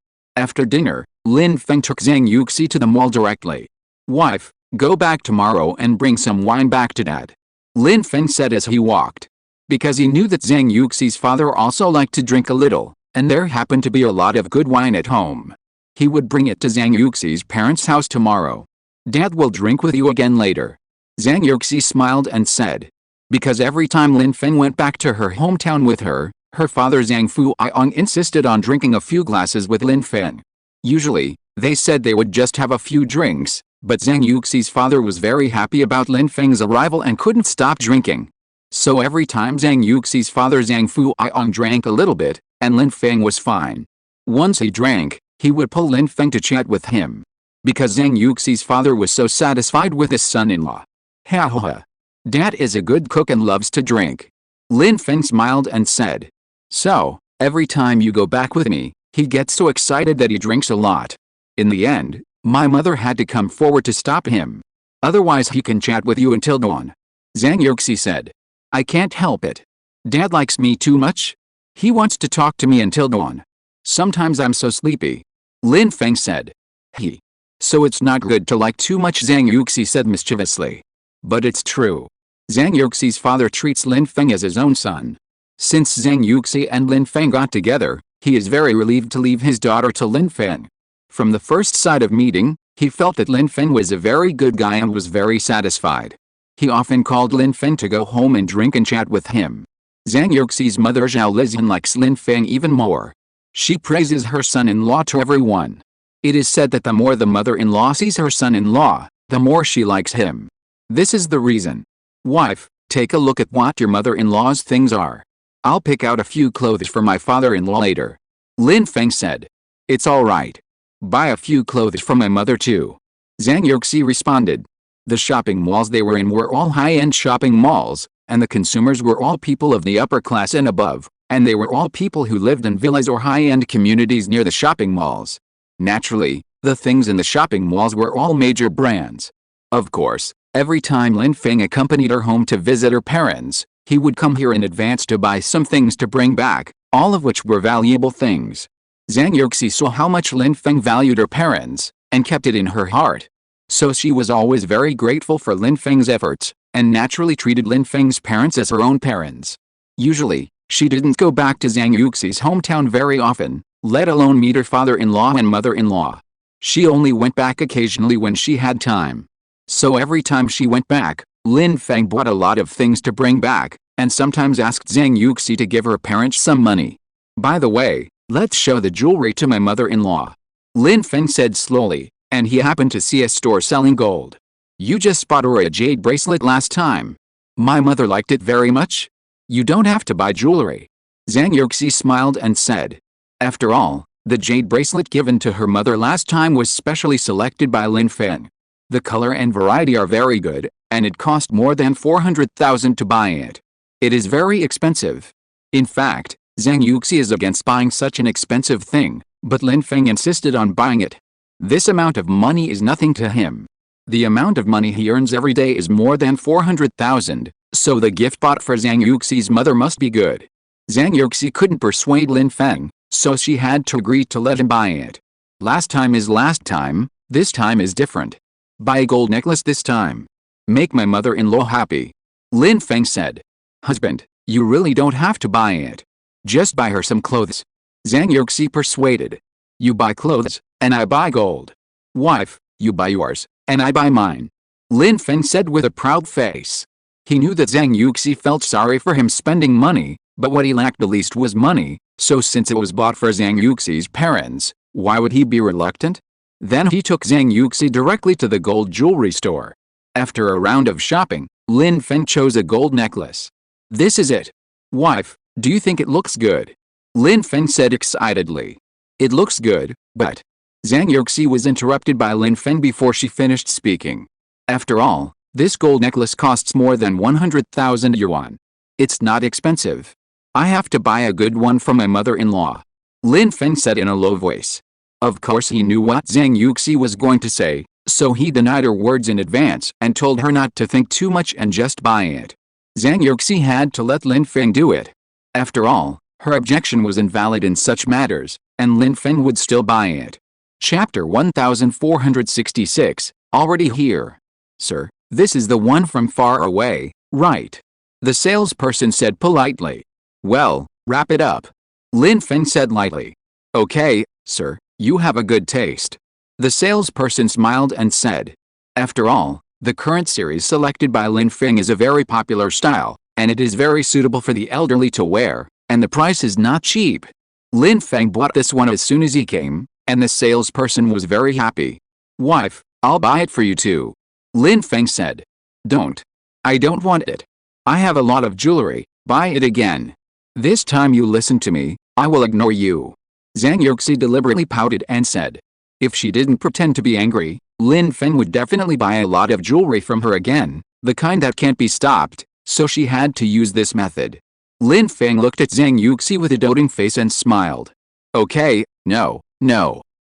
After dinner, Lin Feng took Zhang Yuxi to the mall directly. "Wife, go back tomorrow and bring some wine back to Dad," Lin Feng said as he walked. Because he knew that Zhang Yuxi's father also liked to drink a little, and there happened to be a lot of good wine at home. He would bring it to Zhang Yuxi's parents' house tomorrow. "Dad will drink with you again later," Zhang Yuxi smiled and said. Because every time Lin Feng went back to her hometown with her, her father Zhang Fuiong insisted on drinking a few glasses with Lin Feng. Usually, they said they would just have a few drinks, but Zhang Yuxi's father was very happy about Lin Feng's arrival and couldn't stop drinking. So every time Zhang Yuxi's father Zhang Fuiong drank a little bit, and Lin Feng was fine. Once he drank, he would pull Lin Feng to chat with him. Because Zhang Yuxi's father was so satisfied with his son-in-law. Ha. Dad is a good cook and loves to drink. Lin Feng smiled and said. So, every time you go back with me, he gets so excited that he drinks a lot. In the end, My mother had to come forward to stop him. Otherwise he can chat with you until dawn. Zhang Yuxi said. I can't help it. Dad likes me too much. He wants to talk to me until dawn. Sometimes I'm so sleepy. Lin Feng said. He. So it's not good to like too much, Zhang Yuxi said mischievously. But it's true. Zhang Yuxi's father treats Lin Feng as his own son. Since Zhang Yuxi and Lin Feng got together, he is very relieved to leave his daughter to Lin Feng. From the first sight of meeting, he felt that Lin Feng was a very good guy and was very satisfied. He often called Lin Feng to go home and drink and chat with him. Zhang Yuxi's mother Zhao Lizhan likes Lin Feng even more. She praises her son-in-law to everyone. It is said that the more the mother-in-law sees her son-in-law, the more she likes him. This is the reason. Wife, take a look at what your mother-in-law's things are. I'll pick out a few clothes for my father-in-law later. Lin Feng said. It's alright. Buy a few clothes for my mother too. Zhang Yuxi responded. The shopping malls they were in were all high-end shopping malls, and the consumers were all people of the upper class and above, and they were all people who lived in villas or high-end communities near the shopping malls. Naturally, the things in the shopping malls were all major brands. Of course, every time Lin Feng accompanied her home to visit her parents, he would come here in advance to buy some things to bring back, all of which were valuable things. Zhang Yuxi saw how much Lin Feng valued her parents, and kept it in her heart. So she was always very grateful for Lin Feng's efforts, and naturally treated Lin Feng's parents as her own parents. Usually, she didn't go back to Zhang Yuxi's hometown very often, let alone meet her father-in-law and mother-in-law. She only went back occasionally when she had time. So every time she went back, Lin Feng bought a lot of things to bring back, and sometimes asked Zhang Yuxi to give her parents some money. By the way, let's show the jewelry to my mother-in-law. Lin Feng said slowly, and he happened to see a store selling gold. You just bought her a jade bracelet last time. My mother liked it very much. You don't have to buy jewelry. Zhang Yuxi smiled and said. After all, the jade bracelet given to her mother last time was specially selected by Lin Feng. The color and variety are very good, and it cost more than 400,000 to buy it. It is very expensive. In fact, Zhang Yuxi is against buying such an expensive thing, but Lin Feng insisted on buying it. This amount of money is nothing to him. The amount of money he earns every day is more than 400,000, so the gift bought for Zhang Yuxi's mother must be good. Zhang Yuxi couldn't persuade Lin Feng, so she had to agree to let him buy it. Last time is last time, this time is different. Buy a gold necklace this time. Make my mother-in-law happy. Lin Feng said. Husband, you really don't have to buy it. Just buy her some clothes. Zhang Yuxi persuaded. You buy clothes, and I buy gold. Wife, you buy yours, and I buy mine. Lin Feng said with a proud face. He knew that Zhang Yuxi felt sorry for him spending money, but what he lacked the least was money, so since it was bought for Zhang Yuxi's parents, why would he be reluctant? Then he took Zhang Yuxi directly to the gold jewelry store. After a round of shopping, Lin Feng chose a gold necklace. This is it. Wife, do you think it looks good? Lin Feng said excitedly. It looks good, but... Zhang Yuxi was interrupted by Lin Feng before she finished speaking. After all, this gold necklace costs more than 100,000 yuan. It's not expensive. I have to buy a good one for my mother-in-law. Lin Feng said in a low voice. Of course he knew what Zhang Yuxi was going to say, so he denied her words in advance and told her not to think too much and just buy it. Zhang Yuxi had to let Lin Feng do it. After all, her objection was invalid in such matters, and Lin Feng would still buy it. Chapter 1466, already here. Sir, this is the one from far away, right? The salesperson said politely. Well, wrap it up. Lin Feng said lightly. Okay, sir, you have a good taste. The salesperson smiled and said. After all, the current series selected by Lin Feng is a very popular style, and it is very suitable for the elderly to wear, and the price is not cheap. Lin Feng bought this one as soon as he came, and the salesperson was very happy. Wife, I'll buy it for you too. Lin Feng said. Don't. I don't want it. I have a lot of jewelry, buy it again. This time you listen to me, I will ignore you. Zhang Yuxi deliberately pouted and said. If she didn't pretend to be angry, Lin Feng would definitely buy a lot of jewelry from her again, the kind that can't be stopped, so she had to use this method. Lin Feng looked at Zhang Yuxi with a doting face and smiled. Okay, no.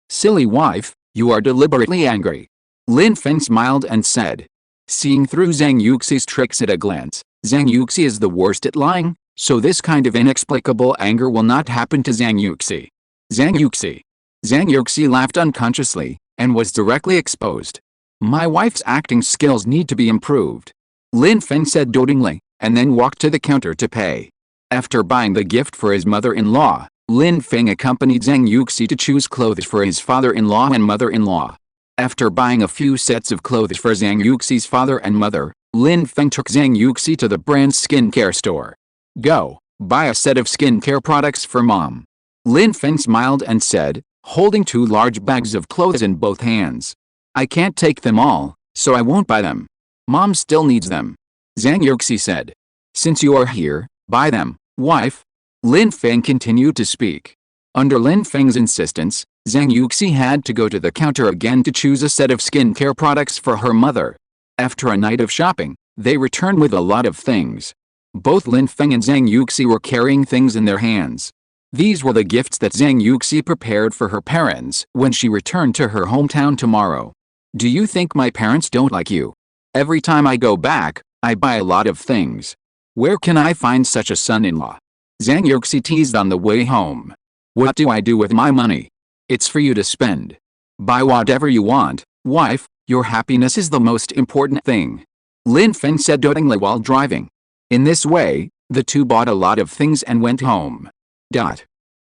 Silly wife, You are deliberately angry. Lin Feng smiled and said. Seeing through Zhang Yuxi's tricks at a glance, Zhang Yuxi is the worst at lying, so this kind of inexplicable anger will not happen to Zhang Yuxi. Zhang Yuxi. Zhang Yuxi laughed unconsciously, and was directly exposed. My wife's acting skills need to be improved. Lin Feng said dotingly, and then walked to the counter to pay. After buying the gift for his mother-in-law, Lin Feng accompanied Zhang Yuxi to choose clothes for his father-in-law and mother-in-law. After buying a few sets of clothes for Zhang Yuxi's father and mother, Lin Feng took Zhang Yuxi to the brand's skincare store. Go, buy a set of skincare products for mom. Lin Feng smiled and said, holding 2 large bags of clothes in both hands. I can't take them all, so I won't buy them. Mom still needs them. Zhang Yuxi said. Since you are here, buy them, wife. Lin Feng continued to speak. Under Lin Feng's insistence, Zhang Yuxi had to go to the counter again to choose a set of skincare products for her mother. After a night of shopping, they returned with a lot of things. Both Lin Feng and Zhang Yuxi were carrying things in their hands. These were the gifts that Zhang Yuxi prepared for her parents when she returned to her hometown tomorrow. Do you think my parents don't like you? Every time I go back, I buy a lot of things. Where can I find such a son-in-law? Zhang Yuxi teased on the way home. What do I do with my money? It's for you to spend. Buy whatever you want, wife, your happiness is the most important thing. Lin Feng said dotingly while driving. In this way, the two bought a lot of things and went home.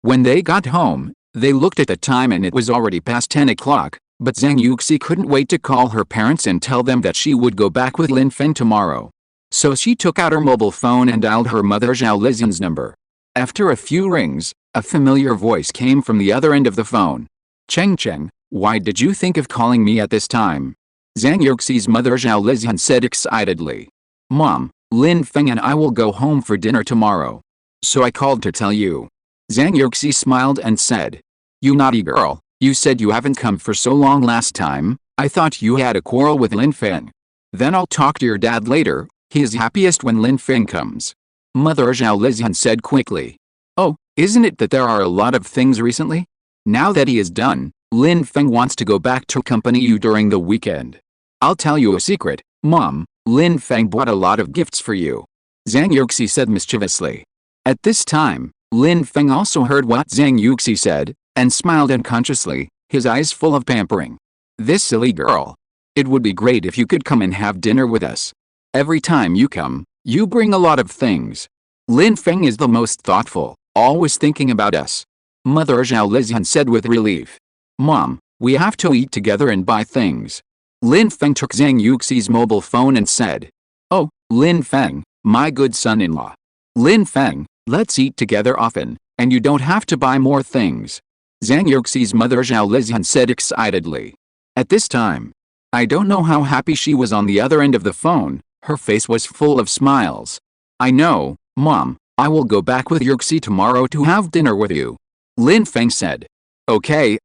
When they got home, they looked at the time and it was already past 10 o'clock, but Zhang Yuxi couldn't wait to call her parents and tell them that she would go back with Lin Feng tomorrow. So she took out her mobile phone and dialed her mother Zhao Lizian's number. After a few rings, a familiar voice came from the other end of the phone. Cheng, why did you think of calling me at this time? Zhang Yuxi's mother Zhao Lizian said excitedly. Mom, Lin Feng and I will go home for dinner tomorrow. So I called to tell you. Zhang Yuxi smiled and said. You naughty girl, you said you haven't come for so long last time, I thought you had a quarrel with Lin Feng. Then I'll talk to your dad later, he is happiest when Lin Feng comes. Mother Zhao Lizian said quickly. Oh, isn't it that there are a lot of things recently? Now that he is done, Lin Feng wants to go back to accompany you during the weekend. I'll tell you a secret, Mom, Lin Feng bought a lot of gifts for you. Zhang Yuxi said mischievously. At this time, Lin Feng also heard what Zhang Yuxi said, and smiled unconsciously, his eyes full of pampering. This silly girl. It would be great if you could come and have dinner with us. Every time you come, you bring a lot of things. Lin Feng is the most thoughtful, always thinking about us. Mother Zhao Lizian said with relief. Mom, we have to eat together and buy things. Lin Feng took Zhang Yuxi's mobile phone and said. Oh, Lin Feng, my good son-in-law. Lin Feng, let's eat together often, and you don't have to buy more things. Zhang Yuxi's mother Zhao Lizian said excitedly. At this time, I don't know how happy she was on the other end of the phone, her face was full of smiles. I know, Mom, I will go back with Yuxi tomorrow to have dinner with you. Lin Feng said. Okay,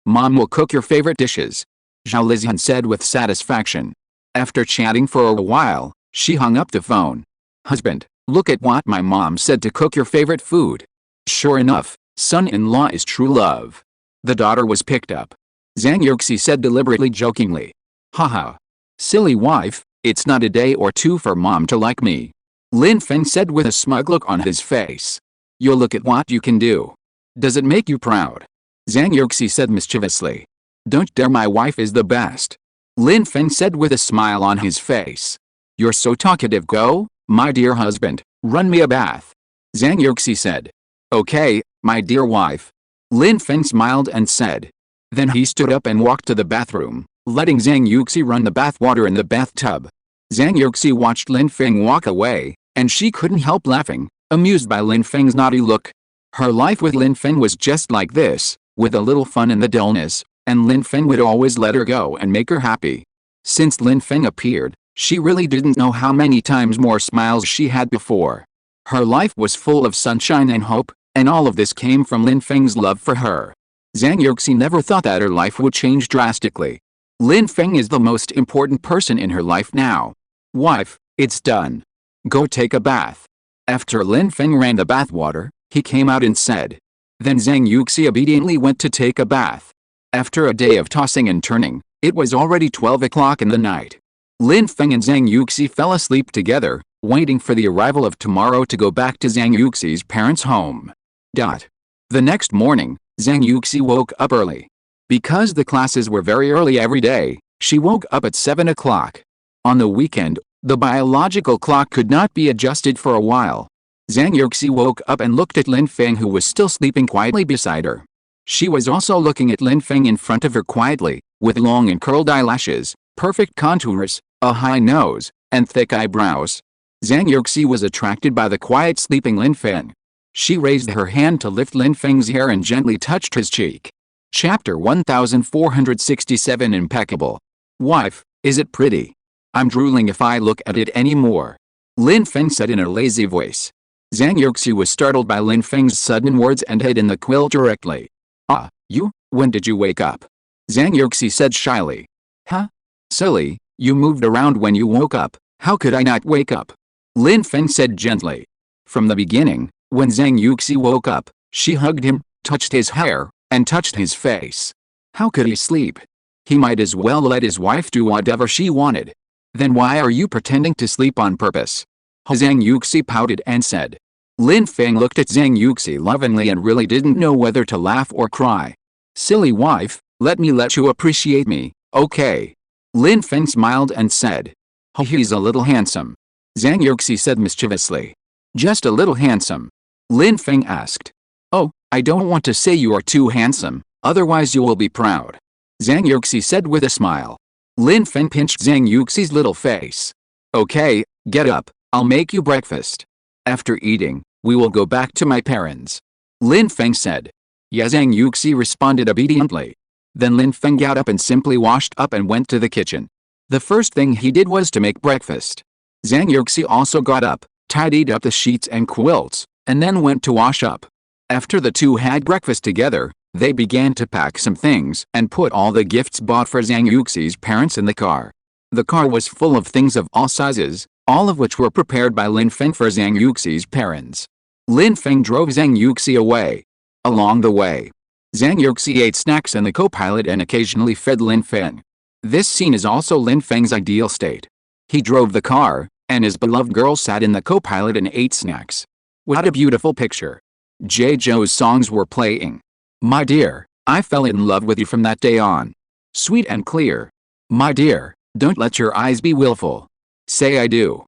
Mom will cook your favorite dishes. Zhao Lizian said with satisfaction. After chatting for a while, she hung up the phone. Husband, look at what my mom said to cook your favorite food. Sure enough, son-in-law is true love. The daughter was picked up. Zhang Yuxi said deliberately jokingly. Haha. Silly wife, it's not a day or two for mom to like me. Lin Feng said with a smug look on his face. You'll look at what you can do. Does it make you proud? Zhang Yuxi said mischievously. Don't dare, my wife is the best. Lin Feng said with a smile on his face. You're so talkative, go, my dear husband, run me a bath. Zhang Yuxi said. Okay, my dear wife. Lin Feng smiled and said. Then he stood up and walked to the bathroom, letting Zhang Yuxi run the bath water in the bathtub. Zhang Yuxi watched Lin Feng walk away, and she couldn't help laughing, amused by Lin Feng's naughty look. Her life with Lin Feng was just like this, with a little fun in the dullness, and Lin Feng would always let her go and make her happy. Since Lin Feng appeared, she really didn't know how many times more smiles she had before. Her life was full of sunshine and hope, and all of this came from Lin Feng's love for her. Zhang Yuxi never thought that her life would change drastically. Lin Feng is the most important person in her life now. Wife, it's done. Go take a bath. After Lin Feng ran the bath water, he came out and said. Then Zhang Yuxi obediently went to take a bath. After a day of tossing and turning, it was already 12 o'clock in the night. Lin Feng and Zhang Yuxi fell asleep together, waiting for the arrival of tomorrow to go back to Zhang Yuxi's parents' home. The next morning, Zhang Yuxi woke up early. Because the classes were very early every day, she woke up at 7 o'clock. On the weekend, the biological clock could not be adjusted for a while. Zhang Yuxi woke up and looked at Lin Feng, who was still sleeping quietly beside her. She was also looking at Lin Feng in front of her quietly, with long and curled eyelashes, perfect contours, a high nose, and thick eyebrows. Zhang Yuxi was attracted by the quiet sleeping Lin Feng. She raised her hand to lift Lin Feng's hair and gently touched his cheek. Chapter 1467 Impeccable. Wife, is it pretty? I'm drooling if I look at it anymore. Lin Feng said in a lazy voice. Zhang Yuxi was startled by Lin Feng's sudden words and hid in the quilt directly. Ah, you? When did you wake up? Zhang Yuxi said shyly. Huh? Silly, you moved around when you woke up, how could I not wake up? Lin Feng said gently. From the beginning, when Zhang Yuxi woke up, she hugged him, touched his hair, and touched his face. How could he sleep? He might as well let his wife do whatever she wanted. Then why are you pretending to sleep on purpose? Zhang Yuxi pouted and said. Lin Feng looked at Zhang Yuxi lovingly and really didn't know whether to laugh or cry. Silly wife, let you appreciate me, okay? Lin Feng smiled and said. He's a little handsome. Zhang Yuxi said mischievously. Just a little handsome? Lin Feng asked. Oh, I don't want to say you are too handsome, otherwise you will be proud. Zhang Yuxi said with a smile. Lin Feng pinched Zhang Yuxi's little face. Okay, get up, I'll make you breakfast. After eating, we will go back to my parents. Lin Feng said. Yeah, Zhang Yuxi responded obediently. Then Lin Feng got up and simply washed up and went to the kitchen. The first thing he did was to make breakfast. Zhang Yuxi also got up, tidied up the sheets and quilts, and then went to wash up. After the two had breakfast together, they began to pack some things and put all the gifts bought for Zhang Yuxi's parents in the car. The car was full of things of all sizes, all of which were prepared by Lin Feng for Zhang Yuxi's parents. Lin Feng drove Zhang Yuxi away. Along the way, Zhang Yuxi ate snacks in the co-pilot and occasionally fed Lin Feng. This scene is also Lin Feng's ideal state. He drove the car, and his beloved girl sat in the co-pilot and ate snacks. What a beautiful picture. Jo's songs were playing. My dear, I fell in love with you from that day on. Sweet and clear. My dear, don't let your eyes be willful. Say I do.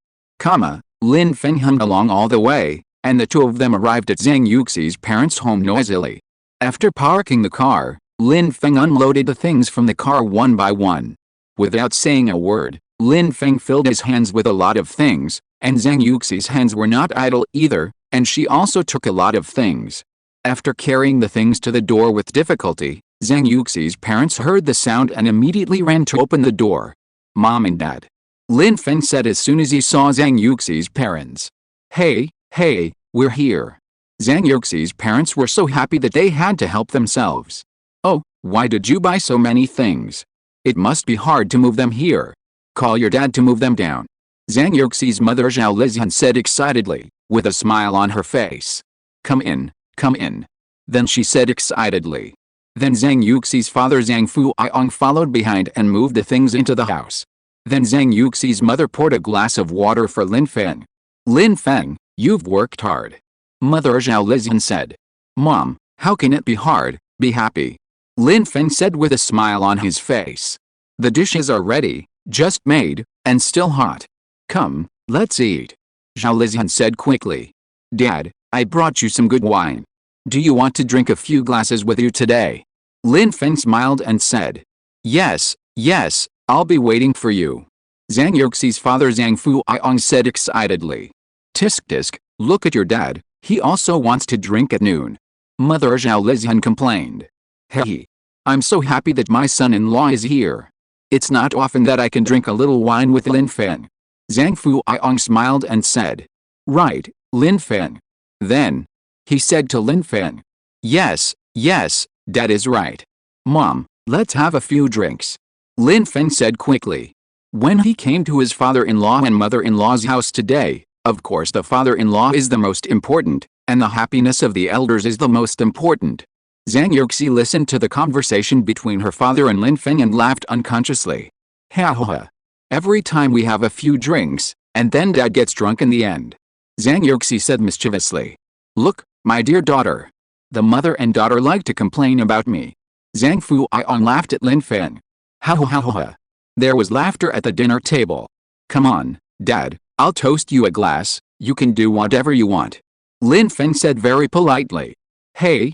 Lin Feng hummed along all the way, and the two of them arrived at Zhang Yuxi's parents' home noisily. After parking the car, Lin Feng unloaded the things from the car one by one. Without saying a word, Lin Feng filled his hands with a lot of things, and Zhang Yuxi's hands were not idle either, and she also took a lot of things. After carrying the things to the door with difficulty, Zhang Yuxi's parents heard the sound and immediately ran to open the door. Mom and Dad. Lin Feng said as soon as he saw Zhang Yuxi's parents. Hey, we're here. Zhang Yuxi's parents were so happy that they had to help themselves. Oh, why did you buy so many things? It must be hard to move them here. Call your dad to move them down. Zhang Yuxi's mother Zhao Lizian said excitedly, with a smile on her face. Come in. Then she said excitedly. Then Zhang Yuxi's father Zhang Fuiong followed behind and moved the things into the house. Then Zhang Yuxi's mother poured a glass of water for Lin Feng. Lin Feng, you've worked hard. Mother Zhao Lizian said. Mom, how can it be hard? Be happy. Lin Feng said with a smile on his face. The dishes are ready, just made, and still hot. Come, let's eat. Zhao Lizian said quickly. Dad, I brought you some good wine. Do you want to drink a few glasses with you today? Lin Feng smiled and said. Yes, I'll be waiting for you. Zhang Yuxi's father Zhang Fuiong said excitedly. Tisk, look at your dad, he also wants to drink at noon. Mother Zhao Lizian complained. Hey, I'm so happy that my son-in-law is here. It's not often that I can drink a little wine with Lin Feng. Zhang Fuiong smiled and said. Right, Lin Feng. Then, he said to Lin Feng. Yes, Dad is right. Mom, let's have a few drinks. Lin Feng said quickly. When he came to his father-in-law and mother-in-law's house today, of course the father-in-law is the most important, and the happiness of the elders is the most important. Zhang Yuxi listened to the conversation between her father and Lin Feng and laughed unconsciously. Ha ha ha. Every time we have a few drinks, and then Dad gets drunk in the end. Zhang Yuxi said mischievously. Look, my dear daughter. The mother and daughter like to complain about me. Zhang Fuiong laughed at Lin Feng. Ha ha ha ha. There was laughter at the dinner table. Come on, Dad, I'll toast you a glass, you can do whatever you want. Lin Feng said very politely. Hey,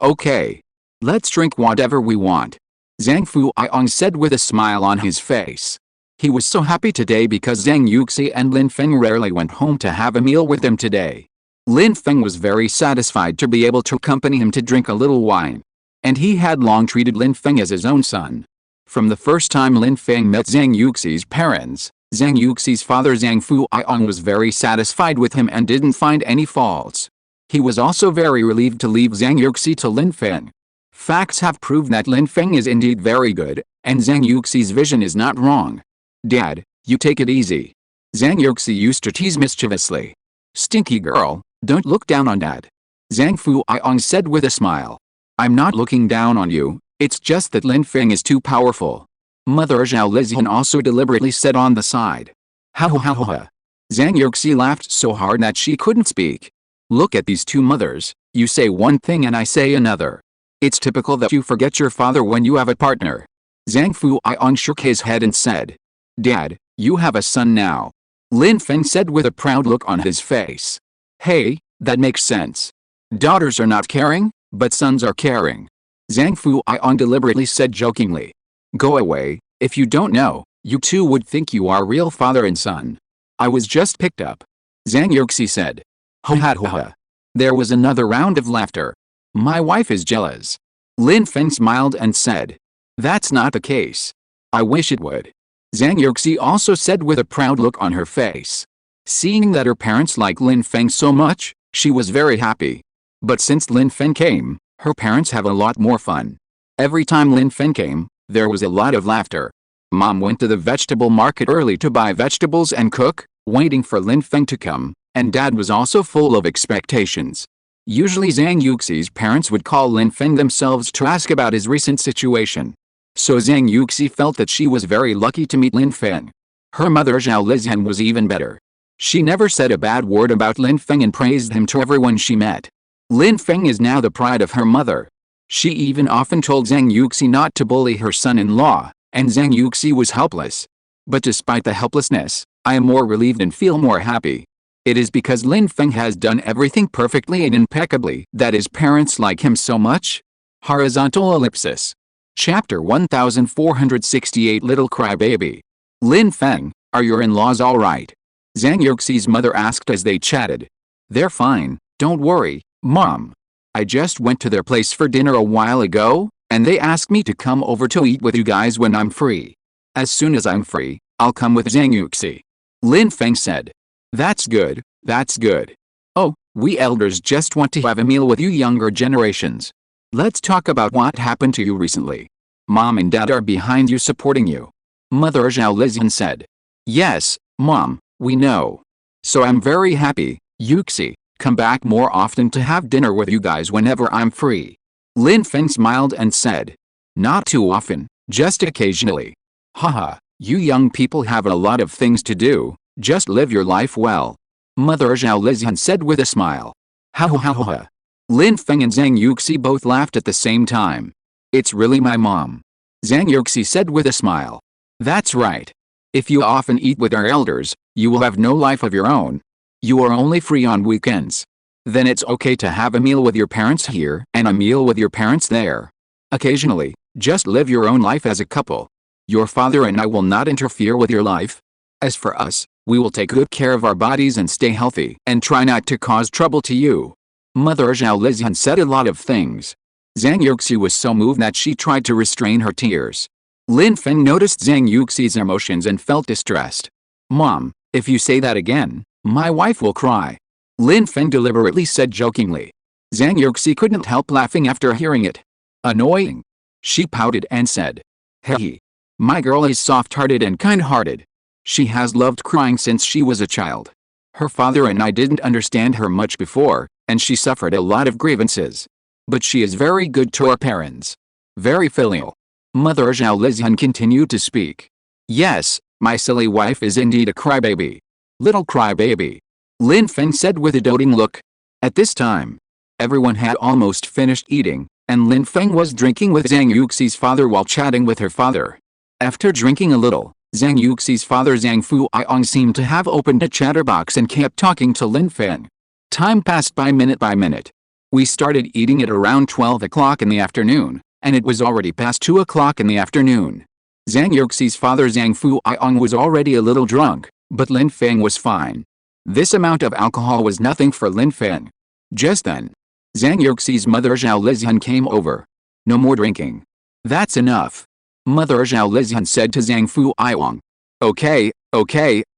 okay. Let's drink whatever we want. Zhang Fuiong said with a smile on his face. He was so happy today because Zhang Yuxi and Lin Feng rarely went home to have a meal with him today. Lin Feng was very satisfied to be able to accompany him to drink a little wine. And he had long treated Lin Feng as his own son. From the first time Lin Feng met Zhang Yuxi's parents, Zhang Yuxi's father Zhang Fuiong was very satisfied with him and didn't find any faults. He was also very relieved to leave Zhang Yuxi to Lin Feng. Facts have proved that Lin Feng is indeed very good, and Zhang Yuxi's vision is not wrong. Dad, you take it easy. Zhang Yuxi used to tease mischievously. Stinky girl, don't look down on Dad. Zhang Fuiong said with a smile. I'm not looking down on you, it's just that Lin Feng is too powerful. Mother Zhao Lizian also deliberately said on the side. Ha ha ha ha. Zhang Yuxi laughed so hard that she couldn't speak. Look at these two mothers, you say one thing and I say another. It's typical that you forget your father when you have a partner. Zhang Fuiong shook his head and said. Dad, you have a son now. Lin Feng said with a proud look on his face. Hey, that makes sense. Daughters are not caring, but sons are caring. Zhang Fuiong deliberately said jokingly. Go away, if you don't know, you two would think you are real father and son. I was just picked up. Zhang Yuxi said. Ho ha ha ha. There was another round of laughter. My wife is jealous. Lin Feng smiled and said. That's not the case. I wish it would. Zhang Yuxi also said with a proud look on her face. Seeing that her parents like Lin Feng so much, she was very happy. But since Lin Feng came, her parents have a lot more fun. Every time Lin Feng came, there was a lot of laughter. Mom went to the vegetable market early to buy vegetables and cook, waiting for Lin Feng to come, and Dad was also full of expectations. Usually Zhang Yuxi's parents would call Lin Feng themselves to ask about his recent situation. So Zhang Yuxi felt that she was very lucky to meet Lin Feng. Her mother Zhao Lizian was even better. She never said a bad word about Lin Feng and praised him to everyone she met. Lin Feng is now the pride of her mother. She even often told Zhang Yuxi not to bully her son-in-law, and Zhang Yuxi was helpless. But despite the helplessness, I am more relieved and feel more happy. It is because Lin Feng has done everything perfectly and impeccably that his parents like him so much. Horizontal ellipsis. Chapter 1468 Little Crybaby. Lin Feng, are your in-laws all right? Zhang Yuxi's mother asked as they chatted. They're fine, don't worry, Mom. I just went to their place for dinner a while ago, and they asked me to come over to eat with you guys when I'm free. As soon as I'm free, I'll come with Zhang Yuxi. Lin Feng said. That's good, that's good. Oh, we elders just want to have a meal with you younger generations. Let's talk about what happened to you recently. Mom and Dad are behind you supporting you. Mother Zhao Lizian said. Yes, Mom, we know. So I'm very happy, Yuxi. Come back more often to have dinner with you guys whenever I'm free. Lin Feng smiled and said. Not too often, just occasionally. Haha, you young people have a lot of things to do, just live your life well. Mother Zhao Lizian said with a smile. Ha ha ha ha. Lin Feng and Zhang Yuxi both laughed at the same time. It's really my mom. Zhang Yuxi said with a smile. That's right. If you often eat with our elders, you will have no life of your own. You are only free on weekends. Then it's okay to have a meal with your parents here and a meal with your parents there. Occasionally, just live your own life as a couple. Your father and I will not interfere with your life. As for us, we will take good care of our bodies and stay healthy and try not to cause trouble to you. Mother Zhao Lizian said a lot of things. Zhang Yuxi was so moved that she tried to restrain her tears. Lin Feng noticed Zhang Yuxi's emotions and felt distressed. Mom, if you say that again, my wife will cry. Lin Feng deliberately said jokingly. Zhang Yuxi couldn't help laughing after hearing it. Annoying. She pouted and said. Hey. My girl is soft-hearted and kind-hearted. She has loved crying since she was a child. Her father and I didn't understand her much before, and she suffered a lot of grievances. but she is very good to her parents. Very filial. Mother Zhao Lizian continued to speak. Yes, my silly wife is indeed a crybaby. Little crybaby. Lin Feng said with a doting look. At this time, everyone had almost finished eating, and Lin Feng was drinking with Zhang Yuxi's father while chatting with her father. After drinking a little, Zhang Yuxi's father Zhang Fuiong seemed to have opened a chatterbox and kept talking to Lin Feng. Time passed by minute. We started eating at around 12 o'clock in the afternoon, and it was already past 2 o'clock in the afternoon. Zhang Yuxi's father Zhang Fuiong was already a little drunk, but Lin Feng was fine. This amount of alcohol was nothing for Lin Feng. Just then, Zhang Yuxi's mother Zhao Lizian came over. No more drinking. That's enough. Mother Zhao Lizian said to Zhang Fuiong. Okay,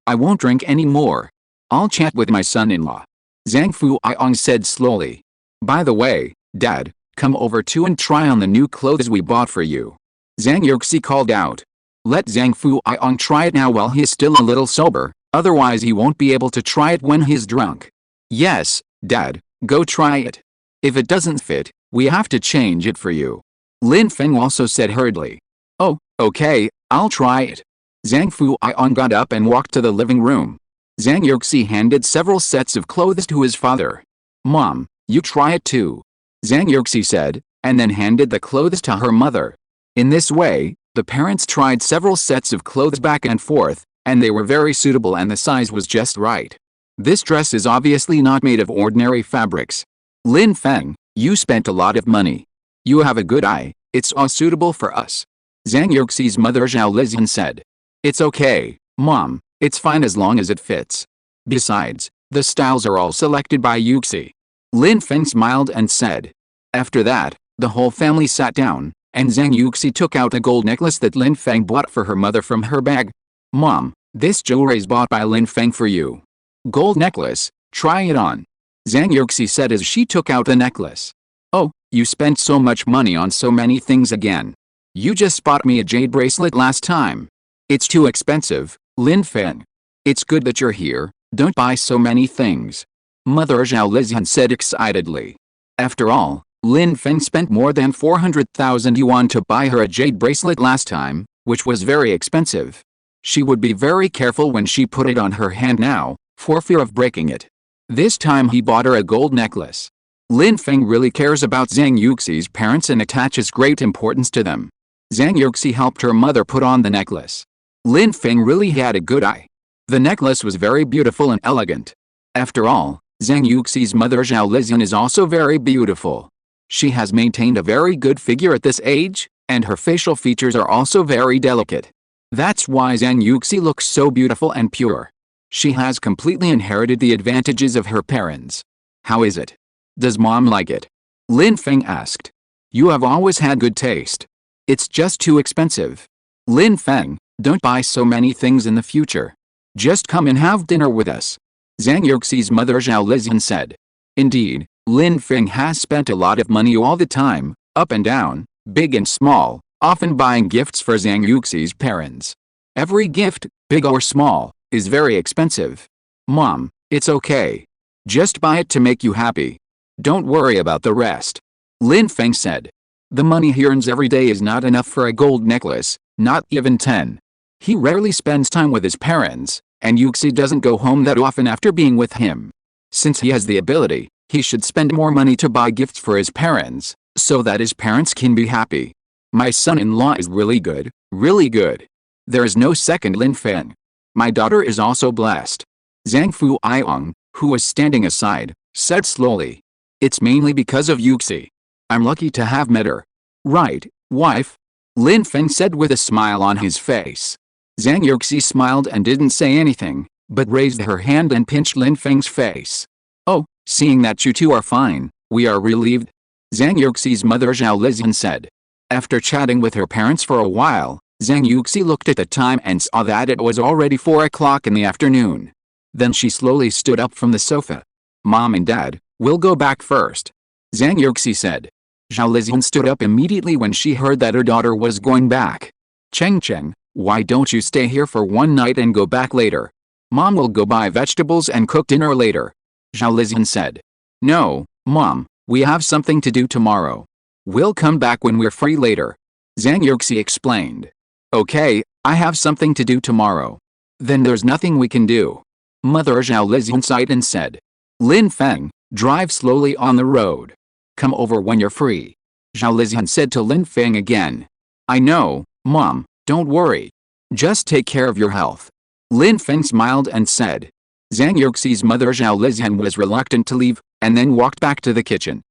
I won't drink any more. I'll chat with my son-in-law. Zhang Fuiong said slowly. By the way, Dad, come over too and try on the new clothes we bought for you. Zhang Yuxi called out. Let Zhang Fuiong try it now while he's still a little sober, otherwise he won't be able to try it when he's drunk. Yes, Dad, go try it. If it doesn't fit, we have to change it for you. Lin Feng also said hurriedly. Oh, okay, I'll try it. Zhang Fuiong got up and walked to the living room. Zhang Yuxi handed several sets of clothes to his father. Mom, you try it too. Zhang Yuxi said, and then handed the clothes to her mother. In this way, the parents tried several sets of clothes back and forth, and they were very suitable and the size was just right. This dress is obviously not made of ordinary fabrics. Lin Feng, you spent a lot of money. You have a good eye, it's all suitable for us. Zhang Yuxi's mother Zhao Lizian said. It's okay, Mom, it's fine as long as it fits. Besides, the styles are all selected by Yuxi. Lin Feng smiled and said. After that, the whole family sat down, and Zhang Yuxi took out a gold necklace that Lin Feng bought for her mother from her bag. Mom, this jewelry is bought by Lin Feng for you. Gold necklace, try it on. Zhang Yuxi said as she took out the necklace. Oh, you spent so much money on so many things again. You just bought me a jade bracelet last time. It's too expensive, Lin Feng. It's good that you're here, don't buy so many things. Mother Zhao Lizian said excitedly. After all, Lin Feng spent more than 400,000 yuan to buy her a jade bracelet last time, which was very expensive. She would be very careful when she put it on her hand now, for fear of breaking it. This time he bought her a gold necklace. Lin Feng really cares about Zhang Yuxi's parents and attaches great importance to them. Zhang Yuxi helped her mother put on the necklace. Lin Feng really had a good eye. The necklace was very beautiful and elegant. After all, Zhang Yuxi's mother Zhao Lizian is also very beautiful. She has maintained a very good figure at this age, and her facial features are also very delicate. That's why Zhang Yuxi looks so beautiful and pure. She has completely inherited the advantages of her parents. How is it? Does Mom like it? Lin Feng asked. You have always had good taste. It's just too expensive. Lin Feng, don't buy so many things in the future. Just come and have dinner with us. Zhang Yuxi's mother Zhao Lizian said. Indeed, Lin Feng has spent a lot of money all the time, up and down, big and small, often buying gifts for Zhang Yuxi's parents. Every gift, big or small, is very expensive. Mom, it's okay. Just buy it to make you happy. Don't worry about the rest. Lin Feng said. The money he earns every day is not enough for a gold necklace, not even 10. He rarely spends time with his parents, and Yuxi doesn't go home that often after being with him. Since he has the ability, he should spend more money to buy gifts for his parents, so that his parents can be happy. My son-in-law is really good, really good. There is no second Lin Feng. My daughter is also blessed. Zhang Fuiong, who was standing aside, said slowly. It's mainly because of Yuxi. I'm lucky to have met her. Right, wife? Lin Feng said with a smile on his face. Zhang Yuxi smiled and didn't say anything, but raised her hand and pinched Lin Feng's face. Oh, seeing that you two are fine, we are relieved. Zhang Yuxi's mother Zhao Lizian said. After chatting with her parents for a while, Zhang Yuxi looked at the time and saw that it was already 4 o'clock in the afternoon. Then she slowly stood up from the sofa. Mom and Dad, we'll go back first. Zhang Yuxi said. Zhao Lizian stood up immediately when she heard that her daughter was going back. Cheng, why don't you stay here for one night and go back later? Mom will go buy vegetables and cook dinner later. Zhao Lizian said. No, Mom, We have something to do tomorrow. We'll come back when we're free later. Zhang Yuxi explained. Okay, I have something to do tomorrow. Then there's nothing we can do. Mother Zhao Lizian sighed and said. Lin Feng, drive slowly on the road. Come over when you're free. Zhao Lizian said to Lin Feng again. I know, Mom, don't worry. Just take care of your health. Lin Feng smiled and said. Zhang Yuxi's mother Zhao Lizian was reluctant to leave, and then walked back to the kitchen.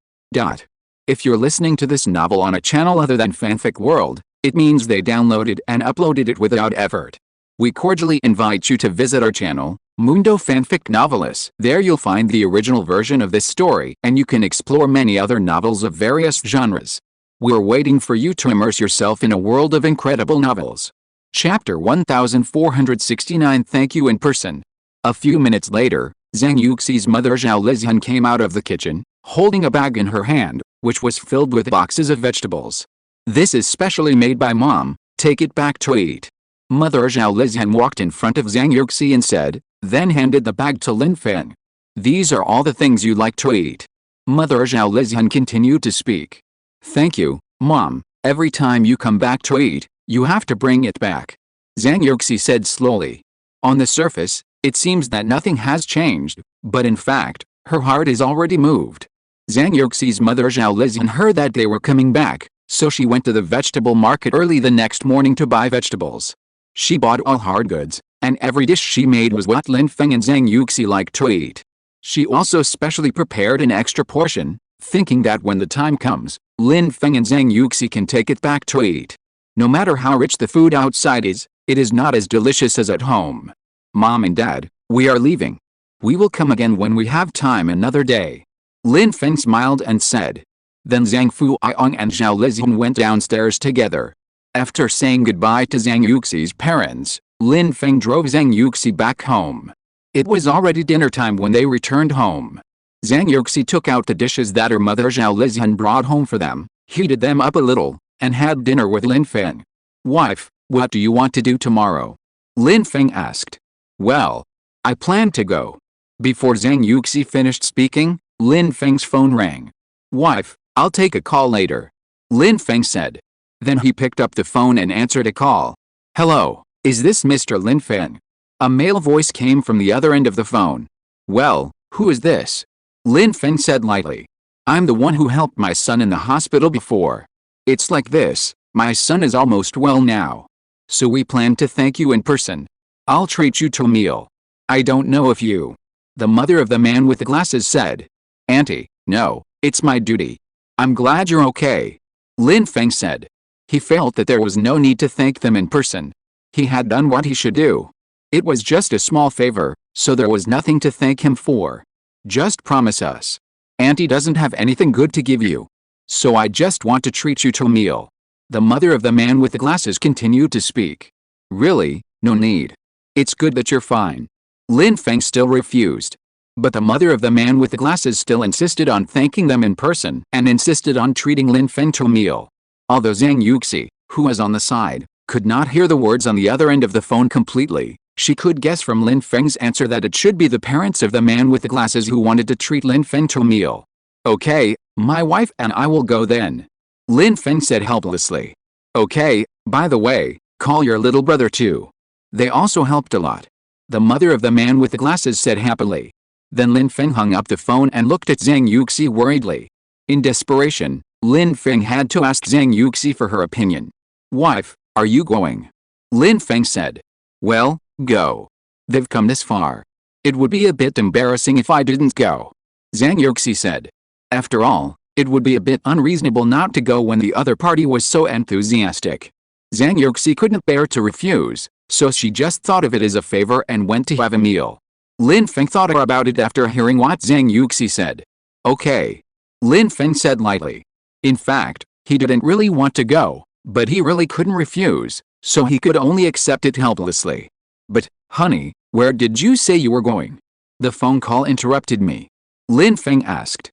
If you're listening to this novel on a channel other than Fanfic World, it means they downloaded and uploaded it without effort. We cordially invite you to visit our channel, Mundo Fanfic Novelis. There you'll find the original version of this story, and you can explore many other novels of various genres. We're waiting for you to immerse yourself in a world of incredible novels. Chapter 1469. Thank you in person. A few minutes later, Zhang Yuxi's mother Zhao Lizian came out of the kitchen, holding a bag in her hand, which was filled with boxes of vegetables. This is specially made by Mom, take it back to eat. Mother Zhao Lizian walked in front of Zhang Yuxi and said, then handed the bag to Lin Feng. These are all the things you like to eat. Mother Zhao Lizian continued to speak. Thank you, Mom, every time you come back to eat, you have to bring it back. Zhang Yuxi said slowly. On the surface, it seems that nothing has changed, but in fact, her heart is already moved. Zhang Yuxi's mother Zhao Lizian heard that they were coming back, so she went to the vegetable market early the next morning to buy vegetables. She bought all hard goods, and every dish she made was what Lin Feng and Zhang Yuxi liked to eat. She also specially prepared an extra portion, thinking that when the time comes, Lin Feng and Zhang Yuxi can take it back to eat. No matter how rich the food outside is, it is not as delicious as at home. Mom and Dad, we are leaving. We will come again when we have time another day. Lin Feng smiled and said. Then Zhang Fuiong and Zhao Lizian went downstairs together. After saying goodbye to Zhang Yuxi's parents, Lin Feng drove Zhang Yuxi back home. It was already dinner time when they returned home. Zhang Yuxi took out the dishes that her mother Zhao Lizian brought home for them, heated them up a little, and had dinner with Lin Feng. Wife, what do you want to do tomorrow? Lin Feng asked. Well, I plan to go. Before Zhang Yuxi finished speaking, Lin Feng's phone rang. Wife, I'll take a call later. Lin Feng said. Then he picked up the phone and answered a call. Hello, is this Mr. Lin Feng? A male voice came from the other end of the phone. Well, who is this? Lin Feng said lightly. I'm the one who helped my son in the hospital before. It's like this, my son is almost well now. So we plan to thank you in person. I'll treat you to a meal. I don't know if you. The mother of the man with the glasses said. Auntie, no, it's my duty. I'm glad you're okay. Lin Feng said. He felt that there was no need to thank them in person. He had done what he should do. It was just a small favor, so there was nothing to thank him for. Just promise us. Auntie doesn't have anything good to give you. So I just want to treat you to a meal. The mother of the man with the glasses continued to speak. Really, no need. It's good that you're fine. Lin Feng still refused. But the mother of the man with the glasses still insisted on thanking them in person and insisted on treating Lin Feng to a meal. Although Zhang Yuxi, who was on the side, could not hear the words on the other end of the phone completely, she could guess from Lin Feng's answer that it should be the parents of the man with the glasses who wanted to treat Lin Feng to a meal. Okay, my wife and I will go then. Lin Feng said helplessly. Okay, by the way, call your little brother too. They also helped a lot. The mother of the man with the glasses said happily. Then Lin Feng hung up the phone and looked at Zhang Yuxi worriedly. In desperation, Lin Feng had to ask Zhang Yuxi for her opinion. Wife, are you going? Lin Feng said. Well, go. They've come this far. It would be a bit embarrassing if I didn't go. Zhang Yuxi said. After all, it would be a bit unreasonable not to go when the other party was so enthusiastic. Zhang Yuxi couldn't bear to refuse, so she just thought of it as a favor and went to have a meal. Lin Feng thought about it after hearing what Zhang Yuxi said. Okay. Lin Feng said lightly. In fact, he didn't really want to go, but he really couldn't refuse, so he could only accept it helplessly. But, honey, where did you say you were going? The phone call interrupted me. Lin Feng asked.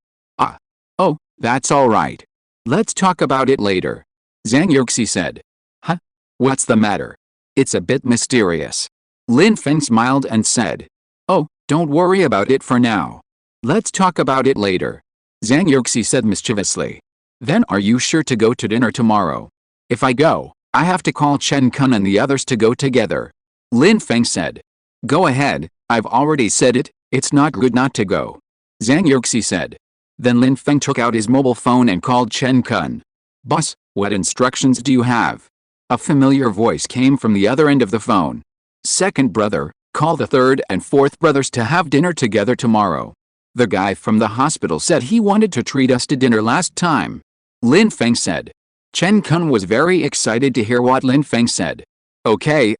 Oh, that's all right. Let's talk about it later. Zhang Yuxi said. Huh? What's the matter? It's a bit mysterious. Lin Feng smiled and said. Oh, don't worry about it for now. Let's talk about it later. Zhang Yuxi said mischievously. Then are you sure to go to dinner tomorrow? If I go, I have to call Chen Kun and the others to go together. Lin Feng said. Go ahead, I've already said it, it's not good not to go. Zhang Yuxi said. Then Lin Feng took out his mobile phone and called Chen Kun. Boss, what instructions do you have? A familiar voice came from the other end of the phone. Second brother, call the third and fourth brothers to have dinner together tomorrow. The guy from the hospital said he wanted to treat us to dinner last time. Lin Feng said. Chen Kun was very excited to hear what Lin Feng said. Okay,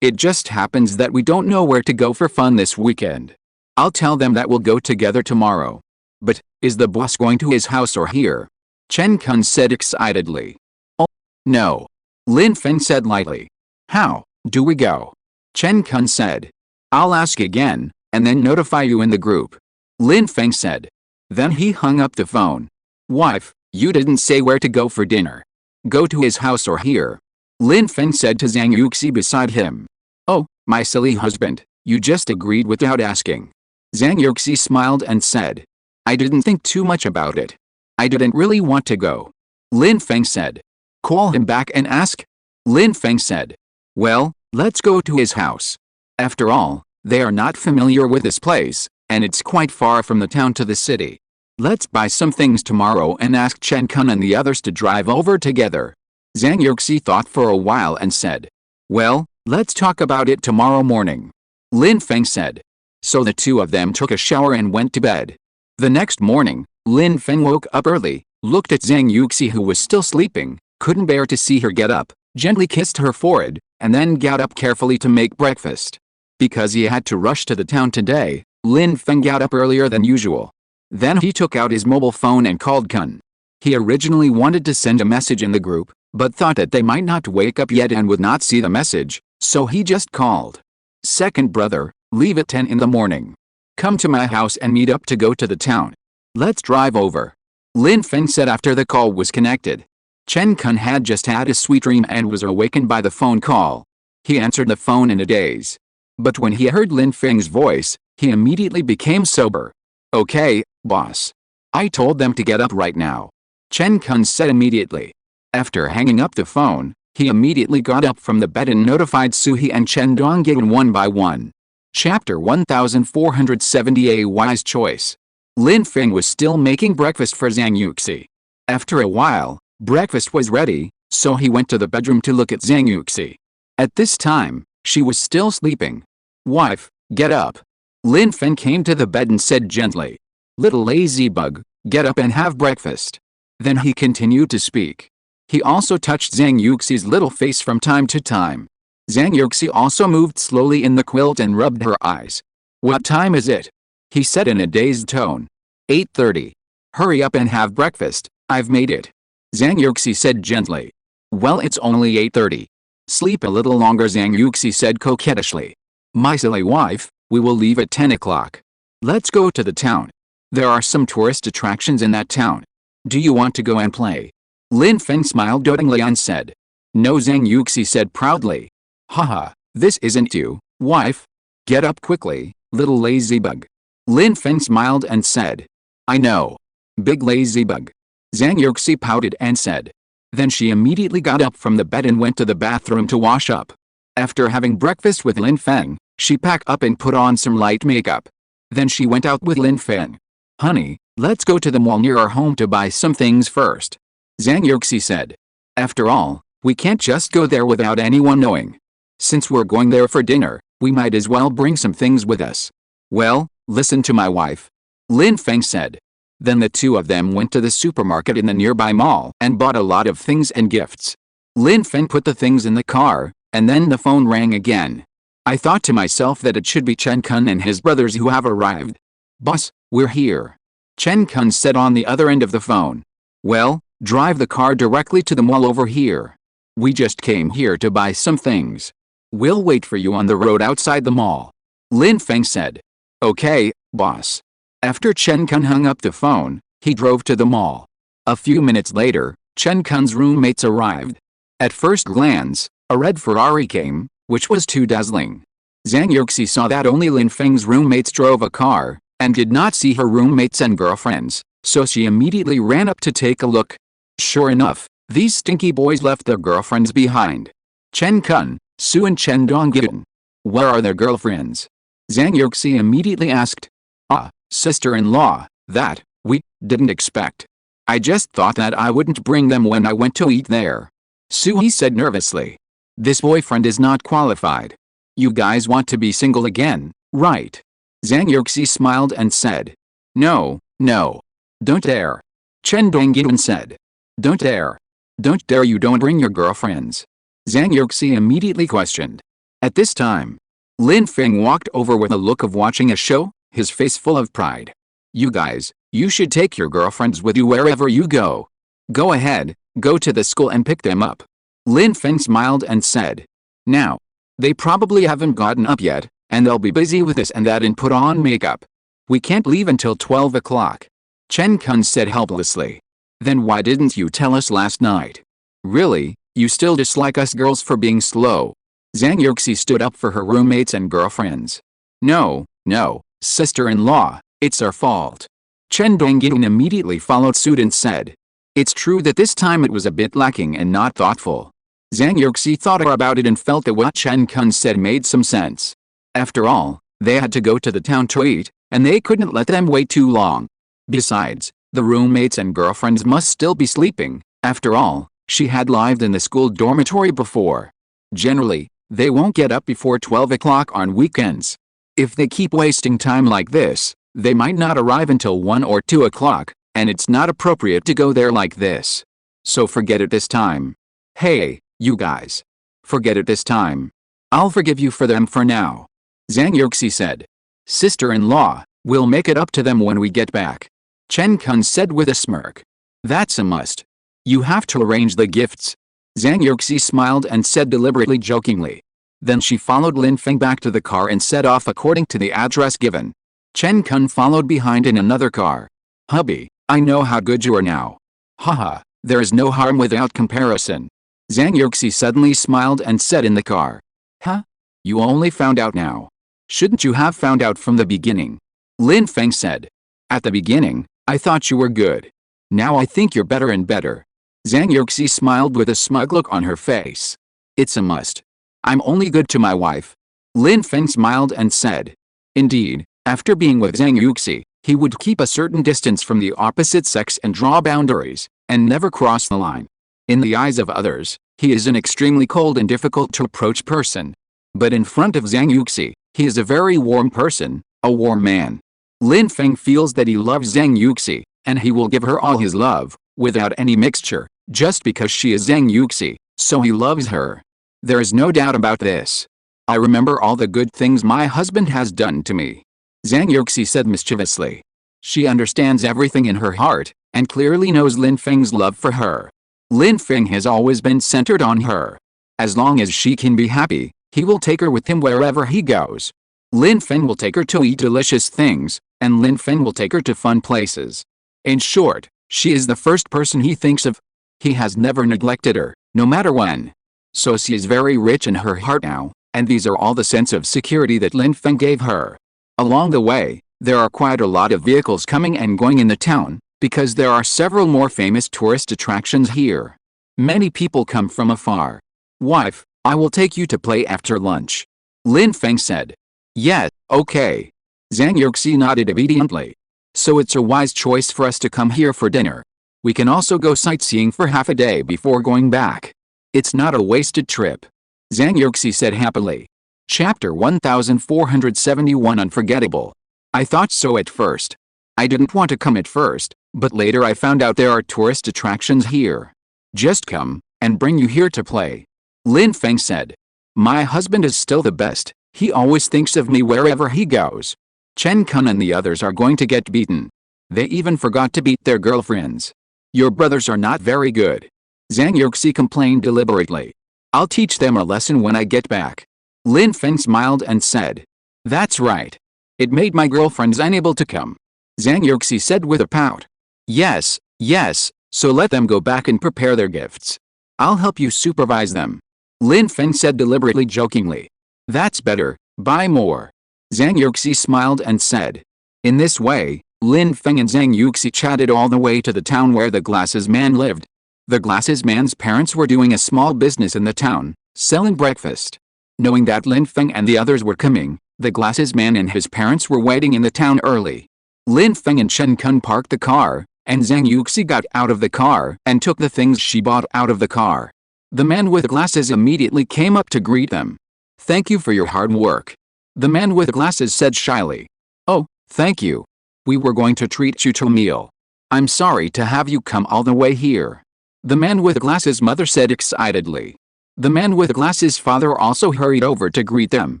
it just happens that we don't know where to go for fun this weekend. I'll tell them that we'll go together tomorrow. But, is the boss going to his house or here? Chen Kun said excitedly. Oh, no. Lin Feng said lightly. How do we go? Chen Kun said. I'll ask again, and then notify you in the group. Lin Feng said. Then he hung up the phone. Wife, you didn't say where to go for dinner. Go to his house or here. Lin Feng said to Zhang Yuxi beside him. Oh, my silly husband, you just agreed without asking. Zhang Yuxi smiled and said. I didn't think too much about it. I didn't really want to go. Lin Feng said. Call him back and ask. Lin Feng said. Well, let's go to his house. After all, they are not familiar with this place, and it's quite far from the town to the city. Let's buy some things tomorrow and ask Chen Kun and the others to drive over together. Zhang Yuxi thought for a while and said. Well, let's talk about it tomorrow morning. Lin Feng said. So the two of them took a shower and went to bed. The next morning, Lin Feng woke up early, looked at Zhang Yuxi who was still sleeping, couldn't bear to see her get up, gently kissed her forehead, and then got up carefully to make breakfast. Because he had to rush to the town today, Lin Feng got up earlier than usual. Then he took out his mobile phone and called Kun. He originally wanted to send a message in the group, but thought that they might not wake up yet and would not see the message, so he just called. Second brother, leave at 10 in the morning. Come to my house and meet up to go to the town. Let's drive over. Lin Feng said after the call was connected. Chen Kun had just had a sweet dream and was awakened by the phone call. He answered the phone in a daze. But when he heard Lin Feng's voice, he immediately became sober. Okay, boss. I told them to get up right now. Chen Kun said immediately. After hanging up the phone, he immediately got up from the bed and notified Suhi and Chen Dongyan one by one. Chapter 1470. A Wise Choice. Lin Feng was still making breakfast for Zhang Yuxi. After a while, breakfast was ready, so he went to the bedroom to look at Zhang Yuxi. At this time, she was still sleeping. Wife, get up. Lin Feng came to the bed and said gently. Little lazy bug, get up and have breakfast. Then he continued to speak. He also touched Zhang Yuxi's little face from time to time. Zhang Yuxi also moved slowly in the quilt and rubbed her eyes. What time is it? He said in a dazed tone. 8:30. Hurry up and have breakfast, I've made it. Zhang Yuxi said gently. Well, it's only 8:30. Sleep a little longer, Zhang Yuxi said coquettishly. My silly wife, we will leave at 10 o'clock. Let's go to the town. There are some tourist attractions in that town. Do you want to go and play? Lin Feng smiled dotingly and said. No, Zhang Yuxi said proudly. Haha, this isn't you, wife. Get up quickly, little lazy bug. Lin Feng smiled and said. I know. Big lazy bug. Zhang Yuxi pouted and said. Then she immediately got up from the bed and went to the bathroom to wash up. After having breakfast with Lin Feng, she packed up and put on some light makeup. Then she went out with Lin Feng. Honey, let's go to the mall near our home to buy some things first. Zhang Yuxi said. After all, we can't just go there without anyone knowing. Since we're going there for dinner, we might as well bring some things with us. Well, listen to my wife. Lin Feng said. Then the two of them went to the supermarket in the nearby mall and bought a lot of things and gifts. Lin Feng put the things in the car, and then the phone rang again. I thought to myself that it should be Chen Kun and his brothers who have arrived. Boss, we're here. Chen Kun said on the other end of the phone. Well, drive the car directly to the mall over here. We just came here to buy some things. We'll wait for you on the road outside the mall. Lin Feng said. Okay, boss. After Chen Kun hung up the phone, he drove to the mall. A few minutes later, Chen Kun's roommates arrived. At first glance, a red Ferrari came, which was too dazzling. Zhang Yuxi saw that only Lin Feng's roommates drove a car, and did not see her roommates and girlfriends, so she immediately ran up to take a look. Sure enough, these stinky boys left their girlfriends behind. Chen Kun, Su and Chen Donggyun. Where are their girlfriends? Zhang Yuxi immediately asked. Ah, sister-in-law, that, we didn't expect. I just thought that I wouldn't bring them when I went to eat there. Su said nervously. This boyfriend is not qualified. You guys want to be single again, right? Zhang Yuxi smiled and said. No, no. Don't dare. Chen Donggyun said. Don't dare. Don't dare, you don't bring your girlfriends. Zhang Yuxi immediately questioned. At this time, Lin Feng walked over with a look of watching a show, his face full of pride. You guys, you should take your girlfriends with you wherever you go. Go ahead, go to the school and pick them up. Lin Feng smiled and said. Now, they probably haven't gotten up yet, and they'll be busy with this and that and put on makeup. We can't leave until 12 o'clock. Chen Kun said helplessly. Then why didn't you tell us last night? Really, you still dislike us girls for being slow? Zhang Yuxi stood up for her roommates and girlfriends. No, no, sister-in-law, it's our fault. Chen Donggyun immediately followed suit and said. It's true that this time it was a bit lacking and not thoughtful. Zhang Yuxi thought about it and felt that what Chen Kun said made some sense. After all, they had to go to the town to eat, and they couldn't let them wait too long. Besides, the roommates and girlfriends must still be sleeping. After all, she had lived in the school dormitory before. Generally, they won't get up before 12 o'clock on weekends. If they keep wasting time like this, they might not arrive until 1 or 2 o'clock, and it's not appropriate to go there like this. So forget it this time. Hey, you guys. Forget it this time. I'll forgive you for them for now. Zhang Yuxi said. Sister-in-law, we'll make it up to them when we get back. Chen Kun said with a smirk. That's a must. You have to arrange the gifts. Zhang Yuxi smiled and said deliberately jokingly. Then she followed Lin Feng back to the car and set off according to the address given. Chen Kun followed behind in another car. Hubby, I know how good you are now. Haha, there is no harm without comparison. Zhang Yuxi suddenly smiled and said in the car. Huh? You only found out now. Shouldn't you have found out from the beginning? Lin Feng said. At the beginning, I thought you were good. Now I think you're better and better. Zhang Yuxi smiled with a smug look on her face. It's a must. I'm only good to my wife. Lin Feng smiled and said. Indeed, after being with Zhang Yuxi, he would keep a certain distance from the opposite sex and draw boundaries, and never cross the line. In the eyes of others, he is an extremely cold and difficult to approach person. But in front of Zhang Yuxi, he is a very warm person, a warm man. Lin Feng feels that he loves Zhang Yuxi, and he will give her all his love, without any mixture, just because she is Zhang Yuxi, so he loves her. There is no doubt about this. I remember all the good things my husband has done to me. Zhang Yuxi said mischievously. She understands everything in her heart, and clearly knows Lin Feng's love for her. Lin Feng has always been centered on her. As long as she can be happy, he will take her with him wherever he goes. Lin Feng will take her to eat delicious things, and Lin Feng will take her to fun places. In short, she is the first person he thinks of. He has never neglected her, no matter when. So she is very rich in her heart now, and these are all the sense of security that Lin Feng gave her. Along the way, there are quite a lot of vehicles coming and going in the town, because there are several more famous tourist attractions here. Many people come from afar. Wife, I will take you to play after lunch. Lin Feng said. Yes, okay. Zhang Yuxi nodded obediently. So it's a wise choice for us to come here for dinner. We can also go sightseeing for half a day before going back. It's not a wasted trip. Zhang Yuxi said happily. Chapter 1471 Unforgettable. I thought so at first. I didn't want to come at first, but later I found out there are tourist attractions here. Just come, and bring you here to play. Lin Feng said. My husband is still the best, he always thinks of me wherever he goes. Chen Kun and the others are going to get beaten. They even forgot to beat their girlfriends. Your brothers are not very good. Zhang Yuxi complained deliberately. I'll teach them a lesson when I get back. Lin Feng smiled and said. That's right. It made my girlfriends unable to come. Zhang Yuxi said with a pout. Yes, yes, so let them go back and prepare their gifts. I'll help you supervise them. Lin Feng said deliberately jokingly. That's better, buy more. Zhang Yuxi smiled and said. In this way, Lin Feng and Zhang Yuxi chatted all the way to the town where the glasses man lived. The glasses man's parents were doing a small business in the town, selling breakfast. Knowing that Lin Feng and the others were coming, the glasses man and his parents were waiting in the town early. Lin Feng and Chen Kun parked the car, and Zhang Yuxi got out of the car and took the things she bought out of the car. The man with glasses immediately came up to greet them. "Thank you for your hard work," the man with glasses said shyly. "Oh, thank you. We were going to treat you to a meal. I'm sorry to have you come all the way here," the man with glasses' mother said excitedly. The man with glasses' father also hurried over to greet them,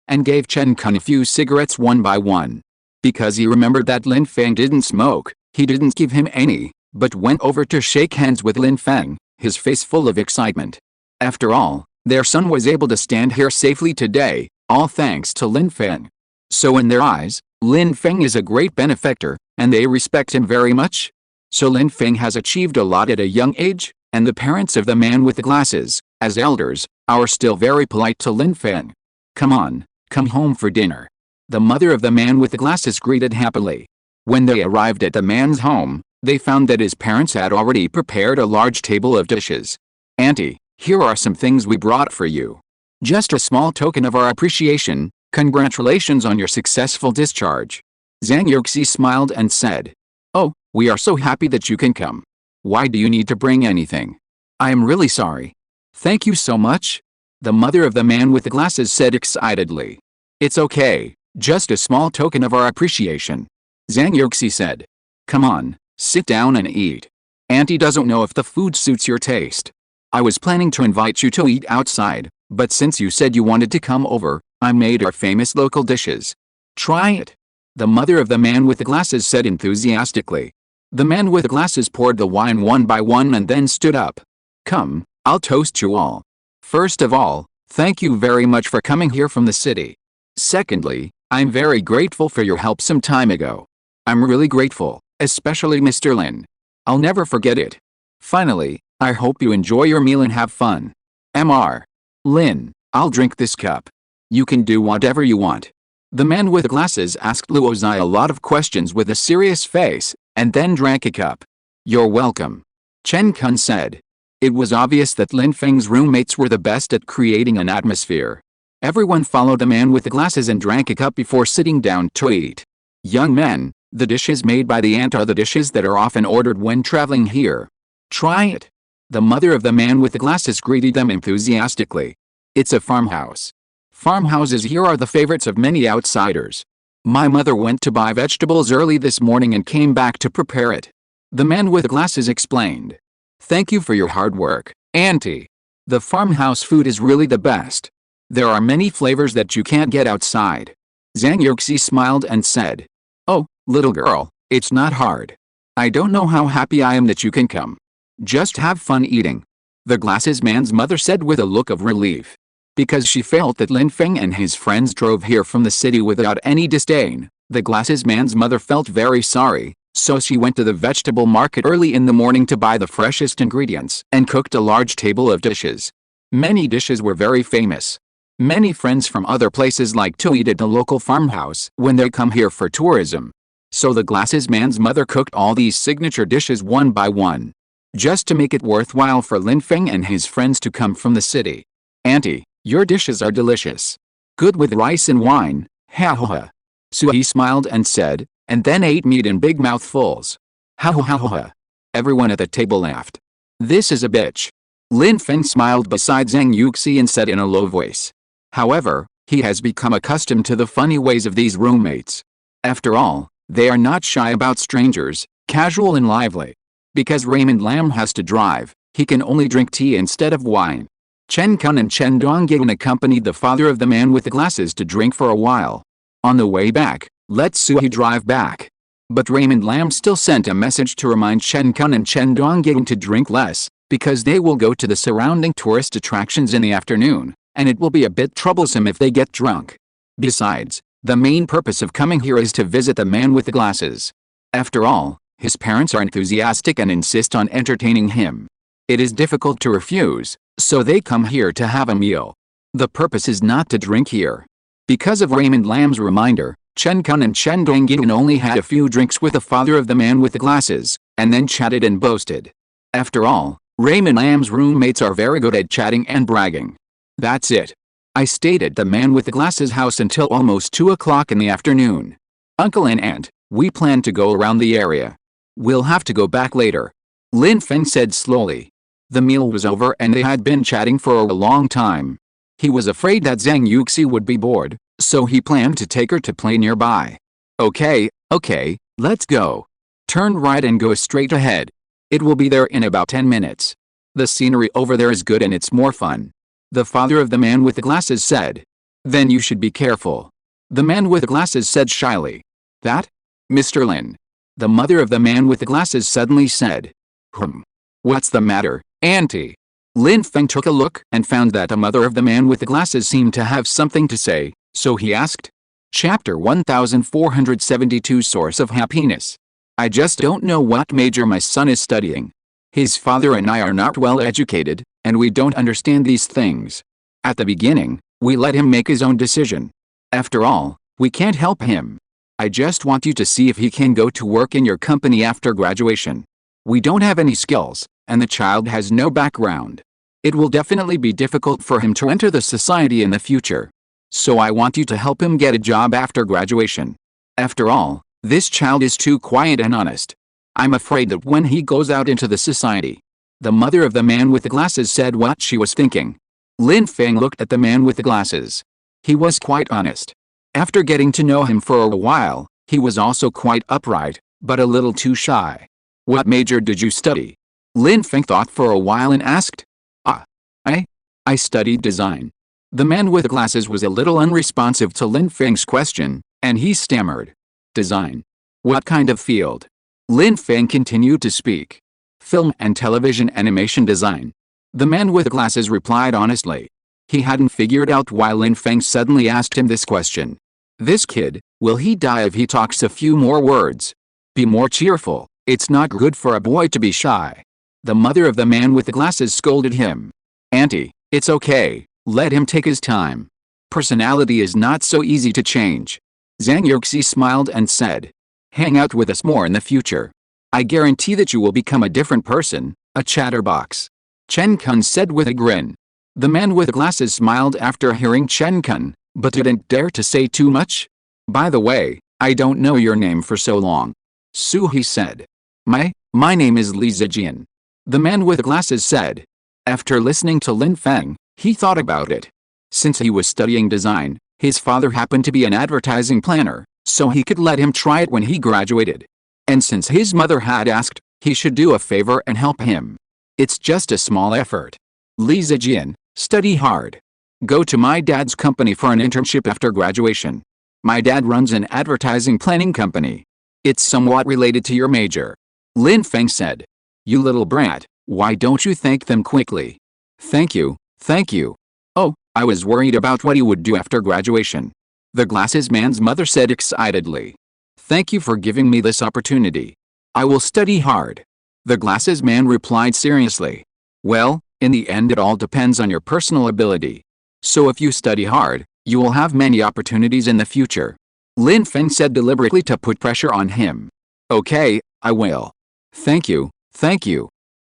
and gave Chen Kun a few cigarettes one by one. Because he remembered that Lin Feng didn't smoke, he didn't give him any, but went over to shake hands with Lin Feng, his face full of excitement. After all, their son was able to stand here safely today, all thanks to Lin Feng. So in their eyes, Lin Feng is a great benefactor, and they respect him very much. So Lin Feng has achieved a lot at a young age, and the parents of the man with the glasses, as elders, are still very polite to Lin Feng. "Come on, come home for dinner," the mother of the man with the glasses greeted happily. When they arrived at the man's home, they found that his parents had already prepared a large table of dishes. "Auntie, here are some things we brought for you. Just a small token of our appreciation. Congratulations on your successful discharge." Zhang Yuxi smiled and said, "Oh, we are so happy that you can come. Why do you need to bring anything? I am really sorry." "Thank you so much," the mother of the man with the glasses said excitedly. "It's okay, just a small token of our appreciation," Zhang Yuxi said. "Come on, sit down and eat. Auntie doesn't know if the food suits your taste. I was planning to invite you to eat outside, but since you said you wanted to come over, I made our famous local dishes. Try it," the mother of the man with the glasses said enthusiastically. The man with the glasses poured the wine one by one and then stood up. "Come, I'll toast you all. First of all, thank you very much for coming here from the city. Secondly, I'm very grateful for your help some time ago. I'm really grateful, especially Mr. Lin. I'll never forget it. Finally, I hope you enjoy your meal and have fun. Mr. Lin, I'll drink this cup. You can do whatever you want." The man with glasses asked Luo Zai a lot of questions with a serious face, and then drank a cup. "You're welcome," Chen Kun said. It was obvious that Lin Feng's roommates were the best at creating an atmosphere. Everyone followed the man with the glasses and drank a cup before sitting down to eat. "Young men, the dishes made by the aunt are the dishes that are often ordered when traveling here. Try it," the mother of the man with the glasses greeted them enthusiastically. "It's a farmhouse. Farmhouses here are the favorites of many outsiders. My mother went to buy vegetables early this morning and came back to prepare it," the man with glasses explained. "Thank you for your hard work, Auntie. The farmhouse food is really the best. There are many flavors that you can't get outside." Zhang Yuxi smiled and said, "Oh, little girl, it's not hard. I don't know how happy I am that you can come. Just have fun eating," the glasses man's mother said with a look of relief. Because she felt that Lin Feng and his friends drove here from the city without any disdain, the glasses man's mother felt very sorry, so she went to the vegetable market early in the morning to buy the freshest ingredients and cooked a large table of dishes. Many dishes were very famous. Many friends from other places like to eat at the local farmhouse when they come here for tourism. So the glasses man's mother cooked all these signature dishes one by one, just to make it worthwhile for Lin Feng and his friends to come from the city. "Auntie, your dishes are delicious. Good with rice and wine, ha ha ha." Sui smiled and said, and then ate meat in big mouthfuls. Ha ha ha ha. Everyone at the table laughed. "This is a bitch." Lin Feng smiled beside Zhang Yuxi and said in a low voice. However, he has become accustomed to the funny ways of these roommates. After all, they are not shy about strangers, casual and lively. Because Raymond Lam has to drive, he can only drink tea instead of wine. Chen Kun and Chen Dongyan accompanied the father of the man with the glasses to drink for a while. On the way back, let Sui drive back. But Raymond Lam still sent a message to remind Chen Kun and Chen Dongyan to drink less, because they will go to the surrounding tourist attractions in the afternoon, and it will be a bit troublesome if they get drunk. Besides, the main purpose of coming here is to visit the man with the glasses. After all, his parents are enthusiastic and insist on entertaining him. It is difficult to refuse, so they come here to have a meal. The purpose is not to drink here. Because of Raymond Lam's reminder, Chen Kun and Chen Dongyan only had a few drinks with the father of the man with the glasses, and then chatted and boasted. After all, Raymond Lam's roommates are very good at chatting and bragging. That's it. I stayed at the man with the glasses house until almost 2 o'clock in the afternoon. Uncle and aunt, we plan to go around the area. We'll have to go back later, Lin Feng said slowly. The meal was over and they had been chatting for a long time. He was afraid that Zhang Yuxi would be bored, so he planned to take her to play nearby. Okay, let's go. Turn right and go straight ahead. It will be there in about 10 minutes. The scenery over there is good and it's more fun, the father of the man with the glasses said. Then you should be careful, the man with the glasses said shyly. That? Mr. Lin. The mother of the man with the glasses suddenly said. What's the matter, auntie? Lin Feng took a look and found that the mother of the man with the glasses seemed to have something to say, so he asked. Chapter 1472 Source of Happiness. I just don't know what major my son is studying. His father and I are not well educated, and we don't understand these things. At the beginning, we let him make his own decision. After all, we can't help him. I just want you to see if he can go to work in your company after graduation. We don't have any skills, and the child has no background. It will definitely be difficult for him to enter the society in the future. So I want you to help him get a job after graduation. After all, this child is too quiet and honest. I'm afraid that when he goes out into the society. The mother of the man with the glasses said what she was thinking. Lin Feng looked at the man with the glasses. He was quite honest. After getting to know him for a while, he was also quite upright, but a little too shy. What major did you study? Lin Feng thought for a while and asked. I studied design. The man with the glasses was a little unresponsive to Lin Feng's question, and he stammered. Design? What kind of field? Lin Feng continued to speak. Film and television animation design. The man with the glasses replied honestly. He hadn't figured out why Lin Feng suddenly asked him this question. This kid, will he die if he talks a few more words? Be more cheerful, it's not good for a boy to be shy. The mother of the man with the glasses scolded him. Auntie, it's okay, let him take his time. Personality is not so easy to change. Zhang Yuxi smiled and said. Hang out with us more in the future. I guarantee that you will become a different person, a chatterbox. Chen Kun said with a grin. The man with the glasses smiled after hearing Chen Kun, but didn't dare to say too much. By the way, I don't know your name for so long. Su he said. My name is Li Zijian. The man with the glasses said. After listening to Lin Feng, he thought about it. Since he was studying design, his father happened to be an advertising planner, so he could let him try it when he graduated. And since his mother had asked, he should do a favor and help him. It's just a small effort. Li Zijian, study hard. Go to my dad's company for an internship after graduation. My dad runs an advertising planning company. It's somewhat related to your major. Lin Feng said. You little brat, why don't you thank them quickly? Thank you. Oh, I was worried about what he would do after graduation. The glasses man's mother said excitedly. Thank you for giving me this opportunity. I will study hard. The glasses man replied seriously. Well, in the end it all depends on your personal ability. So if you study hard, you will have many opportunities in the future. Lin Feng said deliberately to put pressure on him. Okay, I will. Thank you.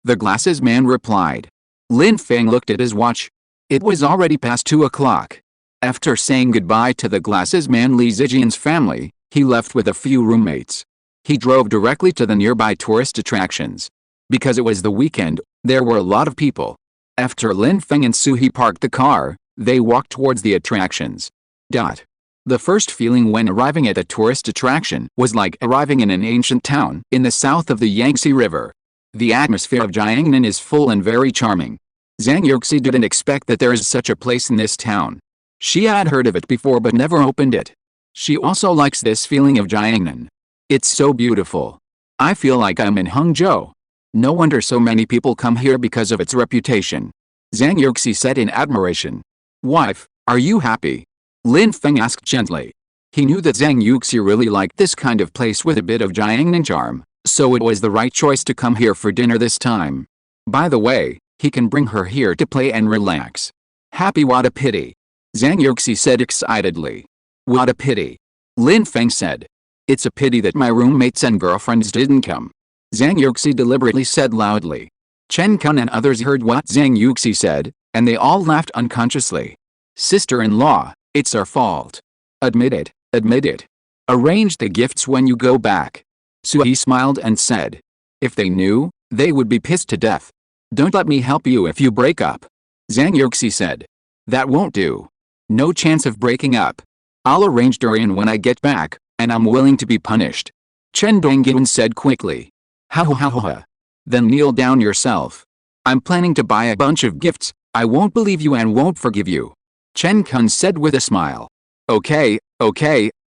The glasses man replied. Lin Feng looked at his watch. It was already past 2 o'clock. After saying goodbye to the glasses man Li Zijian's family, he left with a few roommates. He drove directly to the nearby tourist attractions. Because it was the weekend, there were a lot of people. After Lin Feng and Suhi parked the car, they walked towards the attractions. The first feeling when arriving at a tourist attraction was like arriving in an ancient town in the south of the Yangtze River. The atmosphere of Jiangnan is full and very charming. Zhang Yuxi didn't expect that there is such a place in this town. She had heard of it before but never opened it. She also likes this feeling of Jiangnan. It's so beautiful. I feel like I'm in Hangzhou. No wonder so many people come here because of its reputation. Zhang Yuxi said in admiration. Wife, are you happy? Lin Feng asked gently. He knew that Zhang Yuxi really liked this kind of place with a bit of Jiangnan charm, so it was the right choice to come here for dinner this time. By the way, he can bring her here to play and relax. Happy, what a pity. Zhang Yuxi said excitedly. What a pity. Lin Feng said. It's a pity that my roommates and girlfriends didn't come. Zhang Yuxi deliberately said loudly. Chen Kun and others heard what Zhang Yuxi said, and they all laughed unconsciously. Sister-in-law, it's our fault. Admit it, admit it. Arrange the gifts when you go back. Sui smiled and said. If they knew, they would be pissed to death. Don't let me help you if you break up. Zhang Yuxi said. That won't do. No chance of breaking up. I'll arrange Durian when I get back, and I'm willing to be punished. Chen Dongyun said quickly. Ha ha ha ha. Then kneel down yourself. I'm planning to buy a bunch of gifts, I won't believe you and won't forgive you. Chen Kun said with a smile. Okay,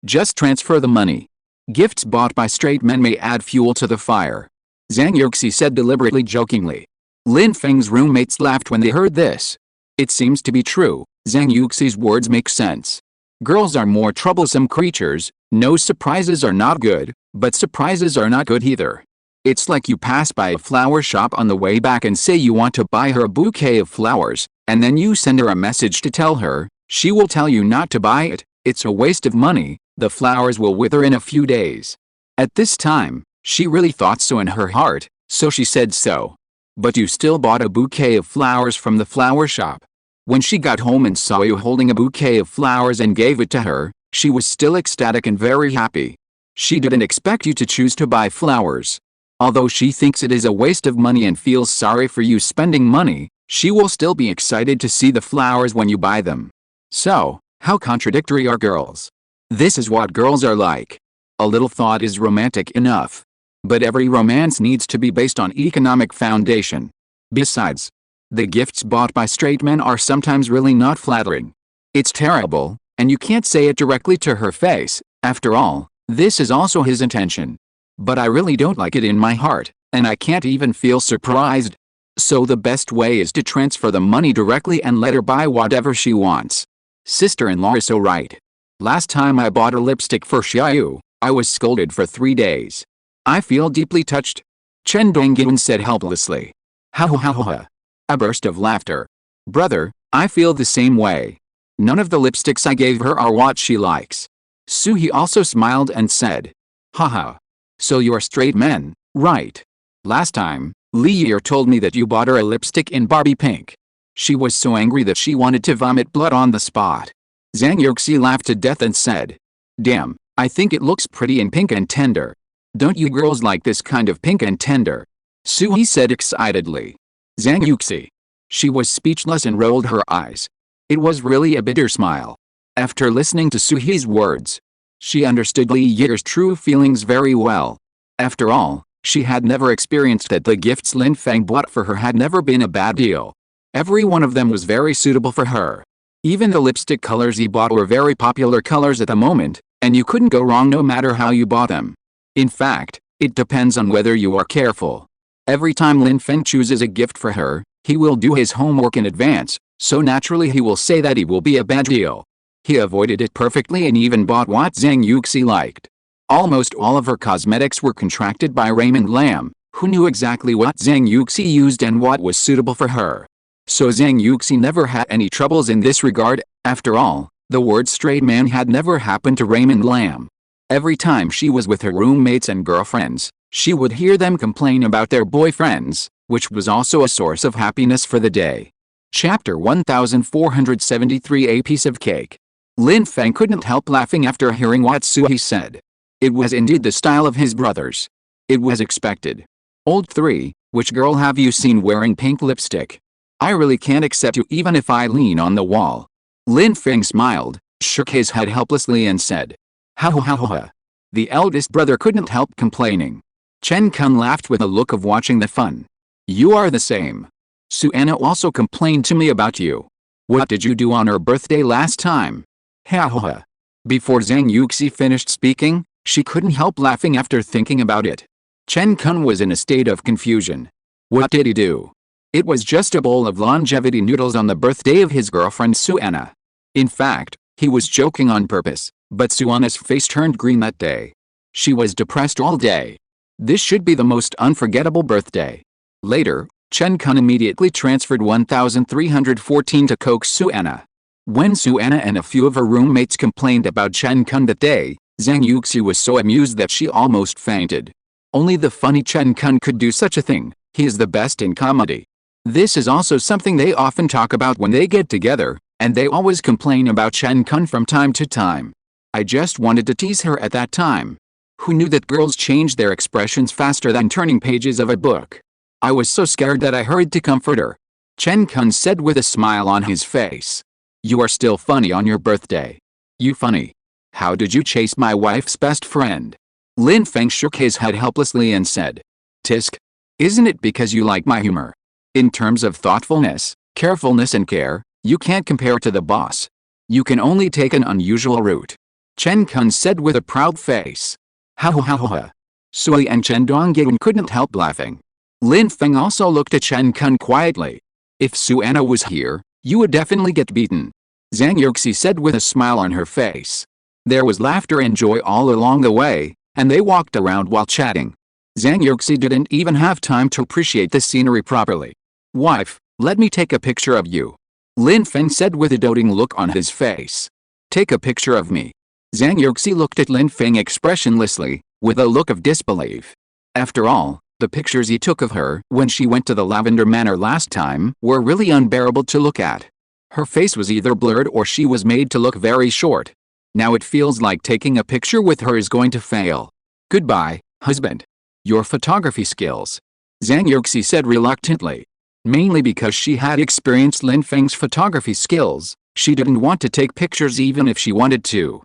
just transfer the money. Gifts bought by straight men may add fuel to the fire. Zhang Yuxi said deliberately jokingly. Lin Feng's roommates laughed when they heard this. It seems to be true, Zhang Yuxi's words make sense. Girls are more troublesome creatures, no surprises are not good, but surprises are not good either. It's like you pass by a flower shop on the way back and say you want to buy her a bouquet of flowers, and then you send her a message to tell her, she will tell you not to buy it, it's a waste of money, the flowers will wither in a few days. At this time, she really thought so in her heart, so she said so. But you still bought a bouquet of flowers from the flower shop. When she got home and saw you holding a bouquet of flowers and gave it to her, she was still ecstatic and very happy. She didn't expect you to choose to buy flowers. Although she thinks it is a waste of money and feels sorry for you spending money, she will still be excited to see the flowers when you buy them. So, how contradictory are girls? This is what girls are like. A little thought is romantic enough. But every romance needs to be based on economic foundation. Besides, the gifts bought by straight men are sometimes really not flattering. It's terrible, and you can't say it directly to her face, after all, this is also his intention. But I really don't like it in my heart, and I can't even feel surprised. So the best way is to transfer the money directly and let her buy whatever she wants. Sister-in-law is so right. Last time I bought a lipstick for Xiaoyu, I was scolded for 3 days. I feel deeply touched. Chen Dongyun said helplessly. Ha ha ha ha. A burst of laughter. Brother, I feel the same way. None of the lipsticks I gave her are what she likes. Suhi also smiled and said. Haha. So you're straight men, right? Last time, Li Yer told me that you bought her a lipstick in Barbie pink. She was so angry that she wanted to vomit blood on the spot. Zhang Yuxi laughed to death and said. Damn, I think it looks pretty in pink and tender. Don't you girls like this kind of pink and tender? Suhi said excitedly. Zhang Yuxi. She was speechless and rolled her eyes. It was really a bitter smile. After listening to Suhi's words, she understood Li Yer's true feelings very well. After all, she had never experienced that the gifts Lin Feng bought for her had never been a bad deal. Every one of them was very suitable for her. Even the lipstick colors he bought were very popular colors at the moment, and you couldn't go wrong no matter how you bought them. In fact, it depends on whether you are careful. Every time Lin Feng chooses a gift for her, he will do his homework in advance, so naturally he will say that it will be a bad deal. He avoided it perfectly and even bought what Zhang Yuxi liked. Almost all of her cosmetics were contracted by Raymond Lam, who knew exactly what Zhang Yuxi used and what was suitable for her. So Zhang Yuxi never had any troubles in this regard. After all, the word straight man had never happened to Raymond Lam. Every time she was with her roommates and girlfriends, she would hear them complain about their boyfriends, which was also a source of happiness for the day. Chapter 1473. A piece of cake. Lin Feng couldn't help laughing after hearing what Suhi said. It was indeed the style of his brothers. It was expected. Old 3, which girl have you seen wearing pink lipstick? I really can't accept you even if I lean on the wall. Lin Feng smiled, shook his head helplessly and said. Ha ha ha ha. The eldest brother couldn't help complaining. Chen Kun laughed with a look of watching the fun. You are the same. Suanna also complained to me about you. What did you do on her birthday last time? Ha ha ha. Before Zhang Yuxi finished speaking, she couldn't help laughing after thinking about it. Chen Kun was in a state of confusion. What did he do? It was just a bowl of longevity noodles on the birthday of his girlfriend Suanna. In fact, he was joking on purpose, but Suanna's face turned green that day. She was depressed all day. This should be the most unforgettable birthday. Later, Chen Kun immediately transferred 1,314 to coax Suanna. When Suanna and a few of her roommates complained about Chen Kun that day, Zhang Yuxi was so amused that she almost fainted. Only the funny Chen Kun could do such a thing. He is the best in comedy. This is also something they often talk about when they get together, and they always complain about Chen Kun from time to time. I just wanted to tease her at that time. Who knew that girls change their expressions faster than turning pages of a book? I was so scared that I hurried to comfort her. Chen Kun said with a smile on his face. You are still funny on your birthday. You funny. How did you chase my wife's best friend? Lin Feng shook his head helplessly and said. Tisk. Isn't it because you like my humor? In terms of thoughtfulness, carefulness and care, you can't compare to the boss. You can only take an unusual route. Chen Kun said with a proud face. Ha ha ha ha. Sui and Chen Donggyun couldn't help laughing. Lin Feng also looked at Chen Kun quietly. If Suana was here, you would definitely get beaten. Zhang Yuxi said with a smile on her face. There was laughter and joy all along the way, and they walked around while chatting. Zhang Yuxi didn't even have time to appreciate the scenery properly. Wife, let me take a picture of you. Lin Feng said with a doting look on his face. Take a picture of me. Zhang Yuxi looked at Lin Feng expressionlessly, with a look of disbelief. After all, the pictures he took of her when she went to the Lavender Manor last time were really unbearable to look at. Her face was either blurred or she was made to look very short. Now it feels like taking a picture with her is going to fail. Goodbye, husband. Your photography skills. Zhang Yuxi said reluctantly. Mainly because she had experienced Lin Feng's photography skills, she didn't want to take pictures even if she wanted to.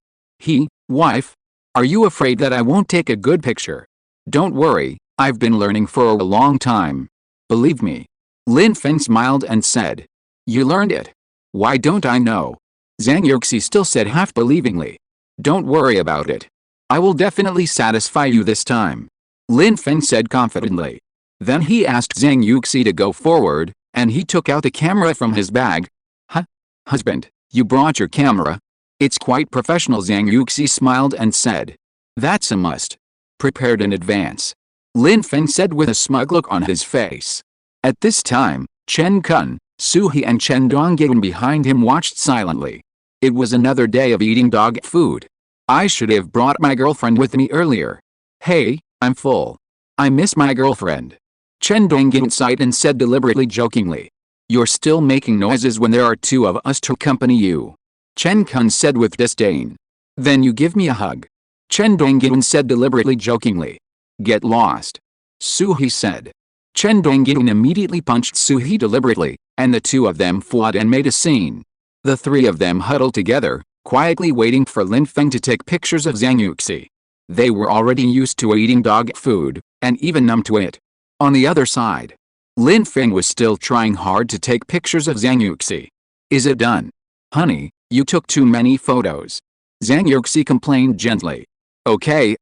Wife? Are you afraid that I won't take a good picture? Don't worry, I've been learning for a long time. Believe me. Lin Feng smiled and said. You learned it. Why don't I know? Zhang Yuxi still said half believingly. Don't worry about it. I will definitely satisfy you this time. Lin Feng said confidently. Then he asked Zhang Yuxi to go forward, and he took out the camera from his bag. Husband, you brought your camera? It's quite professional. Zhang Yuxi smiled and said. That's a must. Prepared in advance. Lin Feng said with a smug look on his face. At this time, Chen Kun, Suhi and Chen Donggyun behind him watched silently. It was another day of eating dog food. I should have brought my girlfriend with me earlier. Hey, I'm full. I miss my girlfriend. Chen Donggyun sighed and said deliberately jokingly. You're still making noises when there are two of us to accompany you. Chen Kun said with disdain. Then you give me a hug. Chen Donggyun said deliberately jokingly. Get lost. Suhi said. Chen Donggyun immediately punched Suhi deliberately, and the two of them fought and made a scene. The three of them huddled together, quietly waiting for Lin Feng to take pictures of Zhang Yuxi. They were already used to eating dog food, and even numb to it. On the other side, Lin Feng was still trying hard to take pictures of Zhang Yuxi. Is it done? Honey, you took too many photos. Zhang Yuxi complained gently. Okay,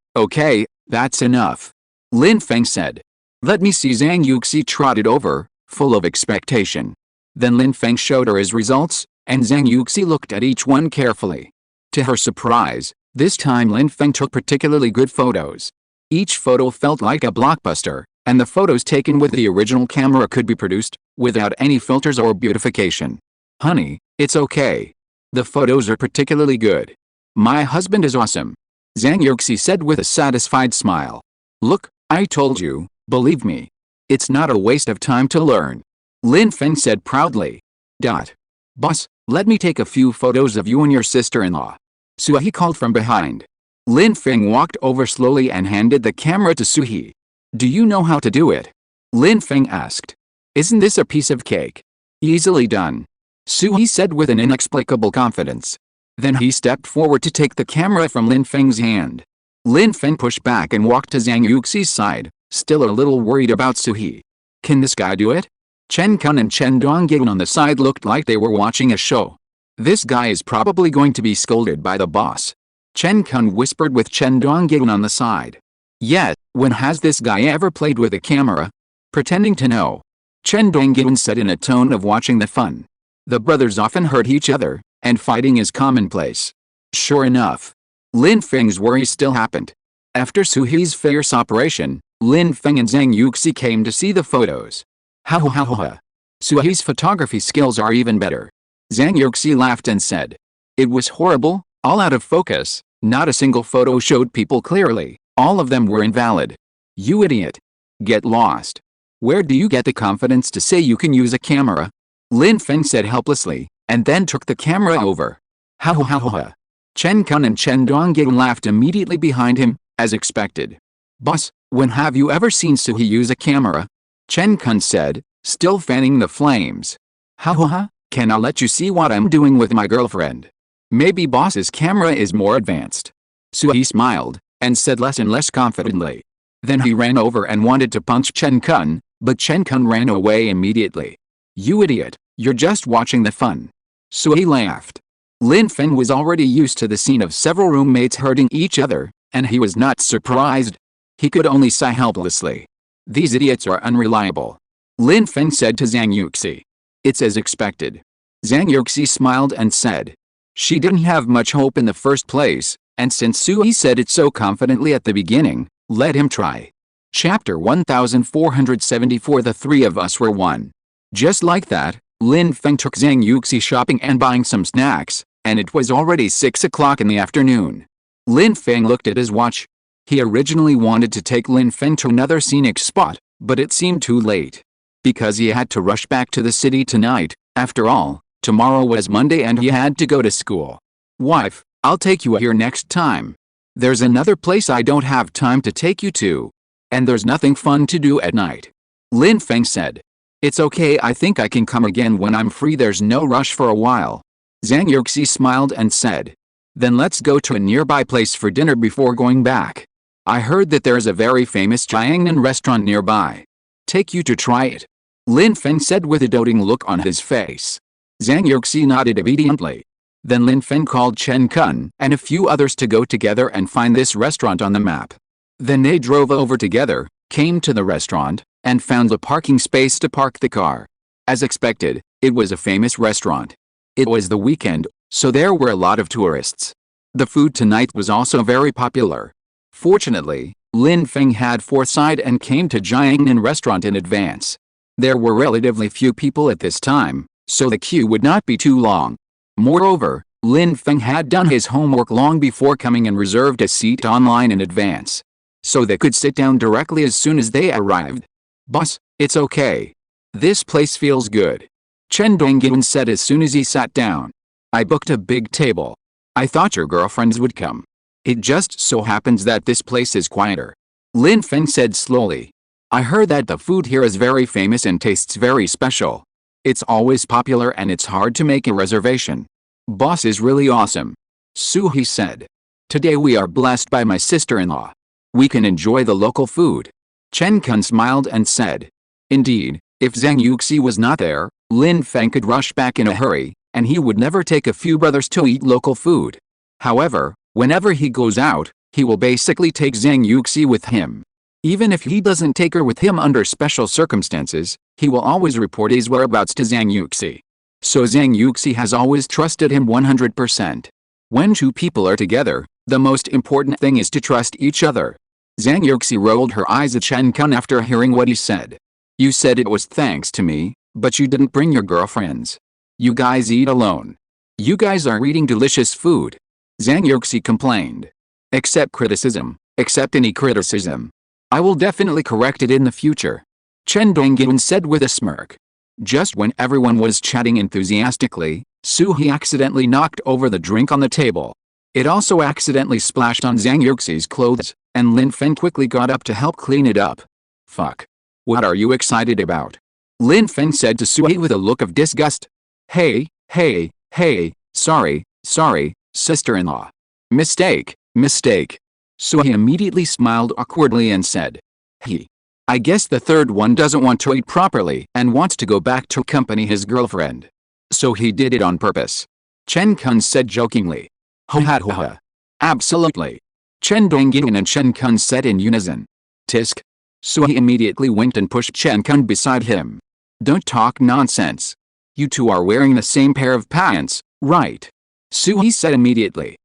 that's enough. Lin Feng said. Let me see. Zhang Yuxi trotted over, full of expectation. Then Lin Feng showed her his results, and Zhang Yuxi looked at each one carefully. To her surprise, this time Lin Feng took particularly good photos. Each photo felt like a blockbuster, and the photos taken with the original camera could be produced, without any filters or beautification. Honey, it's okay. The photos are particularly good. My husband is awesome. Zhang Yuxi said with a satisfied smile. Look, I told you, believe me. It's not a waste of time to learn. Lin Feng said proudly. Boss, let me take a few photos of you and your sister-in-law. Suhi called from behind. Lin Feng walked over slowly and handed the camera to Suhi. Do you know how to do it? Lin Feng asked. Isn't this a piece of cake? Easily done. Suhi said with an inexplicable confidence. Then he stepped forward to take the camera from Lin Feng's hand. Lin Feng pushed back and walked to Zhang Yuxi's side, still a little worried about Suhi. Can this guy do it? Chen Kun and Chen Donggyun on the side looked like they were watching a show. This guy is probably going to be scolded by the boss. Chen Kun whispered with Chen Donggyun on the side. Yet, when has this guy ever played with a camera? Pretending to know. Chen Donggyun said in a tone of watching the fun. The brothers often hurt each other, and fighting is commonplace. Sure enough. Lin Feng's worry still happened. After Suhi's fierce operation, Lin Feng and Zhang Yuxi came to see the photos. Ha ha ha ha. Suhi's photography skills are even better. Zhang Yuxi laughed and said. It was horrible, all out of focus, Not a single photo showed people clearly. All of them were invalid. You idiot. Get lost. Where do you get the confidence to say you can use a camera? Lin Feng said helplessly, and then took the camera over. Ha ha ha ha ha. Chen Kun and Chen Dongyan laughed immediately behind him, as expected. Boss, when have you ever seen Suhi use a camera? Chen Kun said, still fanning the flames. Ha ha ha, can I let you see what I'm doing with my girlfriend? Maybe boss's camera is more advanced. Suhi smiled, and said less and less confidently. Then he ran over and wanted to punch Chen Kun, but Chen Kun ran away immediately. You idiot, you're just watching the fun. Suhi laughed. Lin Feng was already used to the scene of several roommates hurting each other, and he was not surprised. He could only sigh helplessly. These idiots are unreliable. Lin Feng said to Zhang Yuxi. It's as expected. Zhang Yuxi smiled and said. She didn't have much hope in the first place, and since Suhi said it so confidently at the beginning, let him try. Chapter 1474. The three of us were one. Just like that, Lin Feng took Zhang Yuxi shopping and buying some snacks, and it was already 6 o'clock in the afternoon. Lin Feng looked at his watch. He originally wanted to take Lin Feng to another scenic spot, but it seemed too late. Because he had to rush back to the city tonight. After all, tomorrow was Monday and he had to go to school. Wife, I'll take you here next time. There's another place I don't have time to take you to. And there's nothing fun to do at night. Lin Feng said. It's okay, I think I can come again when I'm free, there's no rush for a while. Zhang Yuxi smiled and said. Then let's go to a nearby place for dinner before going back. I heard that there's a very famous Jiangnan restaurant nearby. Take you to try it. Lin Feng said with a doting look on his face. Zhang Yuxi nodded obediently. Then Lin Feng called Chen Kun and a few others to go together and find this restaurant on the map. Then they drove over together, came to the restaurant, and found a parking space to park the car. As expected, it was a famous restaurant. It was the weekend, so there were a lot of tourists. The food tonight was also very popular. Fortunately, Lin Feng had foresight and came to Jiangnan restaurant in advance. There were relatively few people at this time, so the queue would not be too long. Moreover, Lin Feng had done his homework long before coming and reserved a seat online in advance. So they could sit down directly as soon as they arrived. Boss, it's okay. This place feels good. Chen Dongyan said as soon as he sat down. I booked a big table. I thought your girlfriends would come. It just so happens that this place is quieter. Lin Feng said slowly. I heard that the food here is very famous and tastes very special. It's always popular and it's hard to make a reservation. Boss is really awesome. Suhi said. Today we are blessed by my sister-in-law. We can enjoy the local food. Chen Kun smiled and said. Indeed, if Zhang Yuxi was not there, Lin Feng could rush back in a hurry, and he would never take a few brothers to eat local food. However, whenever he goes out, he will basically take Zhang Yuxi with him. Even if he doesn't take her with him under special circumstances, he will always report his whereabouts to Zhang Yuxi. So Zhang Yuxi has always trusted him 100%. When two people are together, the most important thing is to trust each other. Zhang Yuxi rolled her eyes at Chen Kun after hearing what he said. You said it was thanks to me, but you didn't bring your girlfriends. You guys eat alone. You guys are eating delicious food. Zhang Yuxi complained. Accept criticism, accept any criticism. I will definitely correct it in the future. Chen Dongyan said with a smirk. Just when everyone was chatting enthusiastically, Suhi accidentally knocked over the drink on the table. It also accidentally splashed on Zhang Yuxi's clothes, and Lin Feng quickly got up to help clean it up. Fuck. What are you excited about? Lin Feng said to Suhi with a look of disgust. Hey, sorry, sister-in-law. Mistake. Suhi immediately smiled awkwardly and said. I guess the third one doesn't want to eat properly and wants to go back to accompany his girlfriend. So he did it on purpose. Chen Kun said jokingly. Ha. Absolutely. Chen Dongyan and Chen Kun said in unison. Tisk. Suhi immediately went and pushed Chen Kun beside him. Don't talk nonsense. You two are wearing the same pair of pants, right? Suhi said immediately.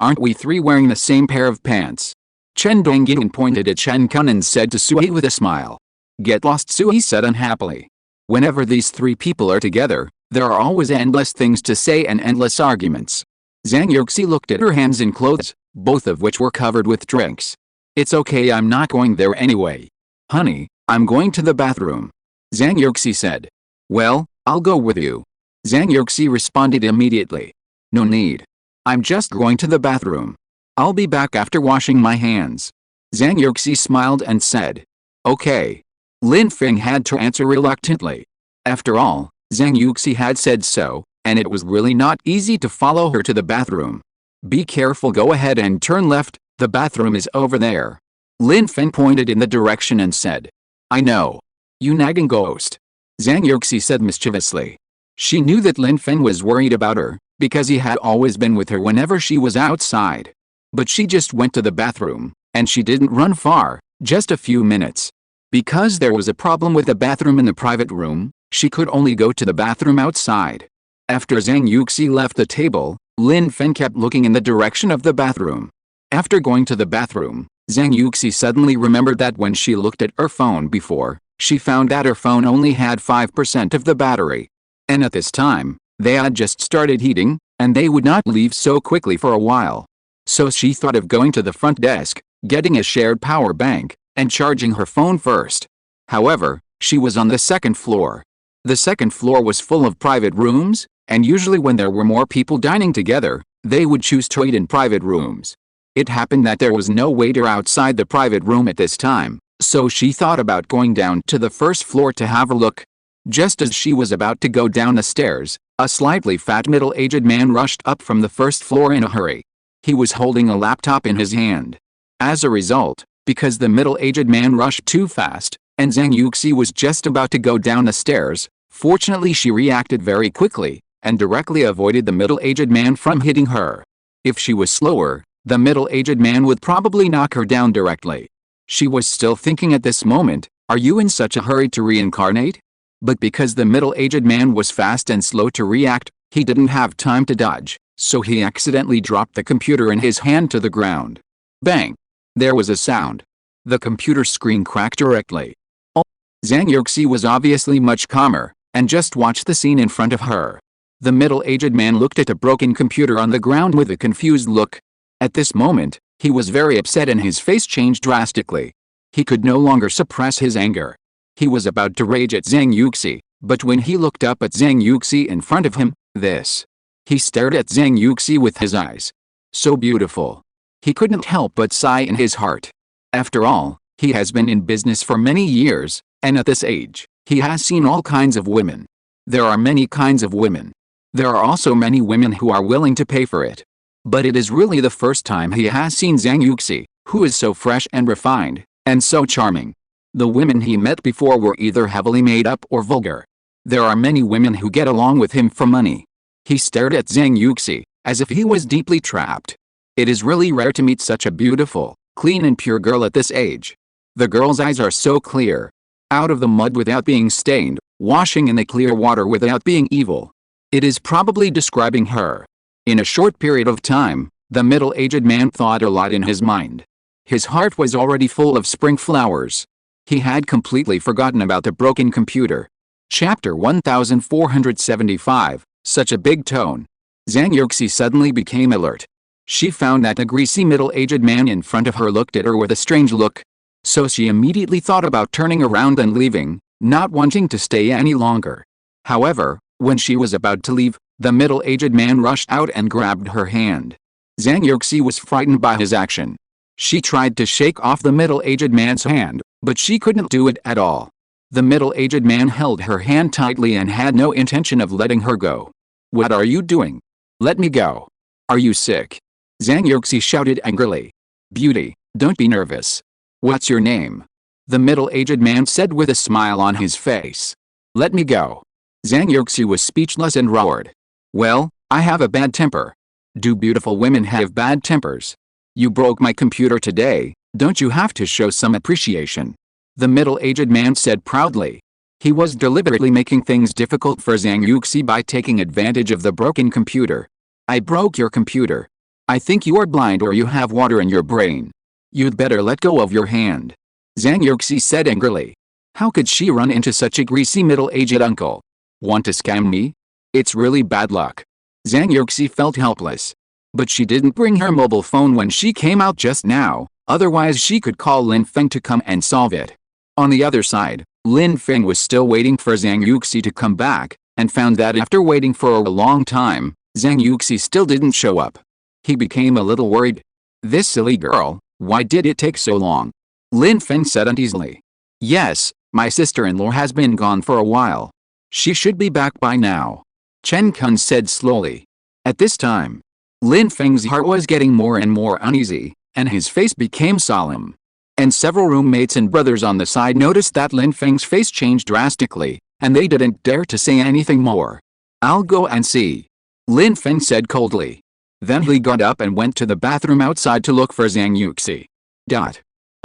Aren't we three wearing the same pair of pants? Chen Dongyan pointed at Chen Kun and said to Suhi with a smile. Get lost, Suhi said unhappily. Whenever these three people are together, there are always endless things to say and endless arguments. Zhang Yuxi looked at her hands and clothes, both of which were covered with drinks. It's okay, I'm not going there anyway. Honey, I'm going to the bathroom. Zhang Yuxi said. Well, I'll go with you. Zhang Yuxi responded immediately. No need. I'm just going to the bathroom. I'll be back after washing my hands. Zhang Yuxi smiled and said. Okay. Lin Feng had to answer reluctantly. After all, Zhang Yuxi had said so, and it was really not easy to follow her to the bathroom. Be careful, go ahead and turn left, the bathroom is over there. Lin Feng pointed in the direction and said. I know. You nagging ghost. Zhang Yuxi said mischievously. She knew that Lin Feng was worried about her, because he had always been with her whenever she was outside. But she just went to the bathroom, and she didn't run far, just a few minutes. Because there was a problem with the bathroom in the private room, she could only go to the bathroom outside. After Zhang Yuxi left the table, Lin Feng kept looking in the direction of the bathroom. After going to the bathroom, Zhang Yuxi suddenly remembered that when she looked at her phone before, she found that her phone only had 5% of the battery. And at this time, they had just started heating, and they would not leave so quickly for a while. So she thought of going to the front desk, getting a shared power bank, and charging her phone first. However, she was on the second floor. The second floor was full of private rooms, and usually when there were more people dining together, they would choose to eat in private rooms. It happened that there was no waiter outside the private room at this time, so she thought about going down to the first floor to have a look. Just as she was about to go down the stairs, a slightly fat middle-aged man rushed up from the first floor in a hurry. He was holding a laptop in his hand. As a result, because the middle-aged man rushed too fast, and Zhang Yuxi was just about to go down the stairs, fortunately she reacted very quickly, and directly avoided the middle-aged man from hitting her. If she was slower, the middle-aged man would probably knock her down directly. She was still thinking at this moment, are you in such a hurry to reincarnate? But because the middle-aged man was fast and slow to react, he didn't have time to dodge, so he accidentally dropped the computer in his hand to the ground. Bang! There was a sound. The computer screen cracked directly. Zhang Yuxi was obviously much calmer, and just watched the scene in front of her. The middle-aged man looked at the broken computer on the ground with a confused look. At this moment, he was very upset and his face changed drastically. He could no longer suppress his anger. He was about to rage at Zhang Yuxi, but when he looked up at Zhang Yuxi in front of him, he stared at Zhang Yuxi with his eyes. So beautiful. He couldn't help but sigh in his heart. After all, he has been in business for many years, and at this age, he has seen all kinds of women. There are many kinds of women. There are also many women who are willing to pay for it. But it is really the first time he has seen Zhang Yuxi, who is so fresh and refined, and so charming. The women he met before were either heavily made up or vulgar. There are many women who get along with him for money. He stared at Zhang Yuxi, as if he was deeply trapped. It is really rare to meet such a beautiful, clean and pure girl at this age. The girl's eyes are so clear. Out of the mud without being stained, washing in the clear water without being evil. It is probably describing her. In a short period of time, the middle-aged man thought a lot in his mind. His heart was already full of spring flowers. He had completely forgotten about the broken computer. Chapter 1475, Such a Big Tone. Zhang Yuxi suddenly became alert. She found that the greasy middle-aged man in front of her looked at her with a strange look. So she immediately thought about turning around and leaving, not wanting to stay any longer. However, when she was about to leave, the middle-aged man rushed out and grabbed her hand. Zhang Yuxi was frightened by his action. She tried to shake off the middle-aged man's hand, but she couldn't do it at all. The middle-aged man held her hand tightly and had no intention of letting her go. What are you doing? Let me go. Are you sick? Zhang Yuxi shouted angrily. Beauty, don't be nervous. What's your name? The middle-aged man said with a smile on his face. Let me go. Zhang Yuxi was speechless and roared. Well, I have a bad temper. Do beautiful women have bad tempers? You broke my computer today, don't you have to show some appreciation? The middle-aged man said proudly. He was deliberately making things difficult for Zhang Yuxi by taking advantage of the broken computer. I broke your computer. I think you are blind or you have water in your brain. You'd better let go of your hand. Zhang Yuxi said angrily. How could she run into such a greasy middle-aged uncle? Want to scam me? It's really bad luck. Zhang Yuxi felt helpless. But she didn't bring her mobile phone when she came out just now, otherwise she could call Lin Feng to come and solve it. On the other side, Lin Feng was still waiting for Zhang Yuxi to come back, and found that after waiting for a long time, Zhang Yuxi still didn't show up. He became a little worried. This silly girl, why did it take so long? Lin Feng said uneasily. Yes, my sister-in-law has been gone for a while. She should be back by now, Chen Kun said slowly. At this time, Lin Feng's heart was getting more and more uneasy, and his face became solemn. And several roommates and brothers on the side noticed that Lin Feng's face changed drastically, and they didn't dare to say anything more. I'll go and see, Lin Feng said coldly. Then he got up and went to the bathroom outside to look for Zhang Yuxi.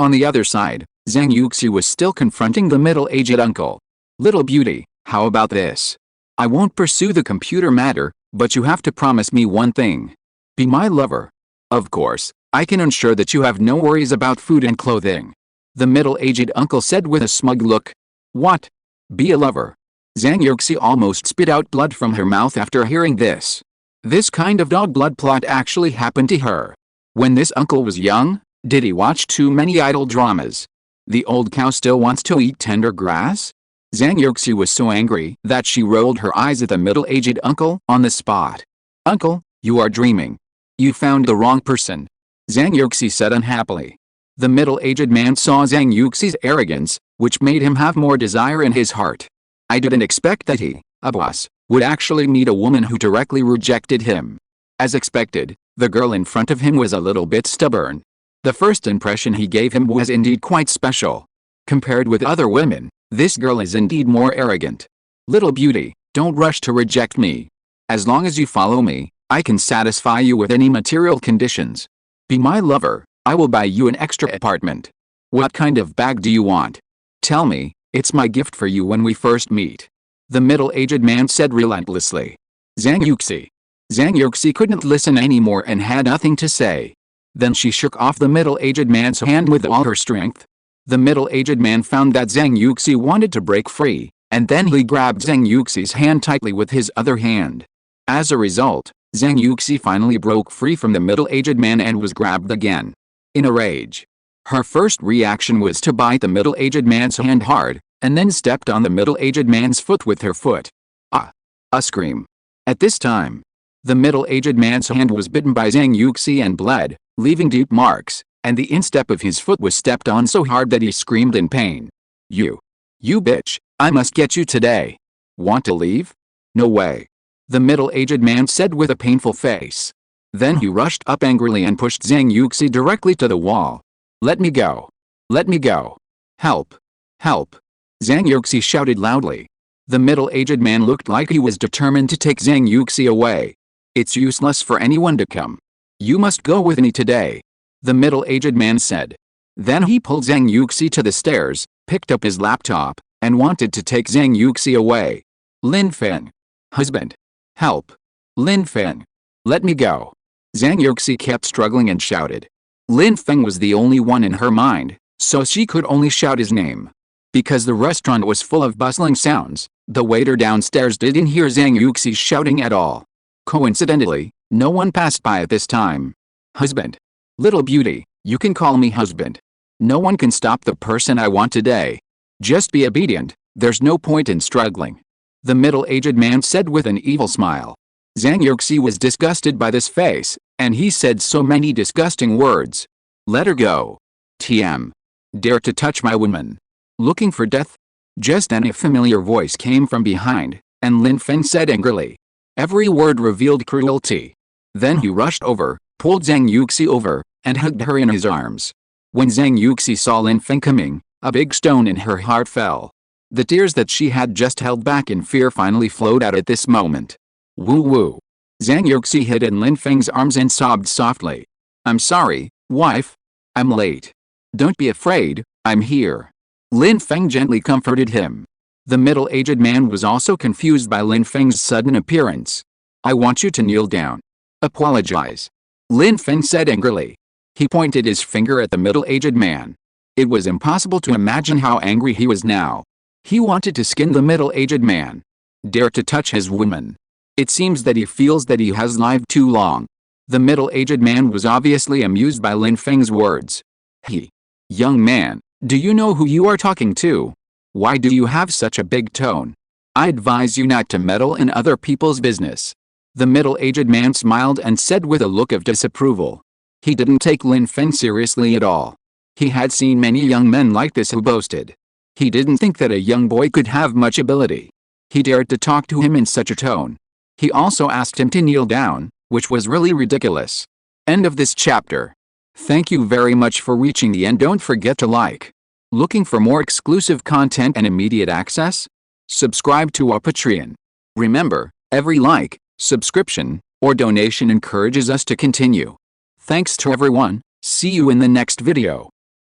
On the other side, Zhang Yuxi was still confronting the middle-aged uncle. Little beauty, how about this? I won't pursue the computer matter, but you have to promise me one thing. Be my lover. Of course, I can ensure that you have no worries about food and clothing, the middle-aged uncle said with a smug look. What? Be a lover? Zhang Yuxi almost spit out blood from her mouth after hearing this. This kind of dog blood plot actually happened to her. When this uncle was young, did he watch too many idol dramas? The old cow still wants to eat tender grass? Zhang Yuxi was so angry that she rolled her eyes at the middle-aged uncle on the spot. Uncle, you are dreaming. You found the wrong person, Zhang Yuxi said unhappily. The middle-aged man saw Zhang Yuxi's arrogance, which made him have more desire in his heart. I didn't expect that he, a boss, would actually meet a woman who directly rejected him. As expected, the girl in front of him was a little bit stubborn. The first impression he gave him was indeed quite special. Compared with other women, this girl is indeed more arrogant. Little beauty, don't rush to reject me. As long as you follow me, I can satisfy you with any material conditions. Be my lover, I will buy you an extra apartment. What kind of bag do you want? Tell me, it's my gift for you when we first meet, the middle-aged man said relentlessly. Zhang Yuxi couldn't listen anymore and had nothing to say. Then she shook off the middle-aged man's hand with all her strength. The middle-aged man found that Zhang Yuxi wanted to break free, and then he grabbed Zhang Yuxi's hand tightly with his other hand. As a result, Zhang Yuxi finally broke free from the middle-aged man and was grabbed again. In a rage, her first reaction was to bite the middle-aged man's hand hard, and then stepped on the middle-aged man's foot with her foot. Ah! A scream. At this time, the middle-aged man's hand was bitten by Zhang Yuxi and bled, leaving deep marks, and the instep of his foot was stepped on so hard that he screamed in pain. You bitch, I must get you today. Want to leave? No way, the middle-aged man said with a painful face. Then he rushed up angrily and pushed Zhang Yuxi directly to the wall. Let me go. Let me go. Help. Help. Zhang Yuxi shouted loudly. The middle-aged man looked like he was determined to take Zhang Yuxi away. It's useless for anyone to come. You must go with me today, the middle-aged man said. Then he pulled Zhang Yuxi to the stairs, picked up his laptop, and wanted to take Zhang Yuxi away. Lin Feng. Husband. Help. Lin Feng. Let me go. Zhang Yuxi kept struggling and shouted. Lin Feng was the only one in her mind, so she could only shout his name. Because the restaurant was full of bustling sounds, the waiter downstairs didn't hear Zhang Yuxi shouting at all. Coincidentally, no one passed by at this time. Husband. Little beauty, you can call me husband. No one can stop the person I want today. Just be obedient, there's no point in struggling, the middle-aged man said with an evil smile. Zhang Yuxi was disgusted by this face, and he said so many disgusting words. Let her go. TM. Dare to touch my woman. Looking for death? Just then a familiar voice came from behind, and Lin Feng said angrily. Every word revealed cruelty. Then he rushed over, pulled Zhang Yuxi over, and hugged her in his arms. When Zhang Yuxi saw Lin Feng coming, a big stone in her heart fell. The tears that she had just held back in fear finally flowed out at this moment. Woo woo. Zhang Yuxi hid in Lin Feng's arms and sobbed softly. I'm sorry, wife. I'm late. Don't be afraid, I'm here. Lin Feng gently comforted him. The middle-aged man was also confused by Lin Feng's sudden appearance. I want you to kneel down. Apologize. Lin Feng said angrily. He pointed his finger at the middle-aged man. It was impossible to imagine how angry he was now. He wanted to skin the middle-aged man. Dare to touch his woman. It seems that he feels that he has lived too long. The middle-aged man was obviously amused by Lin Feng's words. He. Young man, do you know who you are talking to? Why do you have such a big tone? I advise you not to meddle in other people's business. The middle-aged man smiled and said with a look of disapproval. He didn't take Lin Feng seriously at all. He had seen many young men like this who boasted. He didn't think that a young boy could have much ability. He dared to talk to him in such a tone. He also asked him to kneel down, which was really ridiculous. End of this chapter. Thank you very much for reaching the end. Don't forget to like. Looking for more exclusive content and immediate access? Subscribe to our Patreon. Remember, every like, subscription, or donation encourages us to continue. Thanks to everyone. See you in the next video.